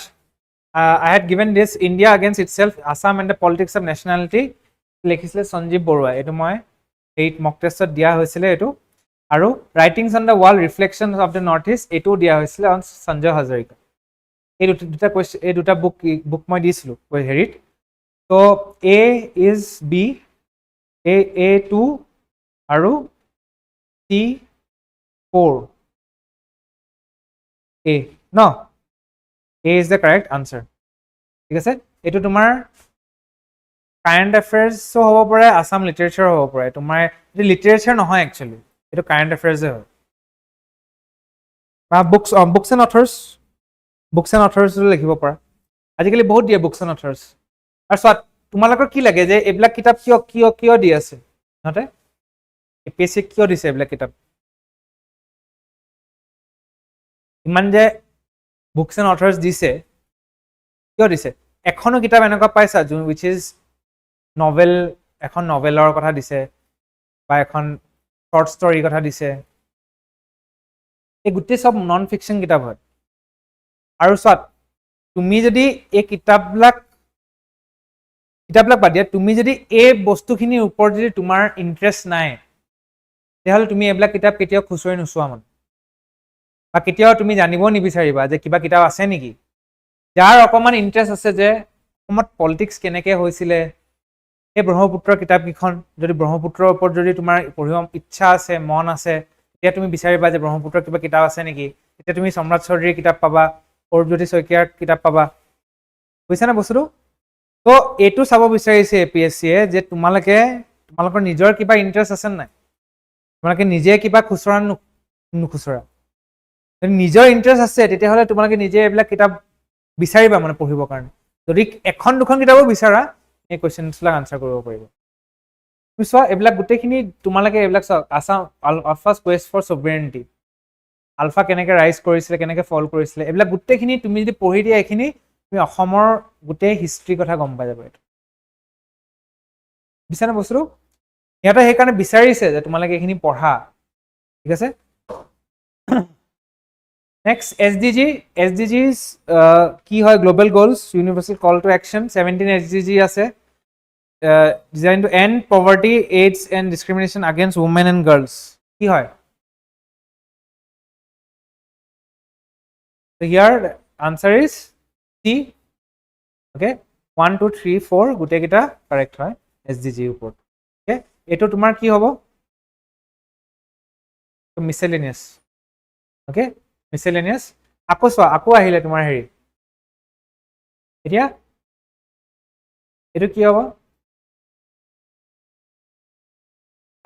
I had given this India against itself Assam and the politics of nationality লিখিছিলে সঞ্জীৱ বৰুৱা এটো মই 8 মক টেষ্টত দিয়া হৈছিল এটো আৰু writings on the wall reflections of the northeast এটো দিয়া হৈছিল on সঞ্জয় হাজৰিকা এই দুটা কোৱেশ্চন এই দুটা বুক মই দিছিলো হেৰিত তো A is B A2 আৰু C4 A no A is the correct answer ঠিক আছে এটো তোমাৰ কাৰেন্ট অ্যাফেয়াৰ্স হব পৰে আসাম লিটাৰেচাৰ হব পৰে তোমাৰ এটো লিটাৰেচাৰ নহয় একচুয়ালি এটো কাৰেন্ট অ্যাফেয়াৰ্স হয় বা বুকস এন্ড অথৰ্স লিখিব পাৰা আজিকালি বহুত দিয়ে বুকস এন্ড অথৰ্স আৰু সত তোমালোকৰ কি লাগে যে এইবিলাক কিতাপ কিয় দি আছে নতে এপিএসসি কিয় দিছে এইবিলাক কিতাপ ইমান যে বুকস এন্ড অথর্স দিছে কিয় দিছে এখনো কিতাপ এনেকুৱা পাইছা which is নভেল এখন নভেলৰ কথা দিছে বা এখন শৰ্ট স্টোৰি কথা দিছে এই গোটেই সব নন ফিকশন কিতাপ হয় আৰু সত তুমি যদি এই কিতাপবিলাক বাদ দিয়া তুমি যদি এই বস্তুখিনিৰ ওপৰত যদি তোমাৰ ইন্টাৰেস্ট নাই তেতিয়াহ'লে তুমি এইবিলাক কিতাপ কেতিয়াও খুচৰি নোচোৱা মানে বা কেতিয়াও তুমি জানিব নিবিচাৰিবা যে কিবা কিতাপ আছে নেকি যাৰ অকমান ইন্টাৰেস্ট আছে যে অসমত পলিটিক্স কেনেকৈ হৈছিলে এই ব্ৰহ্মপুত্ৰৰ কিতাপ কিখন যদি ব্ৰহ্মপুত্ৰৰ ওপৰত যদি তোমাৰ পঢ়িব ইচ্ছা আছে মন আছে তেতিয়া তুমি বিচাৰিবা যে ব্ৰহ্মপুত্ৰৰ কিবা কিতাপ আছে নেকি তেতিয়া তুমি সম্ৰাট চৌধুৰীৰ কিতাপ পাবা অৰজ্যোতি শইকীয়াৰ কিতাপ পাবা বুজিছা না বস্তুটো তো এইটো চাব বিচাৰিছে এপিএসসিয়ে যে তোমালোকৰ নিজৰ কিবা ইন্টাৰেস্ট আছে নাই তোমালোকে নিজে কিবা খুচৰা নুখুচৰা যদি নিজৰ ইন্টাৰেস্ট আছে তেতিয়াহ'লে তোমালোকে নিজে এইবিলাক কিতাপ বিচাৰিবা মানে পঢ়িবৰ কাৰণে যদি এখন দুখন কিতাপো বিচাৰা এই কোৱেশ্চনছবিলাক আনসাৰ কৰিব পাৰিব তুমি চোৱা এইবিলাক গোটেইখিনি তোমালোকে এইবিলাক চোৱা আসাম আলফাছ কুৱেষ্ট ফৰ সভৰেনিটি আলফা কেনেকৈ ৰাইজ কৰিছিলে কেনেকৈ ফল কৰিছিলে এইবিলাক গোটেইখিনি তুমি যদি পঢ়ি দিয়া এইখিনি তুমি অসমৰ গোটেই হিষ্ট্ৰীৰ কথা গম পাই যাবা এইটো বুজিছানে বস্তুটো সিহঁতে সেইকাৰণে বিচাৰিছে যে তোমালোকে এইখিনি পঢ়া ঠিক আছে Next, SDGs কি হয় global goals, universal call to action, 17 SDG আছে designed to end poverty, AIDS and discrimination against women and girls. কি হয়? So here the answer is C. Okay, 1, 2, 3, 4 গোটেই কেইটা correct হয় SDG ওপৰত. Okay, এইটো তোমাৰ কি হ'ব? Miscellaneous. Okay. Miscellaneous আকৌ আহিলে তোমাৰ হেৰি এতিয়া এটো কি হ'ব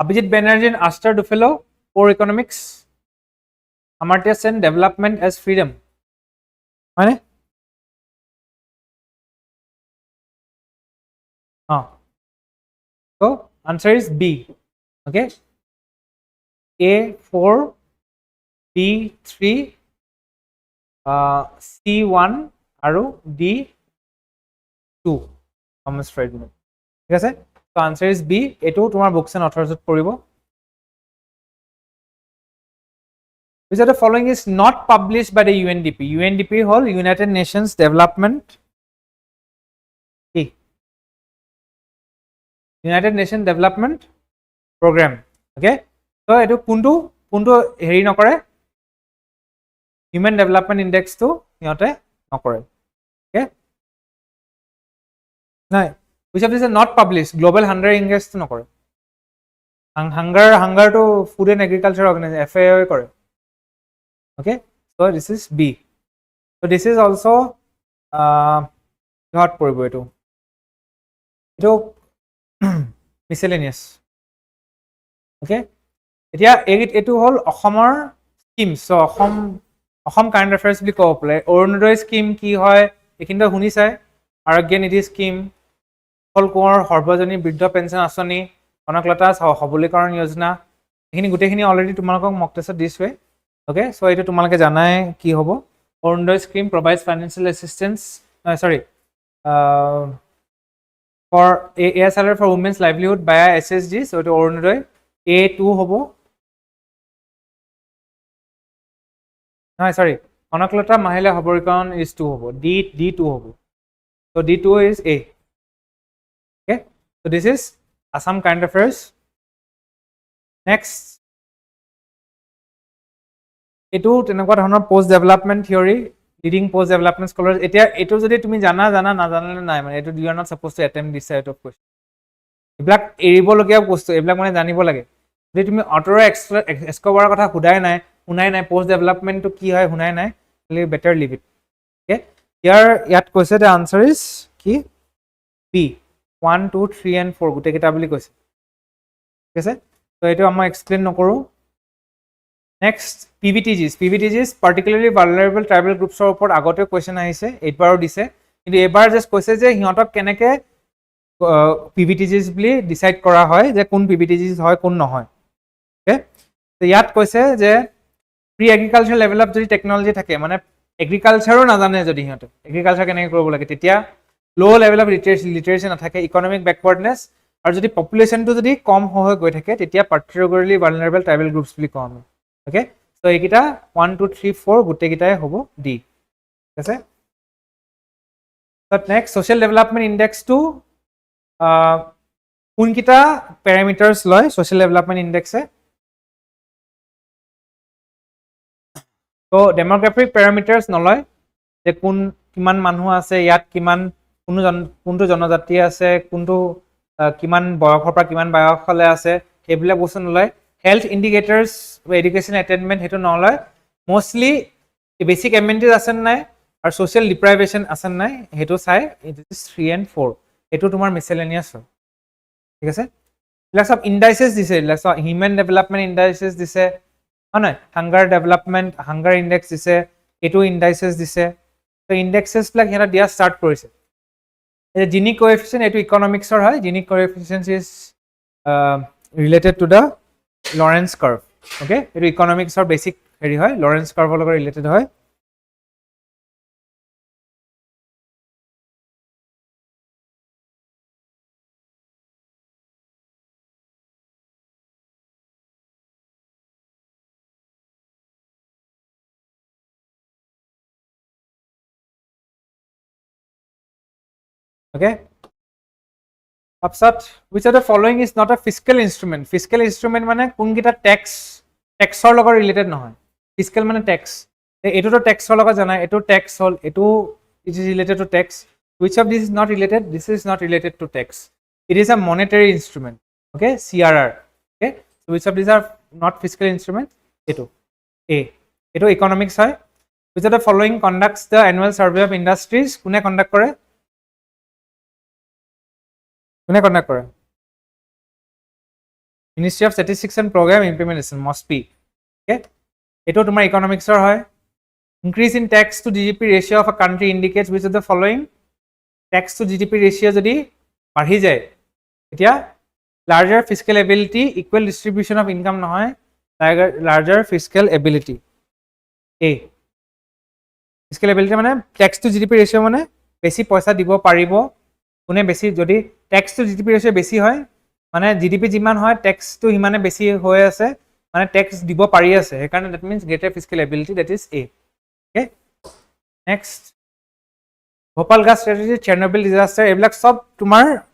Abhijit Banerjee and Astor Duffellow, Core Economics. Amartya Sen, Development as Freedom. Right? So answer is B. Okay. A4, B3, C1 আৰু D2 Thomas Friedman. ঠিক আছে? So answer is B. এটো তোমাৰ books and authors পঢ়িব. Which of the following is not published by the UNDP? UNDP hall United Nations Development United Nations Development Program. Okay? So এটো কোনটো হেৰি নকৰে Human Development Index to সিহঁতে নকৰে. Okay? নাই. Which of these are not published? Global Hunger Index to নকৰে. Hunger to Food and Agriculture Organization FAO কৰে. Okay? So this is B. So this is also not পৰিব এটো. এটো miscellaneous. Okay? এতিয়া এটো হল অসমৰ স্কিম. So অসম কাৰেণ্ট এফেয়াৰ্স বুলি ক'ব পালে অৰুণোদয় স্কিম কি হয় এইখিনিতো শুনিছাই আৰোগ্য নিধি স্কিম ফল কোঁৱৰ সৰ্বজনী বৃদ্ধ পেঞ্চন আঁচনি কনকলতা সবলীকৰণ যোজনা এইখিনি গোটেইখিনি অলৰেডি তোমালোকক মক টেষ্টত দিছোৱে ওকে সো এইটো তোমালোকে জানাই কি হ'ব Orunodoi scheme provides financial assistance for ASLR for women's livelihood by SSG so এইটো অৰুণোদয় A2 হ'ব sorry কনকলতা মহিলা সবলীকৰণ is 2 হ'ব D2 হ'ব so D2 is A okay so this is Assam current affairs next এটো তেনেকুৱা ধৰণৰ post development theory leading post development scholar এতিয়া এটো যদি তুমি জানা না জানালে নাই মানে এটো you are not suppose to attempt this type of question ইবিলাক এৰিবলগীয়া বস্তু ইবিলাক মানে জানিব লাগে যদি তুমি অটৰ এক্সকভাৰৰ কথা শুনাই নাই পোষ্ট ডেভেলপমেন্টটো কি হয় শুনাই নাই বেটাৰ লিভ ইট ওকে ইয়াত কৈছে the answer is কি B 1 2 3 and 4 গোটেই কেইটা বুলি কৈছে ঠিক আছে তো এইটো আমি এক্সপ্লেইন নকৰো next PVTGs particularly vulnerable tribal groups ৰ ওপৰত আগতে কোৱেশ্চন আহিছে এইবাৰো দিছে কিন্তু এবাৰ জাস্ট কৈছে যে হিহঁতক কেনেকে PVTGs বুলি ডিসাইড কৰা হয় যে কোন PVTGs হয় কোন নহয় ওকে তো ইয়াত কৈছে যে প্ৰি এগ্ৰিকালচাৰ লেভেল অফ যদি টেকনলজি থাকে মানে এগ্ৰিকালচাৰো নাজানে যদি হিহঁতে এগ্ৰিকালচাৰ কেনেকে কৰিব লাগে তেতিয়া লো লেভেল অফ লিটাৰেচি নাথাকে ইকনমিক ব্যাকওয়াৰ্ডনেস আৰু যদি পপুলেশনটো যদি কম হৈ গৈ থাকে তেতিয়া particularly vulnerable tribal groups বুলি কওঁ আমি ওকে সো এইকিটা 1 2 3 4 গোটেই কিটাই হ'ব D ঠিক আছে But next, social development index to কোনকিটা parameters লয় social development index এ তো demographic parameters নলয় যে কিমান মানুহ আছে ইয়াত কিমান কোনটো জনজাতি আছে কোনটো কিমান বয়সৰ পৰা কিমান বয়সলে আছে এইবিলাক বস্তু নলয় health indicators education attainment হেতু নলয় mostly basic amenities আছে নাই আর social deprivation আছে নাই হেতু চাই it is 3 and 4 এটো তোমাৰ miscellaneous হয় ঠিক আছে এলা সব indices দিছে এলা সব human development indices দিছে হয় hunger development hunger index দিছে এটো indices দিছে তো indexes বিলাক হেৰা দিয়া স্টাৰ্ট কৰিছে এই Gini coefficient এটো economics ৰ হয় Gini coefficient is related to the Lorentz curve okay এটো economics ৰ basic হেৰি হয় Lorentz curve লগত related হয় okay upsat which of the following is not a fiscal instrument মানে কোনকিটা ট্যাক্সৰ লগত ৰিলেটেড নহয় fiscal মানে ট্যাক্স এটো তো ট্যাক্সৰ লগত জানা এটো ট্যাক্স হল এটো it is related to tax which of this is not related this is not related to tax it is a monetary instrument okay CRR okay so which of these are not fiscal instrument এটো এটো economics হয় which of the following conducts the annual survey of industries কোনে conduct কৰে কোনে conduct কৰে Ministry of Statistics and Program Implementation must be. Okay, eto tumar economics or hoy. Increase in tax to GDP ratio of a country indicates which of the following. Tax to GDP ratio jodi badhi jay, etia larger fiscal ability, equal distribution of income nohoy, larger fiscal ability. A fiscal ability mane tax to GDP ratio mane besi paisa dibo paribo kune besi jodi tax to GDP ratio besi hoy mane GDP jiman hoy tax to himane besi hoy ase mane tax dibo pari ase he karone that means greater fiscal ability, that is A. Okay, next Bhopal gas strategy, Chernobyl disaster, ebilak sob tumar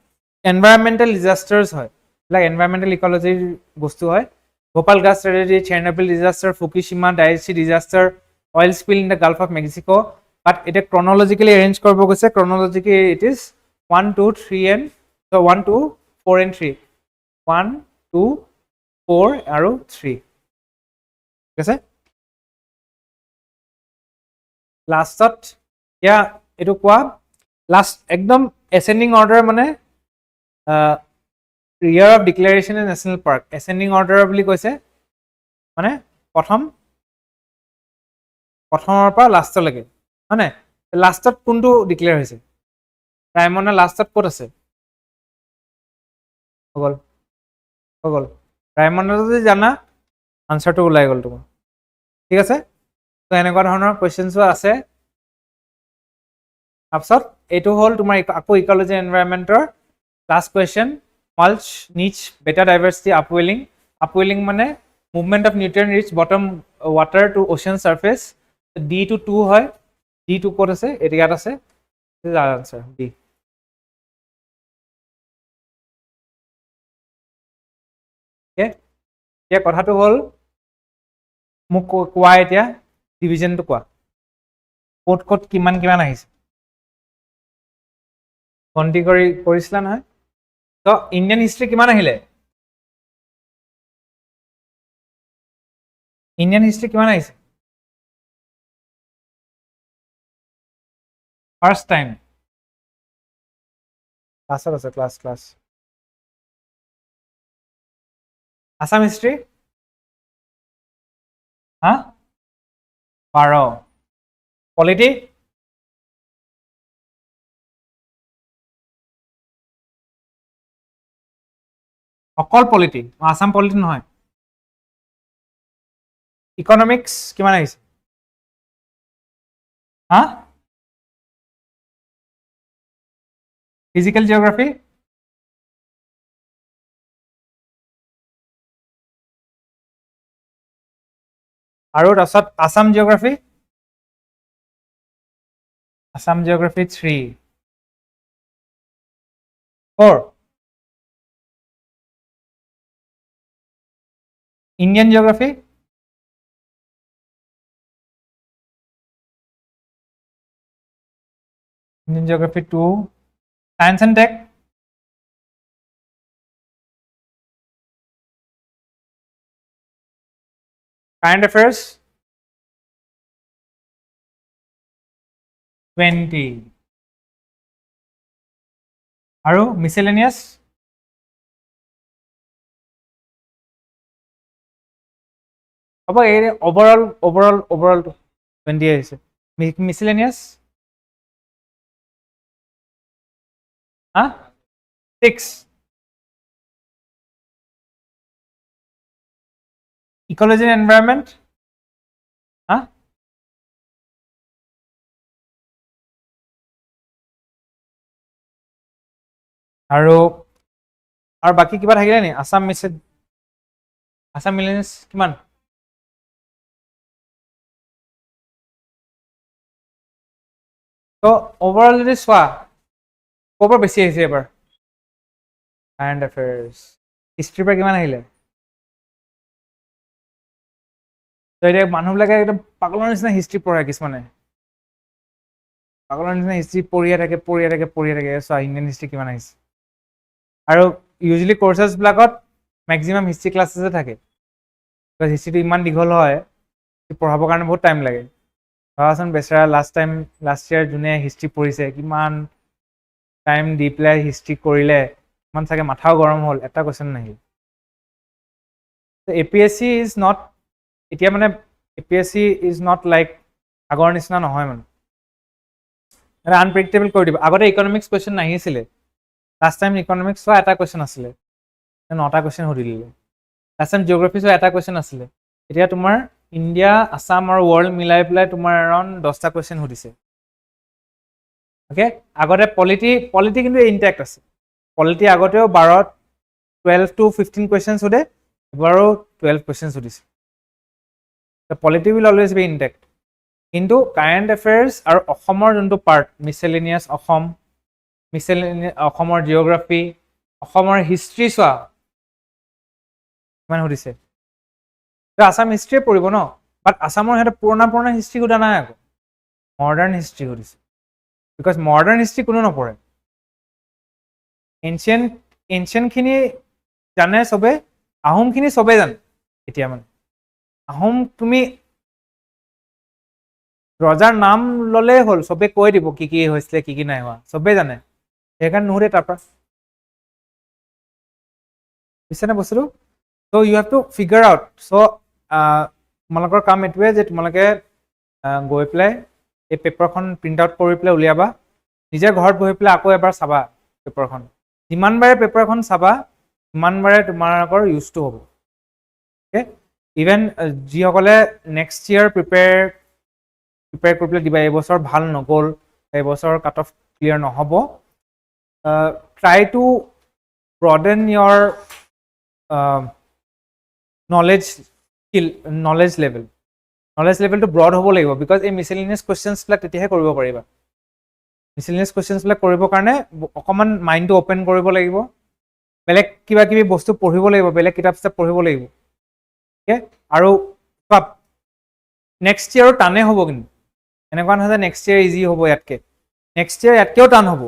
environmental disasters hoy, like environmental ecology bostu hoy. Bhopal gas strategy, Chernobyl disaster, Fukushima Daiichi disaster, oil spill in the Gulf of Mexico. But it is chronologically arranged korbo goise, chronologically it is 1 2 3 and so 1 2 4 and 3, 1 2 4 aru 3. Okay, last yeah etu kwa last ekdom ascending order mane year of declaration in national park ascending order boli koise mane prothomor pa last lage mane last kuntu declare hoise Raimona last kot ase hogol Raimona jodi jana answer to ulai gol tuma ঠিক আছে তো এনেকুৱা ধৰণৰ কোৱেশ্চনছো আছে আপছত এটো হল তোমাৰ আকো ইকোলজি এনভায়ৰনমেন্টৰ last question mulch niche beta diversity upwelling মানে movement of nutrient rich bottom water to ocean surface D two 2 হয় ডি টু ক'ত আছে এৰিয়াত আছে this is answer D okay এতিয়া কথাটো হল মোক কোৱা এতিয়া ডিভিজনটো কোৱা কোট কোট কিমান কিমান আহিছে গন্তি কৰিছিলা নহয় তো ইন্ডিয়ান হিষ্ট্ৰি কিমান আহিলে ইন্ডিয়ান হিষ্ট্ৰি কিমান আহিছে ফাৰ্স্ট টাইম ক্লাসত আছে ক্লাস আসাম হিষ্ট্ৰি হা 12 পলিটি অকল পলিটি আসাম পলিটি নহয় ইকনমিক্স কিমান আহিছে হা ফিজিক্যাল জিওগ্রাফি আৰু তাৰছত Assam geography 3 4 Indian geography Indian geography 2 science and tech current affairs 20 আৰু miscellaneous अब overall 20 আহিছে miscellaneous 6 ecology and environment আৰু বাকি কিবা থাকিলে নি আসাম miscellaneous কিমান তো ওভাৰঅল যদি সোয়া কোপৰ বেছি আহিছে এবাৰ কাৰেন্ট অ্যাফেয়াৰ্স হিস্ট্ৰি পৰা কিমান আহিলে তো এতিয়া মানুহবিলাকে একদম পাগলৰ নিচিনা হিস্ট্ৰি পঢ়ে কিছুমানে পাগলৰ নিচিনা হিস্ট্ৰি পঢ়িয়ে থাকে সোৱা ইন্ডিয়ান হিস্ট্ৰি কিমান আহিছে আৰু ইউজুৱেলি কোৰ্সেছ বিলাকত ম্যাক্সিমাম হিস্ট্ৰি ক্লাसेसে থাকে বিকজ হিস্ট্ৰিটো ইমান দীঘল হয় পঢ়াবৰ কাৰণে বহুত টাইম লাগে ভাবাচোন বেচাৰা লাষ্ট ইয়াৰ যোনে হিস্ট্ৰি পঢ়িছে কিমান টাইম দি পেলাই হিস্ট্ৰি কৰিলে কিমান চাগে মাথাও গৰম হ'ল এটা কোৱেশ্চন নাহিল So APSC is not এতিয়া মানে APSC is not like আগৰ নিচিনা নহয় মানে এটা আনপ্ৰেডিক্টেবল কৰি দিব আগতে ইকনমিক্স কোৱেশ্চন নাহিছিলে লাষ্ট টাইম ইকনমিক্স এটা কোৱেশ্চন আছিলে 9টা কোৱেশ্চন সুধি দিলে লাষ্ট টাইম জিঅ'গ্ৰাফি এটা কোৱেশ্চন আছিলে এতিয়া তোমাৰ ইণ্ডিয়া আসাম আৰু ৱৰ্ল্ড মিলাই পেলাই তোমাৰ এৰাউণ্ড 10টা কোৱেশ্চন সুধিছে ওকে আগতে পলিটি কিন্তু ইনটেক্ট আছে পলিটি আগতেও 12 to 15 কোৱেশ্চন সুধে এবাৰো 12 কোৱেশ্চন সুধিছে The polity will always be intact. কিন্তু current affairs আৰু অসমৰ যোনটো পাৰ্ট miscellaneous অসমৰ geography অসমৰ history চোৱা কিমান সুধিছে আসাম হিষ্ট্ৰীয়ে পৰিব ন বাট আসামৰ হেতে পুৰণা হিষ্ট্ৰী সোধা নাই আকৌ মডাৰ্ণ হিষ্ট্ৰী সুধিছে বিকজ মডাৰ্ণ হিষ্ট্ৰী কোনো নপঢ়ে এনচিয়েন্ট খিনি জানে চবে আহোম খিনি চবে জানে এতিয়া মানে আহোম তুমি ৰজাৰ নাম ললে হ'ল চবে কৈ দিব কি কি হৈছিলে কি কি নাই হোৱা চবে জানে সেইকাৰণে নুহুদে তাৰ পৰা বুজিছেনে বস্তুটো so' you have to figure out so' তোমালোকৰ কাম এইটোৱে যে তোমালোকে গৈ পেলাই এই পেপাৰখন প্ৰিণ্ট আউট কৰি পেলাই উলিয়াবা নিজে ঘৰত বহি পেলাই আকৌ এবাৰ চাবা পেপাৰখন যিমানবাৰে পেপাৰখন চাবা সিমানবাৰে তোমালোকৰ ইউজটো হ'ব অ'কে ইভেন যিসকলে নেক্সট ইয়াৰ প্ৰিপেয়াৰ কৰি পেলাই দিবা এইবছৰ ভাল নগ'ল এইবছৰ কাট অফ ক্লিয়াৰ নহ'ব try to broaden your knowledge লেভেলটো ব্ৰড হ'ব লাগিব বিকজ এই মিছেলেনিয়াছ কুৱেশ্যনছবিলাক তেতিয়াহে কৰিব পাৰিবা মিছেলেনিয়াছ কুৱেশ্যনছবিলাক কৰিবৰ কাৰণে অকণমান মাইণ্ডটো অ'পেন কৰিব লাগিব বেলেগ কিবা কিবি বস্তু পঢ়িব লাগিব বেলেগ কিতাপ চিতাপ পঢ়িব লাগিব আৰু নেক্সট ইয়াৰো টানে হ'ব কিন্তু এনেকুৱা নহয় যে নেক্সট ইয়াৰ ইজি হ'ব ইয়াতকৈ নেক্সট ইয়াৰ ইয়াতকৈও টান হ'ব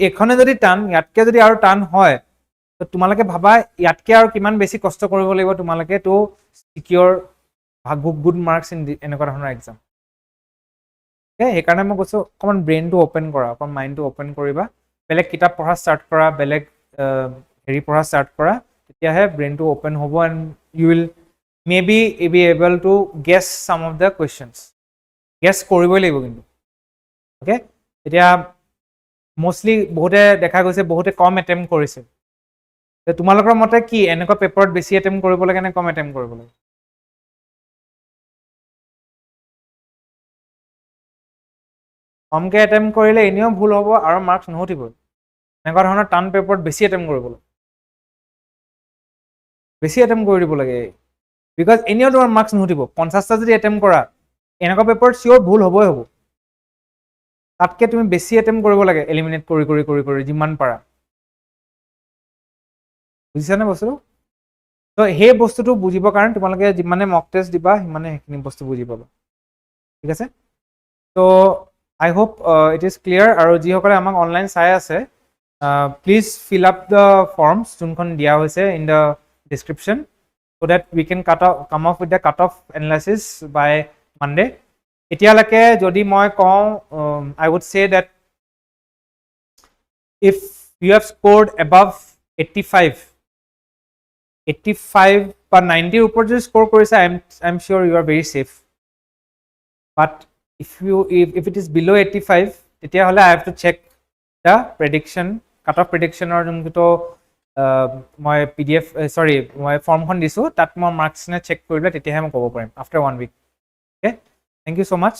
এইখনে যদি টান ইয়াতকৈ যদি আৰু টান হয় তো তোমালোকে ভাবা ইয়াতকৈ আৰু কিমান বেছি কষ্ট কৰিব লাগিব তোমালোকে to secure good marks in এনেকুৱা ধৰণৰ এক্সাম সেইকাৰণে মই কৈছোঁ অকণমান ব্ৰেইনটো অ'পেন কৰা অকণমান মাইণ্ডটো অ'পেন কৰিবা বেলেগ কিতাপ পঢ়া ষ্টাৰ্ট কৰা বেলেগ হেৰি পঢ়া ষ্টাৰ্ট কৰা তেতিয়াহে ব্ৰেইনটো অ'পেন হ'ব and you will maybe be able to guess some of the questions guess কৰিবই লাগিব কিন্তু ওকে এতিয়া মোষ্টলি বহুতে দেখা গৈছে বহুতে কম এটেম্প কৰিছে তোমালোকৰ মতে কি এনেকুৱা পেপাৰত বেছি এটেম্প কৰিব লাগে নে কম এটেম্প কৰিব লাগে কমকৈ এটেম্প কৰিলে এনেও ভুল হ'ব আৰু মাৰ্কছ নুঠিব এনেকুৱা ধৰণৰ টান পেপাৰত বেছি এটেম্প কৰিব লাগে বেছি এটেম্প কৰি দিব লাগে বিকজ এনেও তোমাৰ মাৰ্কছ নুঠিব 50টা যদি এটেম্প কৰা এনেকুৱা পেপাৰত চিয়'ৰ ভুল হ'বই হ'ব তাতকৈ তুমি বেছি এটেম্প কৰিব লাগে এলিমিনেট কৰি যিমান পাৰা বুজিছানে বস্তুটো তো সেই বস্তুটো বুজিবৰ কাৰণে তোমালোকে যিমানে মক টেষ্ট দিবা সিমানে সেইখিনি বস্তু বুজি পাবা ঠিক আছে তো আই হোপ ইট ইজ ক্লিয়াৰ আৰু যিসকলে আমাক অনলাইন চাই আছে please fill up the forms যোনখন দিয়া হৈছে in the description so that we can come off with the cutoff analysis by Monday. এতিয়ালৈকে যদি মই কওঁ I would say that if you have scored above 85 বা 90 ওপৰত যদি স্ক'ৰ কৰিছে I'm sure you are very safe. But if it is below 85 তেতিয়াহ'লে I have to check the prediction cutoff predictionৰ যোনটো মই PDF মই ফৰ্মখন দিছোঁ তাত মই মাৰ্কছ চেক কৰিলে তেতিয়াহে মই ক'ব পাৰিম after 1 week okay thank you so much